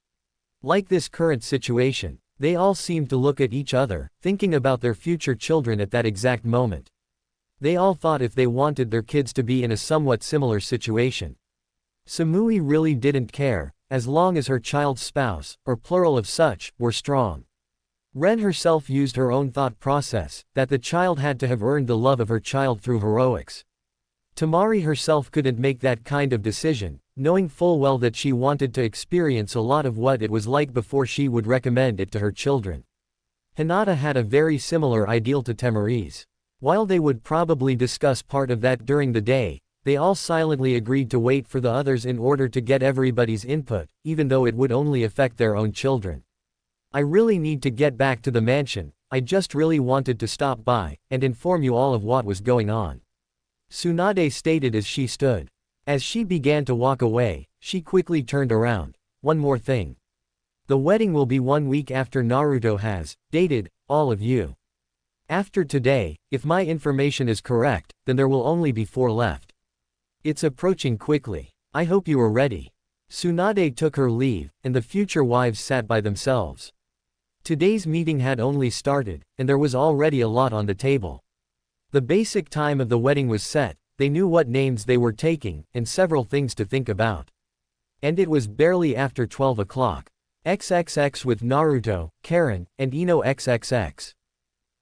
Like this current situation, they all seemed to look at each other, thinking about their future children at that exact moment. They all thought if they wanted their kids to be in a somewhat similar situation. Samui really didn't care, as long as her child's spouse, or plural of such, were strong. Ren herself used her own thought process, that the child had to have earned the love of her child through heroics. Temari herself couldn't make that kind of decision, knowing full well that she wanted to experience a lot of what it was like before she would recommend it to her children. Hinata had a very similar ideal to Temari's. While they would probably discuss part of that during the day, they all silently agreed to wait for the others in order to get everybody's input, even though it would only affect their own children. I really need to get back to the mansion, I just really wanted to stop by, and inform you all of what was going on. Tsunade stated as she stood. As she began to walk away, she quickly turned around. One more thing. The wedding will be 1 week after Naruto has dated all of you. After today, if my information is correct, then there will only be 4 left. It's approaching quickly. I hope you are ready. Tsunade took her leave, and the future wives sat by themselves. Today's meeting had only started, and there was already a lot on the table. The basic time of the wedding was set, they knew what names they were taking, and several things to think about. And it was barely after 12 o'clock. XXX with Naruto, Karin, and Ino XXX.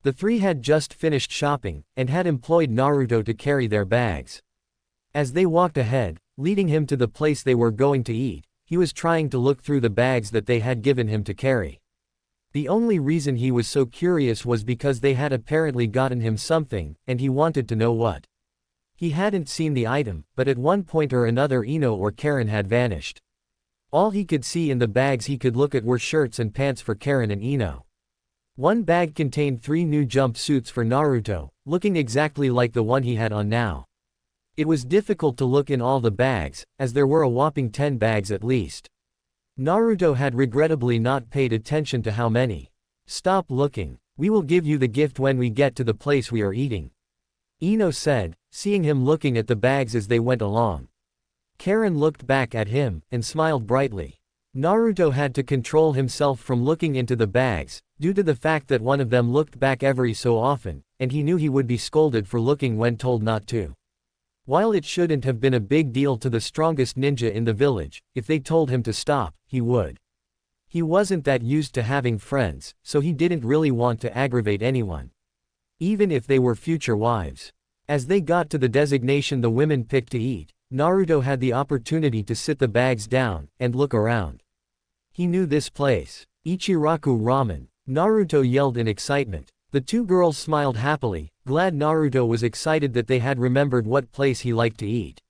The 3 had just finished shopping, and had employed Naruto to carry their bags. As they walked ahead, leading him to the place they were going to eat, he was trying to look through the bags that they had given him to carry. The only reason he was so curious was because they had apparently gotten him something, and he wanted to know what. He hadn't seen the item, but at one point or another Ino or Karin had vanished. All he could see in the bags he could look at were shirts and pants for Karin and Ino. One bag contained 3 new jumpsuits for Naruto, looking exactly like the one he had on now. It was difficult to look in all the bags, as there were a whopping 10 bags at least. Naruto had regrettably not paid attention to how many. Stop looking. We will give you the gift when we get to the place we are eating. Ino said, seeing him looking at the bags as they went along. Karin looked back at him, and smiled brightly. Naruto had to control himself from looking into the bags, due to the fact that one of them looked back every so often, and he knew he would be scolded for looking when told not to. While it shouldn't have been a big deal to the strongest ninja in the village, if they told him to stop, he would. He wasn't that used to having friends, so he didn't really want to aggravate anyone. Even if they were future wives. As they got to the designation the women picked to eat, Naruto had the opportunity to sit the bags down, and look around. He knew this place. Ichiraku Ramen. Naruto yelled in excitement. The 2 girls smiled happily, glad Naruto was excited that they had remembered what place he liked to eat.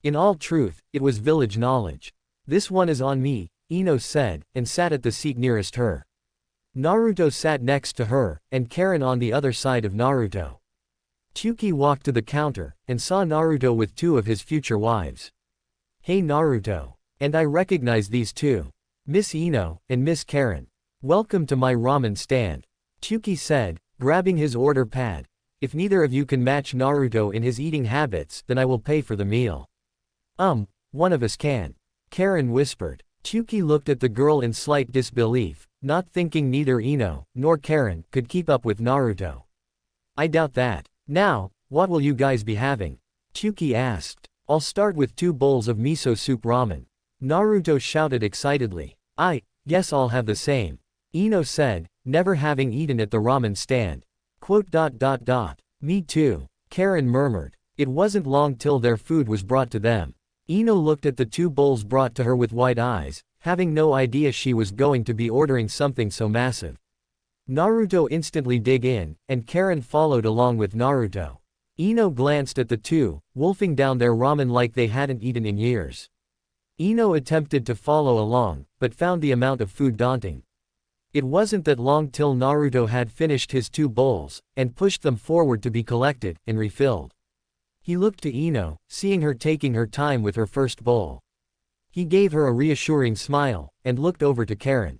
In all truth, it was village knowledge. This one is on me, Ino said, and sat at the seat nearest her. Naruto sat next to her, and Karin on the other side of Naruto. Tsuki walked to the counter, and saw Naruto with 2 of his future wives. Hey Naruto. And I recognize these 2. Miss Ino, and Miss Karin. Welcome to my ramen stand. Tsuki said, grabbing his order pad. If neither of you can match Naruto in his eating habits, then I will pay for the meal. One of us can. Karin whispered. Tsuki looked at the girl in slight disbelief, not thinking neither Ino, nor Karin, could keep up with Naruto. I doubt that. Now, what will you guys be having? Tsuki asked. I'll start with 2 bowls of miso soup ramen. Naruto shouted excitedly. I guess I'll have the same. Ino said, never having eaten at the ramen stand. Me too. Karin murmured. It wasn't long till their food was brought to them. Ino looked at the 2 bowls brought to her with wide eyes, having no idea she was going to be ordering something so massive. Naruto instantly dug in, and Karin followed along with Naruto. Ino glanced at the 2, wolfing down their ramen like they hadn't eaten in years. Ino attempted to follow along, but found the amount of food daunting. It wasn't that long till Naruto had finished his 2 bowls, and pushed them forward to be collected, and refilled. He looked to Ino, seeing her taking her time with her first bowl. He gave her a reassuring smile, and looked over to Karin.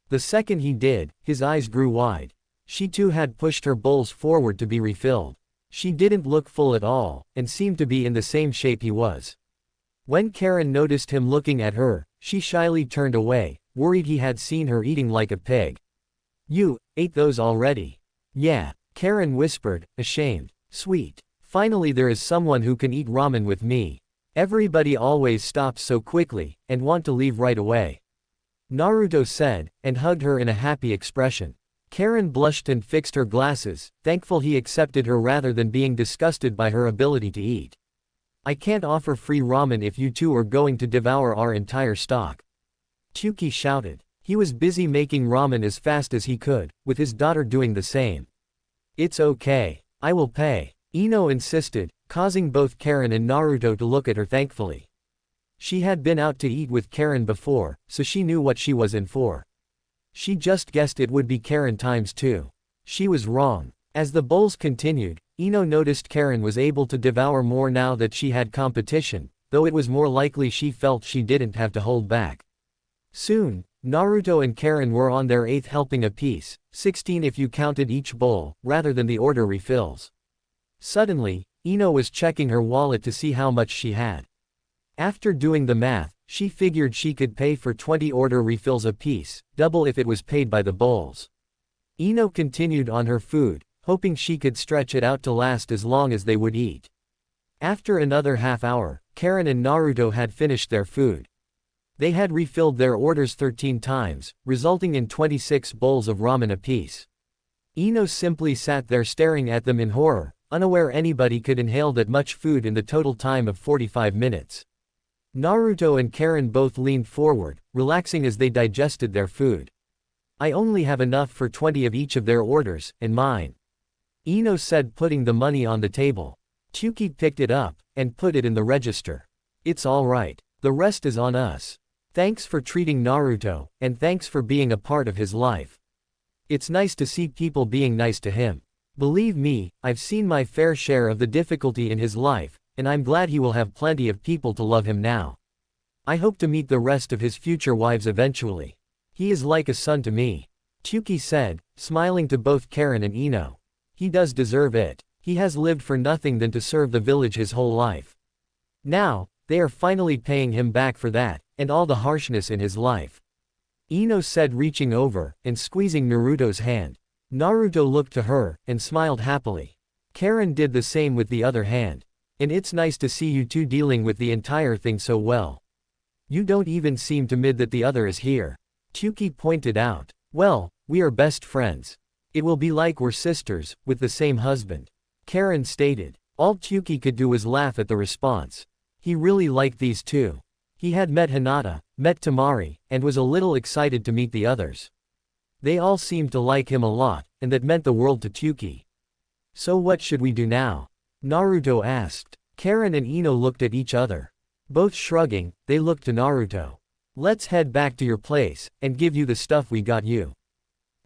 The second he did, his eyes grew wide. She too had pushed her bowls forward to be refilled. She didn't look full at all, and seemed to be in the same shape he was. When Karin noticed him looking at her, she shyly turned away, worried he had seen her eating like a pig. You ate those already? Yeah, Karin whispered, ashamed. Sweet. Finally there is someone who can eat ramen with me. Everybody always stops so quickly, and want to leave right away. Naruto said, and hugged her in a happy expression. Karin blushed and fixed her glasses, thankful he accepted her rather than being disgusted by her ability to eat. I can't offer free ramen if you two are going to devour our entire stock. Tsuki shouted. He was busy making ramen as fast as he could, with his daughter doing the same. It's okay. I will pay. Ino insisted, causing both Karin and Naruto to look at her thankfully. She had been out to eat with Karin before, so she knew what she was in for. She just guessed it would be Karin times 2. She was wrong. As the bowls continued, Ino noticed Karin was able to devour more now that she had competition, though it was more likely she felt she didn't have to hold back. Soon, Naruto and Karin were on their 8th helping apiece, 16 if you counted each bowl, rather than the order refills. Suddenly, Ino was checking her wallet to see how much she had. After doing the math, she figured she could pay for 20 order refills apiece, double if it was paid by the bowls. Ino continued on her food, hoping she could stretch it out to last as long as they would eat. After another half hour, Karin and Naruto had finished their food. They had refilled their orders 13 times, resulting in 26 bowls of ramen apiece. Ino simply sat there staring at them in horror, unaware anybody could inhale that much food in the total time of 45 minutes. Naruto and Karin both leaned forward, relaxing as they digested their food. I only have enough for 20 of each of their orders, and mine. Ino said, putting the money on the table. Tsuki picked it up, and put it in the register. It's alright. The rest is on us. Thanks for treating Naruto, and thanks for being a part of his life. It's nice to see people being nice to him. Believe me, I've seen my fair share of the difficulty in his life, and I'm glad he will have plenty of people to love him now. I hope to meet the rest of his future wives eventually. He is like a son to me. Tsuki said, smiling to both Karin and Ino. He does deserve it. He has lived for nothing than to serve the village his whole life. Now, they are finally paying him back for that, and all the harshness in his life. Ino said, reaching over, and squeezing Naruto's hand. Naruto looked to her, and smiled happily. Karin did the same with the other hand. And it's nice to see you two dealing with the entire thing so well. You don't even seem to mid that the other is here. Tsuki pointed out. Well, we are best friends. It will be like we're sisters, with the same husband. Karin stated. All Tsuki could do was laugh at the response. He really liked these two. He had met Hinata, met Temari, and was a little excited to meet the others. They all seemed to like him a lot, and that meant the world to Tsuki. So what should we do now? Naruto asked. Karin and Ino looked at each other. Both shrugging, they looked to Naruto. Let's head back to your place, and give you the stuff we got you.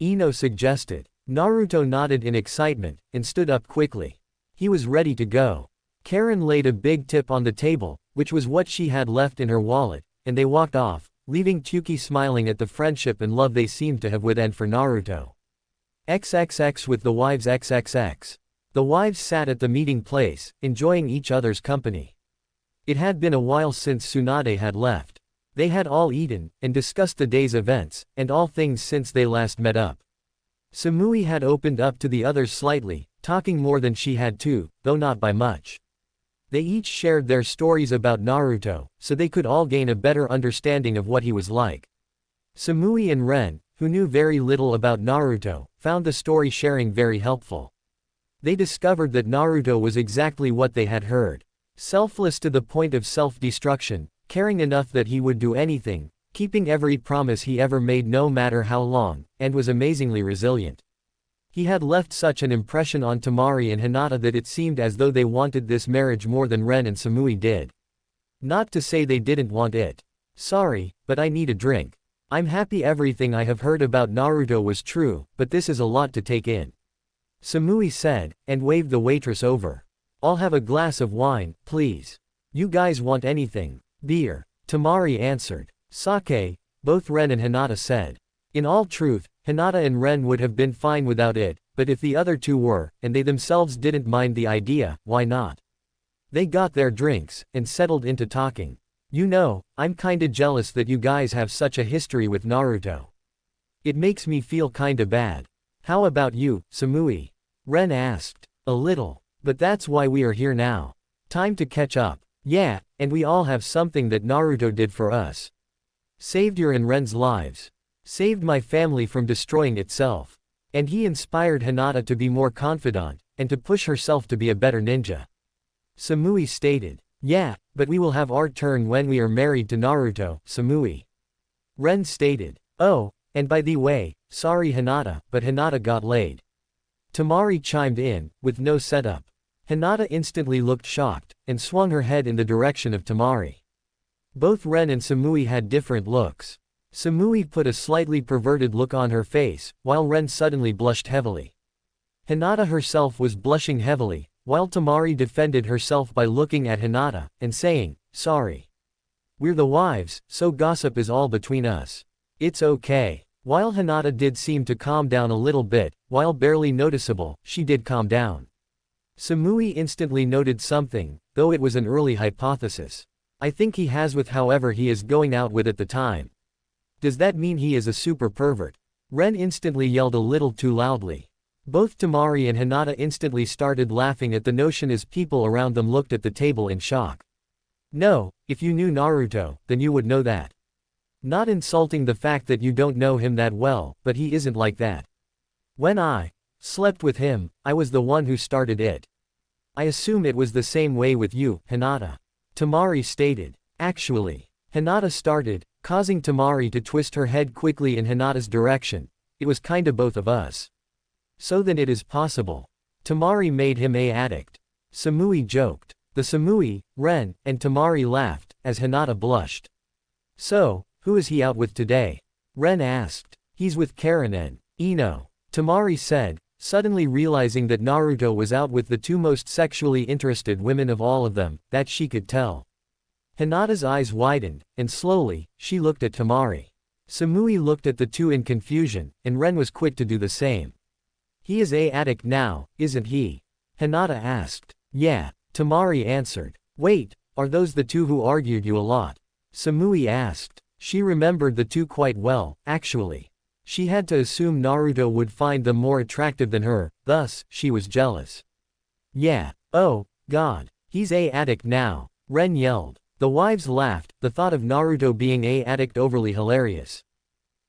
Ino suggested. Naruto nodded in excitement, and stood up quickly. He was ready to go. Karin laid a big tip on the table, which was what she had left in her wallet, and they walked off, leaving Tsuki smiling at the friendship and love they seemed to have with and for Naruto. XXX with the wives XXX. The wives sat at the meeting place, enjoying each other's company. It had been a while since Tsunade had left. They had all eaten, and discussed the day's events, and all things since they last met up. Samui had opened up to the others slightly, talking more than she had too, though not by much. They each shared their stories about Naruto, so they could all gain a better understanding of what he was like. Samui and Ren, who knew very little about Naruto, found the story sharing very helpful. They discovered that Naruto was exactly what they had heard. Selfless to the point of self-destruction, caring enough that he would do anything, keeping every promise he ever made no matter how long, and was amazingly resilient. He had left such an impression on Temari and Hinata that it seemed as though they wanted this marriage more than Ren and Samui did. Not to say they didn't want it. Sorry, but I need a drink. I'm happy everything I have heard about Naruto was true, but this is a lot to take in. Samui said, and waved the waitress over. I'll have a glass of wine, please. You guys want anything? Beer. Temari answered. Sake, both Ren and Hinata said. In all truth, Hinata and Ren would have been fine without it, but if the other two were, and they themselves didn't mind the idea, why not? They got their drinks, and settled into talking. You know, I'm kinda jealous that you guys have such a history with Naruto. It makes me feel kinda bad. How about you, Samui? Ren asked. A little. But that's why we are here now. Time to catch up. Yeah, and we all have something that Naruto did for us. Saved your and Ren's lives. Saved my family from destroying itself. And he inspired Hinata to be more confident, and to push herself to be a better ninja. Samui stated. Yeah, but we will have our turn when we are married to Naruto, Samui. Ren stated. Oh, and by the way, sorry Hinata, but Hinata got laid. Temari chimed in, with no setup. Hinata instantly looked shocked, and swung her head in the direction of Temari. Both Ren and Samui had different looks. Samui put a slightly perverted look on her face, while Ren suddenly blushed heavily. Hinata herself was blushing heavily, while Temari defended herself by looking at Hinata, and saying, sorry. We're the wives, so gossip is all between us. It's okay. While Hinata did seem to calm down a little bit, while barely noticeable, she did calm down. Samui instantly noted something, though it was an early hypothesis. I think he has with however he is going out with at the time. Does that mean he is a super pervert? Ren instantly yelled a little too loudly. Both Temari and Hinata instantly started laughing at the notion as people around them looked at the table in shock. No, if you knew Naruto, then you would know that. Not insulting the fact that you don't know him that well, but he isn't like that. When I slept with him, I was the one who started it. I assume it was the same way with you, Hinata. Temari stated. Actually, Hinata started, causing Temari to twist her head quickly in Hinata's direction. It was kinda both of us. So then it is possible. Temari made him a addict. Samui joked. The Samui, Ren, and Temari laughed, as Hinata blushed. So, who is he out with today? Ren asked. He's with Karin and Ino. Temari said, suddenly realizing that Naruto was out with the two most sexually interested women of all of them, that she could tell. Hinata's eyes widened, and slowly, she looked at Temari. Samui looked at the two in confusion, and Ren was quick to do the same. He is a addict now, isn't he? Hinata asked. Yeah, Temari answered. Wait, are those the two who argued you a lot? Samui asked. She remembered the two quite well, actually. She had to assume Naruto would find them more attractive than her, thus, she was jealous. Yeah, oh, God, he's a addict now, Ren yelled. The wives laughed, the thought of Naruto being a addict overly hilarious.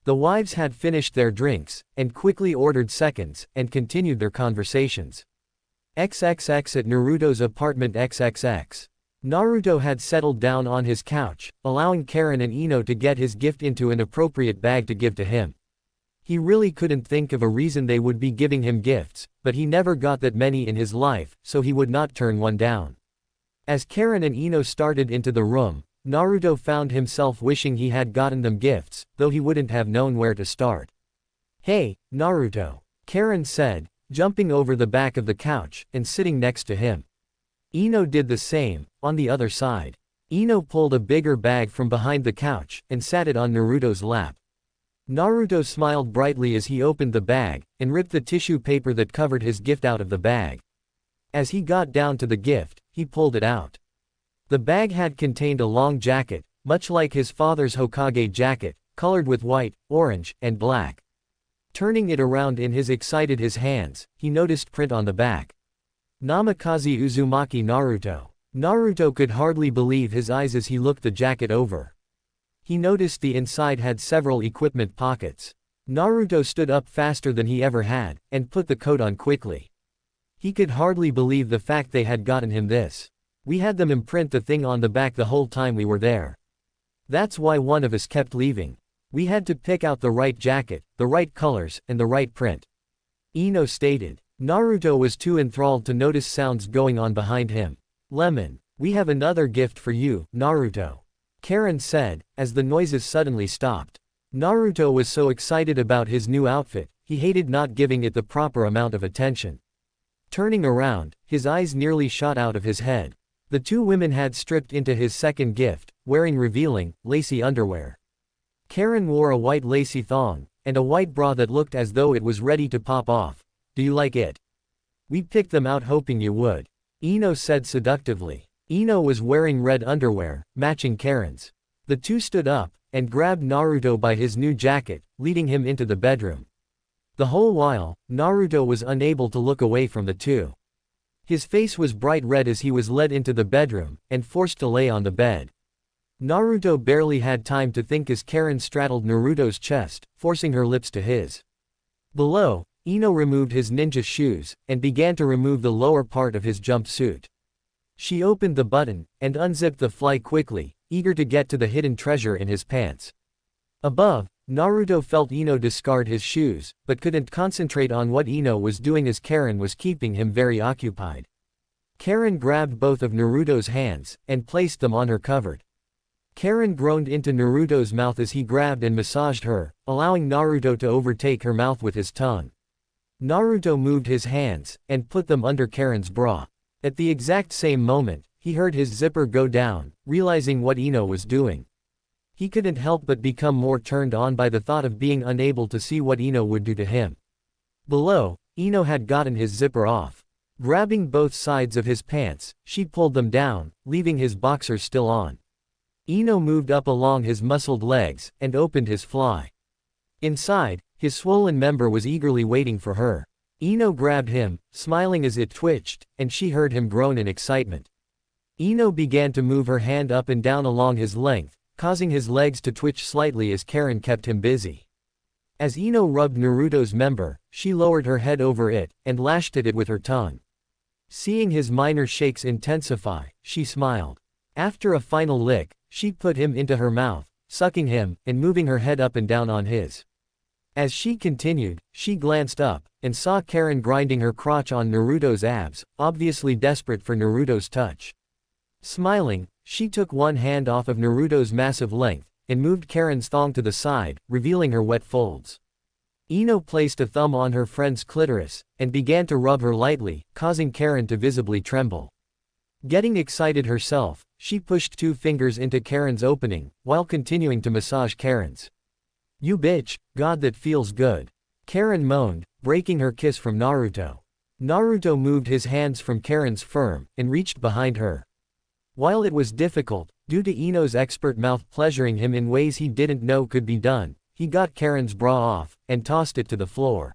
The wives had finished their drinks, and quickly ordered seconds, and continued their conversations. XXX at Naruto's apartment XXX. Naruto had settled down on his couch, allowing Karin and Ino to get his gift into an appropriate bag to give to him. He really couldn't think of a reason they would be giving him gifts, but he never got that many in his life, so he would not turn one down. As Karin and Ino started into the room, Naruto found himself wishing he had gotten them gifts, though he wouldn't have known where to start. Hey, Naruto, Karin said, jumping over the back of the couch, and sitting next to him. Ino did the same, on the other side. Ino pulled a bigger bag from behind the couch, and sat it on Naruto's lap. Naruto smiled brightly as he opened the bag, and ripped the tissue paper that covered his gift out of the bag. As he got down to the gift, he pulled it out. The bag had contained a long jacket, much like his father's Hokage jacket, colored with white, orange, and black. Turning it around in his hands, he noticed print on the back. Namikaze Uzumaki Naruto. Naruto could hardly believe his eyes as he looked the jacket over. He noticed the inside had several equipment pockets. Naruto stood up faster than he ever had, and put the coat on quickly. He could hardly believe the fact they had gotten him this. We had them imprint the thing on the back the whole time we were there. That's why one of us kept leaving. We had to pick out the right jacket, the right colors, and the right print. Ino stated. Naruto was too enthralled to notice sounds going on behind him. Lemon, we have another gift for you, Naruto. Karin said, as the noises suddenly stopped. Naruto was so excited about his new outfit, he hated not giving it the proper amount of attention. Turning around, his eyes nearly shot out of his head. The two women had stripped into his second gift, wearing revealing, lacy underwear. Karin wore a white lacy thong, and a white bra that looked as though it was ready to pop off. Do you like it? We picked them out hoping you would. Ino said seductively. Ino was wearing red underwear, matching Karin's. The two stood up, and grabbed Naruto by his new jacket, leading him into the bedroom. The whole while, Naruto was unable to look away from the two. His face was bright red as he was led into the bedroom, and forced to lay on the bed. Naruto barely had time to think as Karin straddled Naruto's chest, forcing her lips to his. Below, Ino removed his ninja shoes, and began to remove the lower part of his jumpsuit. She opened the button, and unzipped the fly quickly, eager to get to the hidden treasure in his pants. Above, Naruto felt Ino discard his shoes, but couldn't concentrate on what Ino was doing as Karin was keeping him very occupied. Karin grabbed both of Naruto's hands, and placed them on her cupboard. Karin groaned into Naruto's mouth as he grabbed and massaged her, allowing Naruto to overtake her mouth with his tongue. Naruto moved his hands, and put them under Karin's bra. At the exact same moment, he heard his zipper go down, realizing what Ino was doing. He couldn't help but become more turned on by the thought of being unable to see what Ino would do to him. Below, Ino had gotten his zipper off. Grabbing both sides of his pants, she pulled them down, leaving his boxers still on. Ino moved up along his muscled legs, and opened his fly. Inside, his swollen member was eagerly waiting for her. Ino grabbed him, smiling as it twitched, and she heard him groan in excitement. Ino began to move her hand up and down along his length, causing his legs to twitch slightly as Karin kept him busy. As Ino rubbed Naruto's member, she lowered her head over it, and lashed at it with her tongue. Seeing his minor shakes intensify, she smiled. After a final lick, she put him into her mouth, sucking him, and moving her head up and down on his. As she continued, she glanced up, and saw Karin grinding her crotch on Naruto's abs, obviously desperate for Naruto's touch. Smiling, she took one hand off of Naruto's massive length, and moved Karin's thong to the side, revealing her wet folds. Ino placed a thumb on her friend's clitoris, and began to rub her lightly, causing Karin to visibly tremble. Getting excited herself, she pushed 2 fingers into Karin's opening, while continuing to massage Karin's. "You bitch, God that feels good." Karin moaned, breaking her kiss from Naruto. Naruto moved his hands from Karin's firm, and reached behind her. While it was difficult, due to Ino's expert mouth pleasuring him in ways he didn't know could be done, he got Karin's bra off, and tossed it to the floor.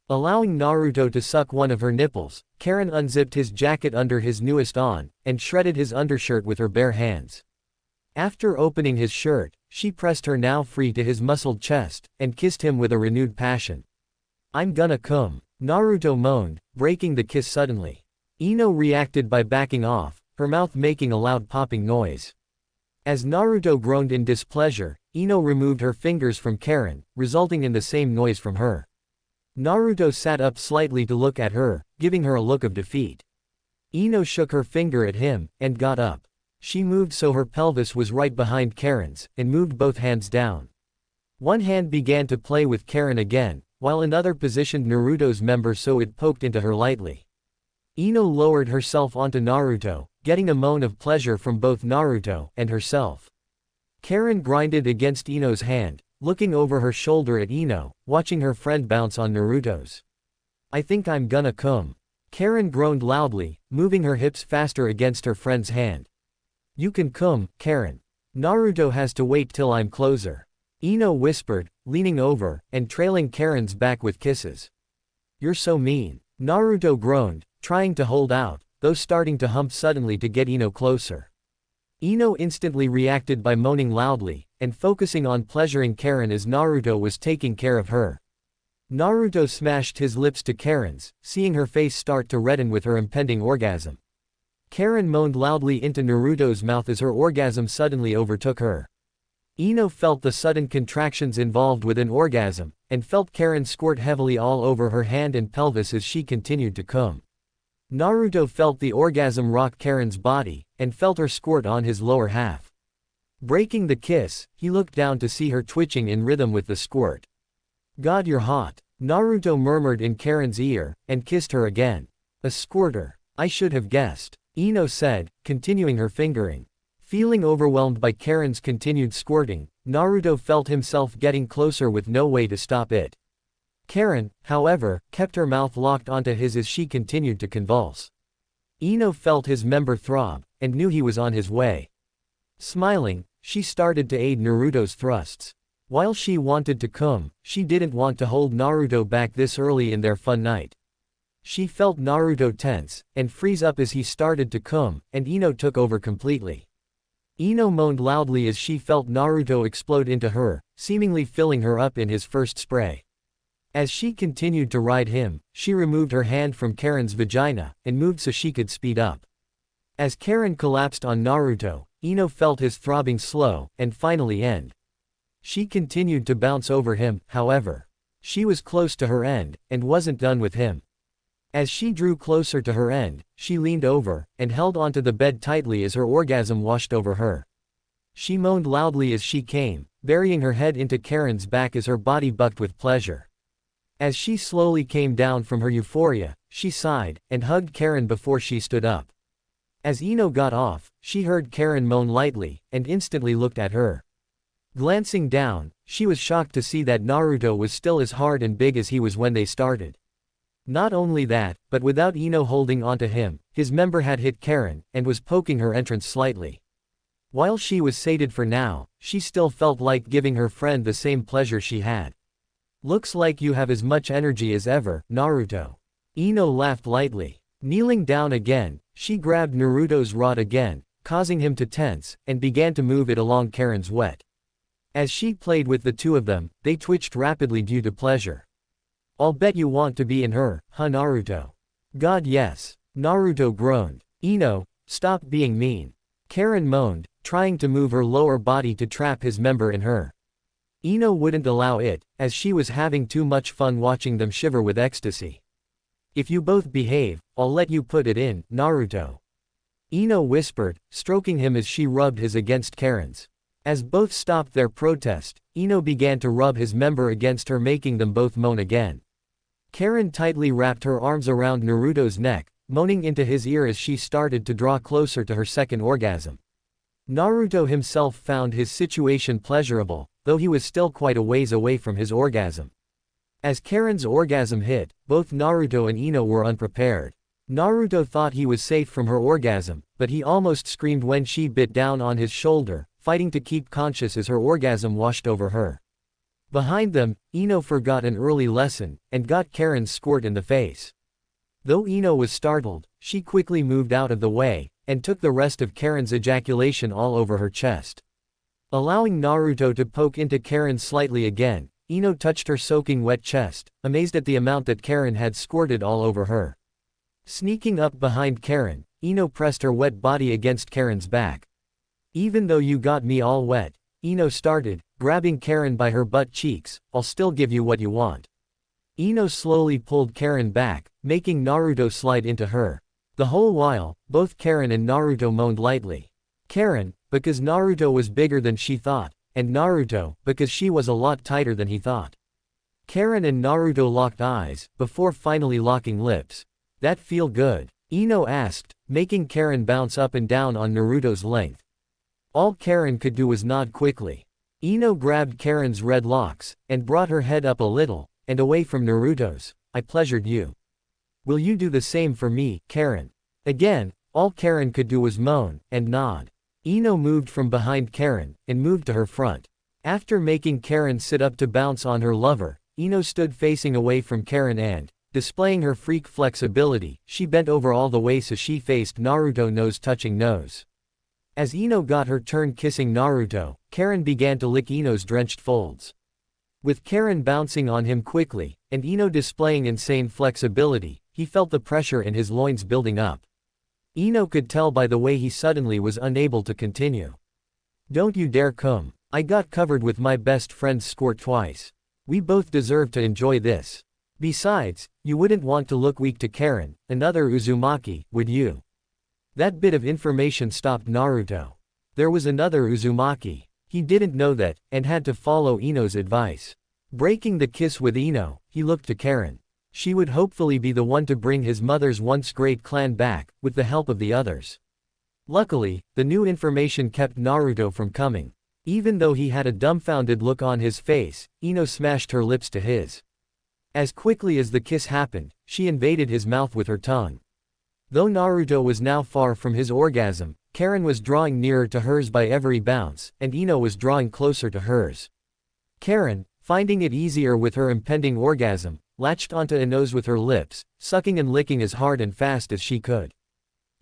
Allowing Naruto to suck one of her nipples, Karin unzipped his jacket under his newest on, and shredded his undershirt with her bare hands. After opening his shirt, she pressed her now free to his muscled chest, and kissed him with a renewed passion. "I'm gonna come," Naruto moaned, breaking the kiss suddenly. Ino reacted by backing off, her mouth making a loud popping noise. As Naruto groaned in displeasure, Ino removed her fingers from Karin, resulting in the same noise from her. Naruto sat up slightly to look at her, giving her a look of defeat. Ino shook her finger at him, and got up. She moved so her pelvis was right behind Karin's, and moved both hands down. One hand began to play with Karin again, while another positioned Naruto's member so it poked into her lightly. Ino lowered herself onto Naruto, getting a moan of pleasure from both Naruto and herself. Karin grinded against Ino's hand, looking over her shoulder at Ino, watching her friend bounce on Naruto's. "I think I'm gonna come." Karin groaned loudly, moving her hips faster against her friend's hand. "You can come, Karin. Naruto has to wait till I'm closer," Ino whispered, leaning over, and trailing Karin's back with kisses. "You're so mean," Naruto groaned, trying to hold out, though starting to hump suddenly to get Ino closer. Ino instantly reacted by moaning loudly, and focusing on pleasuring Karin as Naruto was taking care of her. Naruto smashed his lips to Karin's, seeing her face start to redden with her impending orgasm. Karin moaned loudly into Naruto's mouth as her orgasm suddenly overtook her. Ino felt the sudden contractions involved with an orgasm, and felt Karin squirt heavily all over her hand and pelvis as she continued to come. Naruto felt the orgasm rock Karin's body, and felt her squirt on his lower half. Breaking the kiss, he looked down to see her twitching in rhythm with the squirt. "God, you're hot," Naruto murmured in Karin's ear, and kissed her again. "A squirter. I should have guessed," Ino said, continuing her fingering. Feeling overwhelmed by Karin's continued squirting, Naruto felt himself getting closer with no way to stop it. Karin, however, kept her mouth locked onto his as she continued to convulse. Ino felt his member throb, and knew he was on his way. Smiling, she started to aid Naruto's thrusts. While she wanted to come, she didn't want to hold Naruto back this early in their fun night. She felt Naruto tense and freeze up as he started to come, and Ino took over completely. Ino moaned loudly as she felt Naruto explode into her, seemingly filling her up in his first spray. As she continued to ride him, she removed her hand from Karen's vagina and moved so she could speed up. As Karen collapsed on Naruto, Ino felt his throbbing slow and finally end. She continued to bounce over him, however. She was close to her end and wasn't done with him. As she drew closer to her end, she leaned over and held onto the bed tightly as her orgasm washed over her. She moaned loudly as she came, burying her head into Karen's back as her body bucked with pleasure. As she slowly came down from her euphoria, she sighed and hugged Karen before she stood up. As Ino got off, she heard Karen moan lightly and instantly looked at her. Glancing down, she was shocked to see that Naruto was still as hard and big as he was when they started. Not only that, but without Ino holding onto him, his member had hit Karen and was poking her entrance slightly. While she was sated for now, she still felt like giving her friend the same pleasure she had. Looks like you have as much energy as ever, Naruto. Ino laughed lightly. Kneeling down again, she grabbed Naruto's rod again, causing him to tense, and began to move it along Karen's wet. As she played with the two of them, they twitched rapidly due to pleasure. I'll bet you want to be in her, huh Naruto? God yes. Naruto groaned. Ino, stop being mean. Karen moaned, trying to move her lower body to trap his member in her. Ino wouldn't allow it, as she was having too much fun watching them shiver with ecstasy. If you both behave, I'll let you put it in, Naruto. Ino whispered, stroking him as she rubbed his against Karen's. As both stopped their protest, Ino began to rub his member against her, making them both moan again. Karen tightly wrapped her arms around Naruto's neck, moaning into his ear as she started to draw closer to her second orgasm. Naruto himself found his situation pleasurable, though he was still quite a ways away from his orgasm. As Karen's orgasm hit, both Naruto and Ino were unprepared. Naruto thought he was safe from her orgasm, but he almost screamed when she bit down on his shoulder, fighting to keep conscious as her orgasm washed over her. Behind them, Ino forgot an early lesson, and got Karen's squirt in the face. Though Ino was startled, she quickly moved out of the way, and took the rest of Karen's ejaculation all over her chest. Allowing Naruto to poke into Karen slightly again, Ino touched her soaking wet chest, amazed at the amount that Karen had squirted all over her. Sneaking up behind Karen, Ino pressed her wet body against Karen's back. Even though you got me all wet, Ino started, grabbing Karen by her butt cheeks, I'll still give you what you want. Ino slowly pulled Karen back, making Naruto slide into her. The whole while, both Karen and Naruto moaned lightly. Karen, because Naruto was bigger than she thought, and Naruto, because she was a lot tighter than he thought. Karen and Naruto locked eyes, before finally locking lips. That feel good? Ino asked, making Karen bounce up and down on Naruto's length. All Karen could do was nod quickly. Ino grabbed Karen's red locks, and brought her head up a little, and away from Naruto's. I pleasured you. Will you do the same for me, Karen? Again, all Karen could do was moan, and nod. Ino moved from behind Karen, and moved to her front. After making Karen sit up to bounce on her lover, Ino stood facing away from Karen and, displaying her freak flexibility, she bent over all the way so she faced Naruto, nose touching nose. As Ino got her turn kissing Naruto, Karen began to lick Ino's drenched folds. With Karen bouncing on him quickly, and Ino displaying insane flexibility, he felt the pressure in his loins building up. Ino could tell by the way he suddenly was unable to continue. Don't you dare come. I got covered with my best friend's squirt twice. We both deserve to enjoy this. Besides, you wouldn't want to look weak to Karen, another Uzumaki, would you? That bit of information stopped Naruto. There was another Uzumaki. He didn't know that, and had to follow Ino's advice. Breaking the kiss with Ino, he looked to Karen. She would hopefully be the one to bring his mother's once great clan back, with the help of the others. Luckily, the new information kept Naruto from coming. Even though he had a dumbfounded look on his face, Ino smashed her lips to his. As quickly as the kiss happened, she invaded his mouth with her tongue. Though Naruto was now far from his orgasm, Karen was drawing nearer to hers by every bounce, and Ino was drawing closer to hers. Karen, finding it easier with her impending orgasm, latched onto Ino's with her lips, sucking and licking as hard and fast as she could.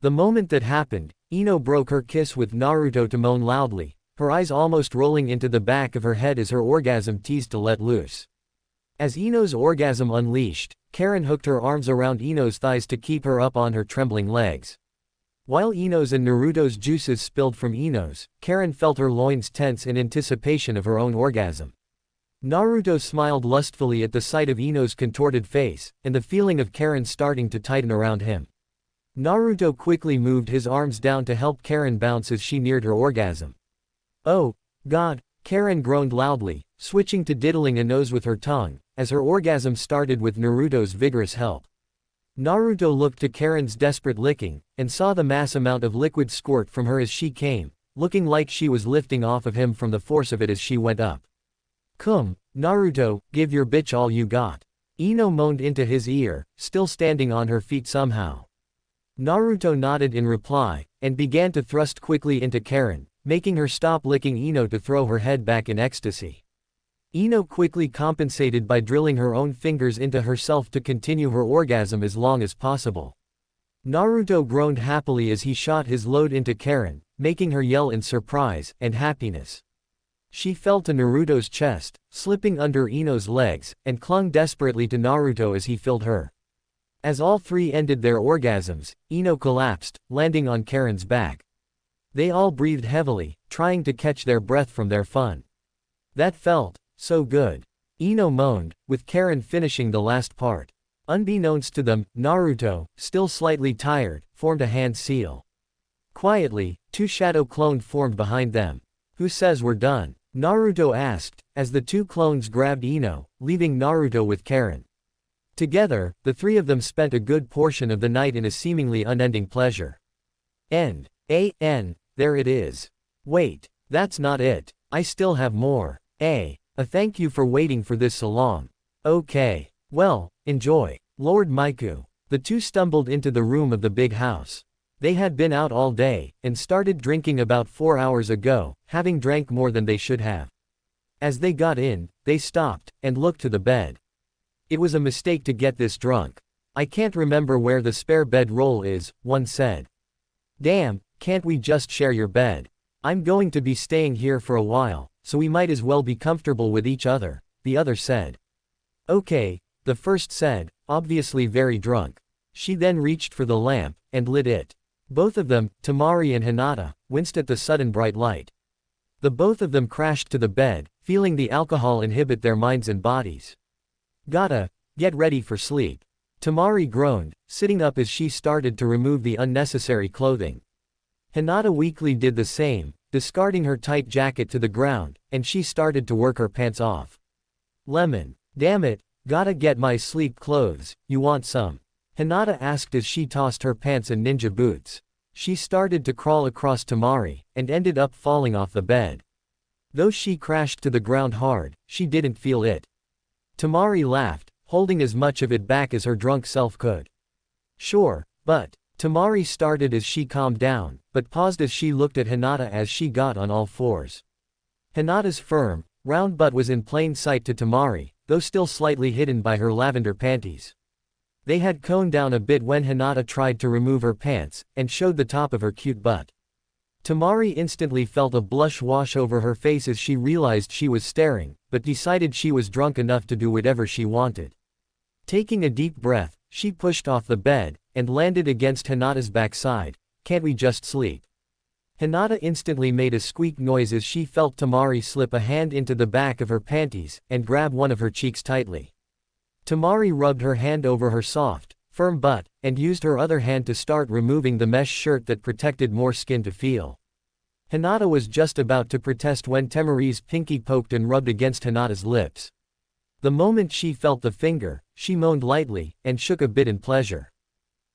The moment that happened, Ino broke her kiss with Naruto to moan loudly, her eyes almost rolling into the back of her head as her orgasm teased to let loose. As Ino's orgasm unleashed, Karin hooked her arms around Ino's thighs to keep her up on her trembling legs. While Ino's and Naruto's juices spilled from Ino's, Karin felt her loins tense in anticipation of her own orgasm. Naruto smiled lustfully at the sight of Ino's contorted face, and the feeling of Karin starting to tighten around him. Naruto quickly moved his arms down to help Karin bounce as she neared her orgasm. "Oh, God," Karin groaned loudly, switching to diddling Ino's with her tongue, as her orgasm started with Naruto's vigorous help. Naruto looked to Karin's desperate licking, and saw the mass amount of liquid squirt from her as she came, looking like she was lifting off of him from the force of it as she went up. "Come, Naruto, give your bitch all you got," Ino moaned into his ear, still standing on her feet somehow. Naruto nodded in reply, and began to thrust quickly into Karin, making her stop licking Ino to throw her head back in ecstasy. Ino quickly compensated by drilling her own fingers into herself to continue her orgasm as long as possible. Naruto groaned happily as he shot his load into Karin, making her yell in surprise and happiness. She fell to Naruto's chest, slipping under Ino's legs, and clung desperately to Naruto as he filled her. As all three ended their orgasms, Ino collapsed, landing on Karin's back. They all breathed heavily, trying to catch their breath from their fun. "That felt so good," Ino moaned, with Karin finishing the last part. Unbeknownst to them, Naruto, still slightly tired, formed a hand seal. Quietly, two shadow clones formed behind them. "Who says we're done?" Naruto asked, as the two clones grabbed Ino, leaving Naruto with Karin. Together, the three of them spent a good portion of the night in a seemingly unending pleasure. End. There it is. Wait, that's not it. I still have more. A thank you for waiting for this so long. Okay. Well, enjoy. Lord Miku. The two stumbled into the room of the big house. They had been out all day, and started drinking about 4 hours ago, having drank more than they should have. As they got in, they stopped, and looked to the bed. "It was a mistake to get this drunk. I can't remember where the spare bed roll is," one said. "Damn, can't we just share your bed? I'm going to be staying here for a while, so we might as well be comfortable with each other," the other said. "Okay," the first said, obviously very drunk. She then reached for the lamp, and lit it. Both of them, Temari and Hinata, winced at the sudden bright light. The both of them crashed to the bed, feeling the alcohol inhibit their minds and bodies. "Gotta get ready for sleep," Temari groaned, sitting up as she started to remove the unnecessary clothing. Hinata weakly did the same, discarding her tight jacket to the ground, and she started to work her pants off. "Lemon. Damn it, gotta get my sleep clothes, you want some?" Hinata asked as she tossed her pants and ninja boots. She started to crawl across Temari, and ended up falling off the bed. Though she crashed to the ground hard, she didn't feel it. Temari laughed, holding as much of it back as her drunk self could. "Sure, but..." Temari started as she calmed down, but paused as she looked at Hinata as she got on all fours. Hinata's firm, round butt was in plain sight to Temari, though still slightly hidden by her lavender panties. They had coned down a bit when Hinata tried to remove her pants, and showed the top of her cute butt. Temari instantly felt a blush wash over her face as she realized she was staring, but decided she was drunk enough to do whatever she wanted. Taking a deep breath, she pushed off the bed, and landed against Hinata's backside. "Can't we just sleep?" Hinata instantly made a squeak noise as she felt Temari slip a hand into the back of her panties, and grab one of her cheeks tightly. Temari rubbed her hand over her soft, firm butt, and used her other hand to start removing the mesh shirt that protected more skin to feel. Hinata was just about to protest when Temari's pinky poked and rubbed against Hinata's lips. The moment she felt the finger, she moaned lightly, and shook a bit in pleasure.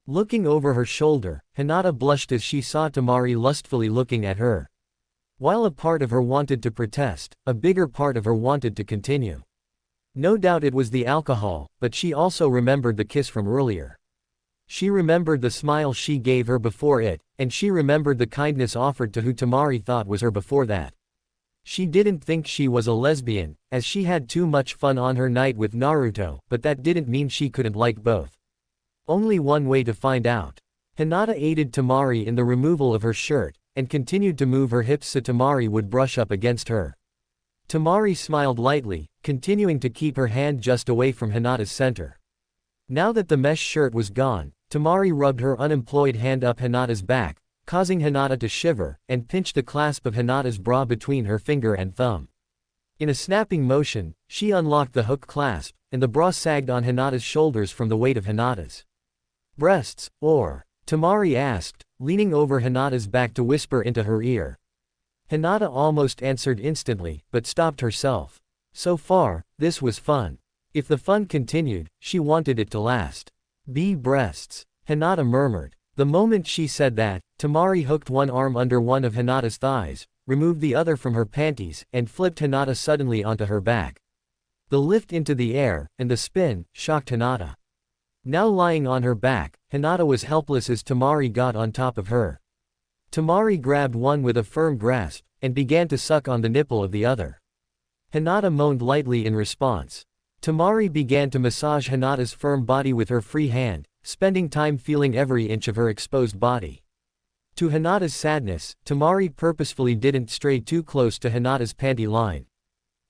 Looking over her shoulder, Hinata blushed as she saw Temari lustfully looking at her. While a part of her wanted to protest, a bigger part of her wanted to continue. No doubt it was the alcohol, but she also remembered the kiss from earlier. She remembered the smile she gave her before it, and she remembered the kindness offered to who Temari thought was her before that. She didn't think she was a lesbian, as she had too much fun on her night with Naruto, but that didn't mean she couldn't like both. Only one way to find out. Hinata aided Temari in the removal of her shirt, and continued to move her hips so Temari would brush up against her. Temari smiled lightly, continuing to keep her hand just away from Hinata's center. Now that the mesh shirt was gone, Temari rubbed her unemployed hand up Hinata's back, causing Hinata to shiver, and pinched the clasp of Hinata's bra between her finger and thumb. In a snapping motion, she unlocked the hook clasp, and the bra sagged on Hinata's shoulders from the weight of Hinata's breasts, or? Temari asked, leaning over Hinata's back to whisper into her ear. Hinata almost answered instantly, but stopped herself. So far, this was fun. If the fun continued, she wanted it to last. B breasts, Hinata murmured. The moment she said that, Temari hooked one arm under one of Hinata's thighs, removed the other from her panties, and flipped Hinata suddenly onto her back. The lift into the air, and the spin, shocked Hinata. Now lying on her back, Hinata was helpless as Temari got on top of her. Temari grabbed one with a firm grasp, and began to suck on the nipple of the other. Hinata moaned lightly in response. Temari began to massage Hinata's firm body with her free hand, spending time feeling every inch of her exposed body. To Hinata's sadness, Temari purposefully didn't stray too close to Hinata's panty line.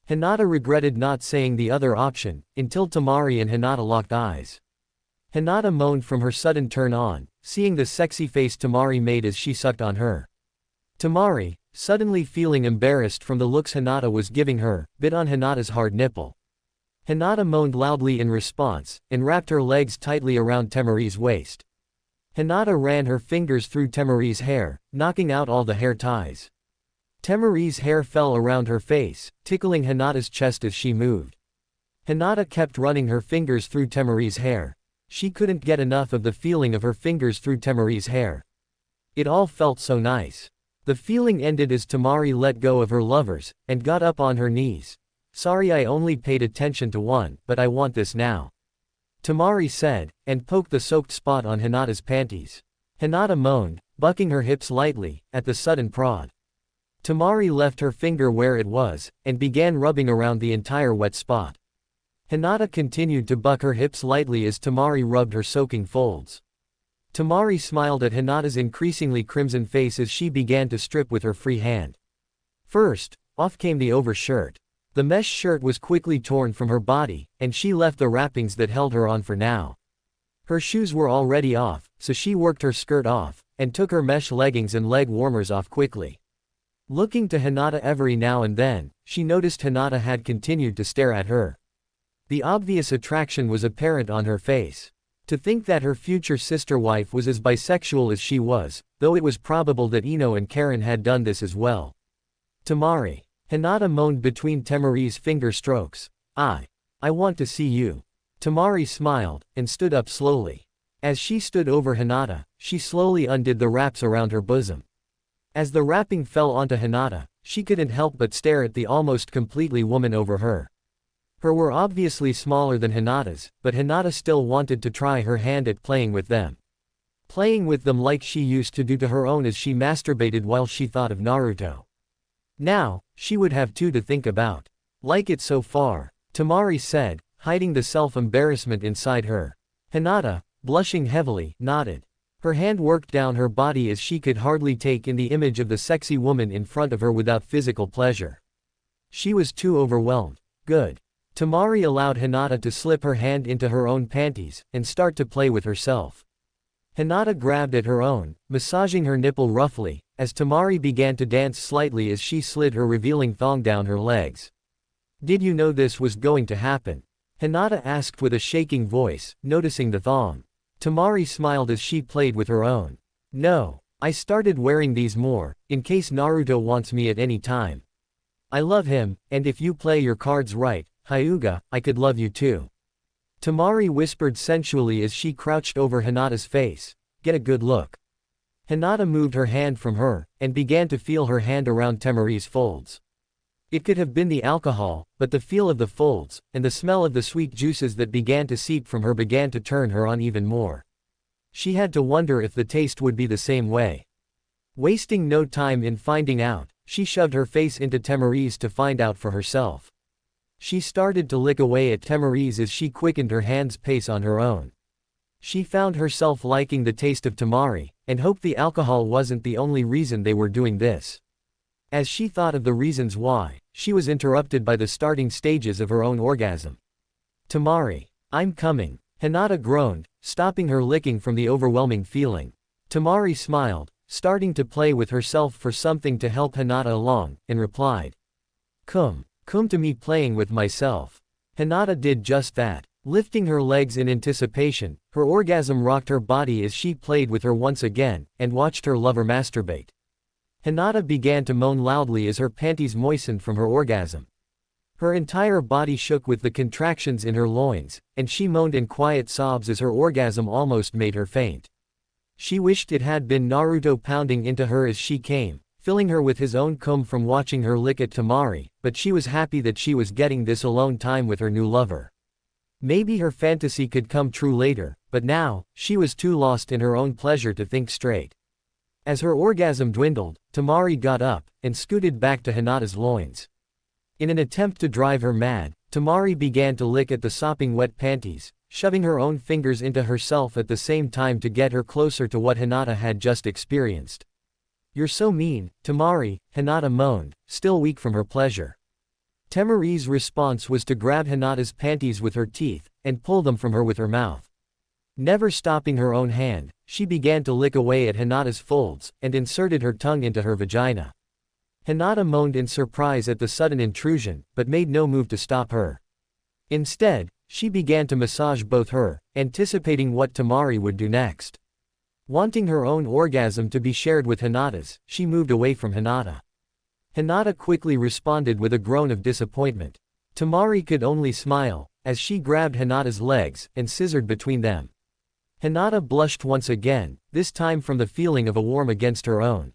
Hinata regretted not saying the other option, until Temari and Hinata locked eyes. Hinata moaned from her sudden turn on, seeing the sexy face Temari made as she sucked on her. Temari, suddenly feeling embarrassed from the looks Hinata was giving her, bit on Hinata's hard nipple. Hinata moaned loudly in response, and wrapped her legs tightly around Temari's waist. Hinata ran her fingers through Temari's hair, knocking out all the hair ties. Temari's hair fell around her face, tickling Hinata's chest as she moved. Hinata kept running her fingers through Temari's hair. She couldn't get enough of the feeling of her fingers through Temari's hair. It all felt so nice. The feeling ended as Temari let go of her lovers, and got up on her knees. Sorry I only paid attention to one, but I want this now. Temari said, and poked the soaked spot on Hinata's panties. Hinata moaned, bucking her hips lightly, at the sudden prod. Temari left her finger where it was, and began rubbing around the entire wet spot. Hinata continued to buck her hips lightly as Temari rubbed her soaking folds. Temari smiled at Hinata's increasingly crimson face as she began to strip with her free hand. First, off came the overshirt. The mesh shirt was quickly torn from her body, and she left the wrappings that held her on for now. Her shoes were already off, so she worked her skirt off, and took her mesh leggings and leg warmers off quickly. Looking to Hinata every now and then, she noticed Hinata had continued to stare at her. The obvious attraction was apparent on her face. To think that her future sister-wife was as bisexual as she was, though it was probable that Ino and Karin had done this as well. Temari. Hinata moaned between Temari's finger strokes. I want to see you. Temari smiled, and stood up slowly. As she stood over Hinata, she slowly undid the wraps around her bosom. As the wrapping fell onto Hinata, she couldn't help but stare at the almost completely woman over her. Her were obviously smaller than Hinata's, but Hinata still wanted to try her hand at playing with them. Playing with them like she used to do to her own as she masturbated while she thought of Naruto. Now, she would have two to think about. Like it so far, Temari said, hiding the self-embarrassment inside her. Hinata, blushing heavily, nodded. Her hand worked down her body as she could hardly take in the image of the sexy woman in front of her without physical pleasure. She was too overwhelmed. Good. Temari allowed Hinata to slip her hand into her own panties, and start to play with herself. Hinata grabbed at her own, massaging her nipple roughly, as Temari began to dance slightly as she slid her revealing thong down her legs. Did you know this was going to happen? Hinata asked with a shaking voice, noticing the thong. Temari smiled as she played with her own. No, I started wearing these more, in case Naruto wants me at any time. I love him, and if you play your cards right, Hyuga, I could love you too. Temari whispered sensually as she crouched over Hinata's face. Get a good look. Hinata moved her hand from her, and began to feel her hand around Temari's folds. It could have been the alcohol, but the feel of the folds, and the smell of the sweet juices that began to seep from her began to turn her on even more. She had to wonder if the taste would be the same way. Wasting no time in finding out, she shoved her face into Temari's to find out for herself. She started to lick away at Temari's as she quickened her hand's pace on her own. She found herself liking the taste of Temari, and hoped the alcohol wasn't the only reason they were doing this. As she thought of the reasons why, she was interrupted by the starting stages of her own orgasm. "Temari, I'm coming," Hinata groaned, stopping her licking from the overwhelming feeling. Temari smiled, starting to play with herself for something to help Hinata along, and replied, Come to me playing with myself." Hinata did just that. Lifting her legs in anticipation, her orgasm rocked her body as she played with her once again, and watched her lover masturbate. Hinata began to moan loudly as her panties moistened from her orgasm. Her entire body shook with the contractions in her loins, and she moaned in quiet sobs as her orgasm almost made her faint. She wished it had been Naruto pounding into her as she came, filling her with his own cum from watching her lick at Temari, but she was happy that she was getting this alone time with her new lover. Maybe her fantasy could come true later, but now, she was too lost in her own pleasure to think straight. As her orgasm dwindled, Temari got up, and scooted back to Hinata's loins. In an attempt to drive her mad, Temari began to lick at the sopping wet panties, shoving her own fingers into herself at the same time to get her closer to what Hinata had just experienced. "You're so mean, Temari," Hinata moaned, still weak from her pleasure. Temari's response was to grab Hinata's panties with her teeth, and pull them from her with her mouth. Never stopping her own hand, she began to lick away at Hinata's folds, and inserted her tongue into her vagina. Hinata moaned in surprise at the sudden intrusion, but made no move to stop her. Instead, she began to massage both her, anticipating what Temari would do next. Wanting her own orgasm to be shared with Hinata's, she moved away from Hinata. Hinata quickly responded with a groan of disappointment. Temari could only smile, as she grabbed Hinata's legs, and scissored between them. Hinata blushed once again, this time from the feeling of a warm against her own.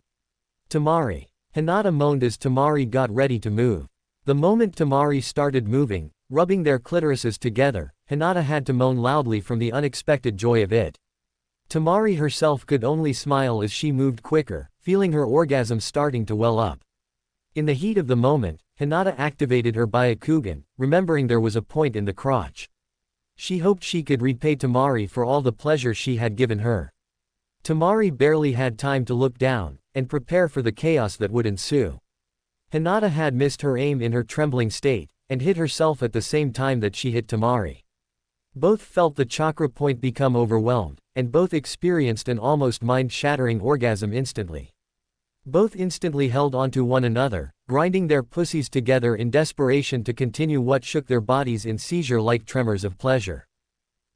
"Temari." Hinata moaned as Temari got ready to move. The moment Temari started moving, rubbing their clitorises together, Hinata had to moan loudly from the unexpected joy of it. Temari herself could only smile as she moved quicker, feeling her orgasm starting to well up. In the heat of the moment, Hinata activated her Byakugan, remembering there was a point in the crotch. She hoped she could repay Temari for all the pleasure she had given her. Temari barely had time to look down, and prepare for the chaos that would ensue. Hinata had missed her aim in her trembling state, and hit herself at the same time that she hit Temari. Both felt the chakra point become overwhelmed, and both experienced an almost mind-shattering orgasm instantly. Both instantly held onto one another, grinding their pussies together in desperation to continue what shook their bodies in seizure-like tremors of pleasure.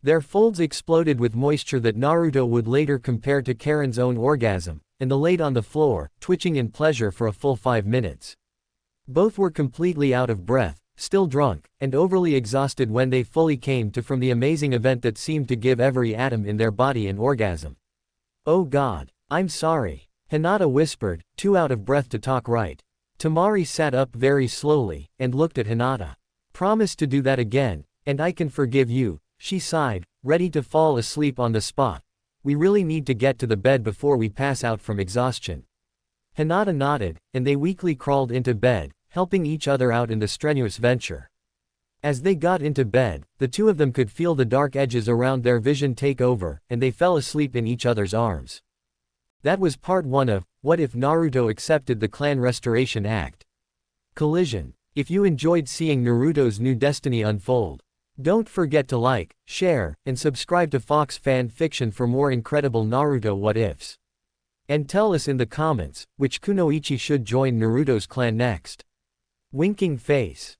Their folds exploded with moisture that Naruto would later compare to Karin's own orgasm, and they laid on the floor, twitching in pleasure for a full 5 minutes. Both were completely out of breath, still drunk, and overly exhausted when they fully came to from the amazing event that seemed to give every atom in their body an orgasm. "Oh God, I'm sorry," Hinata whispered, too out of breath to talk right. Temari sat up very slowly, and looked at Hinata. "Promise to do that again, and I can forgive you," she sighed, ready to fall asleep on the spot. "We really need to get to the bed before we pass out from exhaustion." Hinata nodded, and they weakly crawled into bed, helping each other out in the strenuous venture. As they got into bed, the two of them could feel the dark edges around their vision take over, and they fell asleep in each other's arms. That was part 1 of What If Naruto Accepted the Clan Restoration Act. Collision. If you enjoyed seeing Naruto's new destiny unfold, don't forget to like, share, and subscribe to Fox Fan Fiction for more incredible Naruto what-ifs. And tell us in the comments, which kunoichi should join Naruto's clan next. Winking face.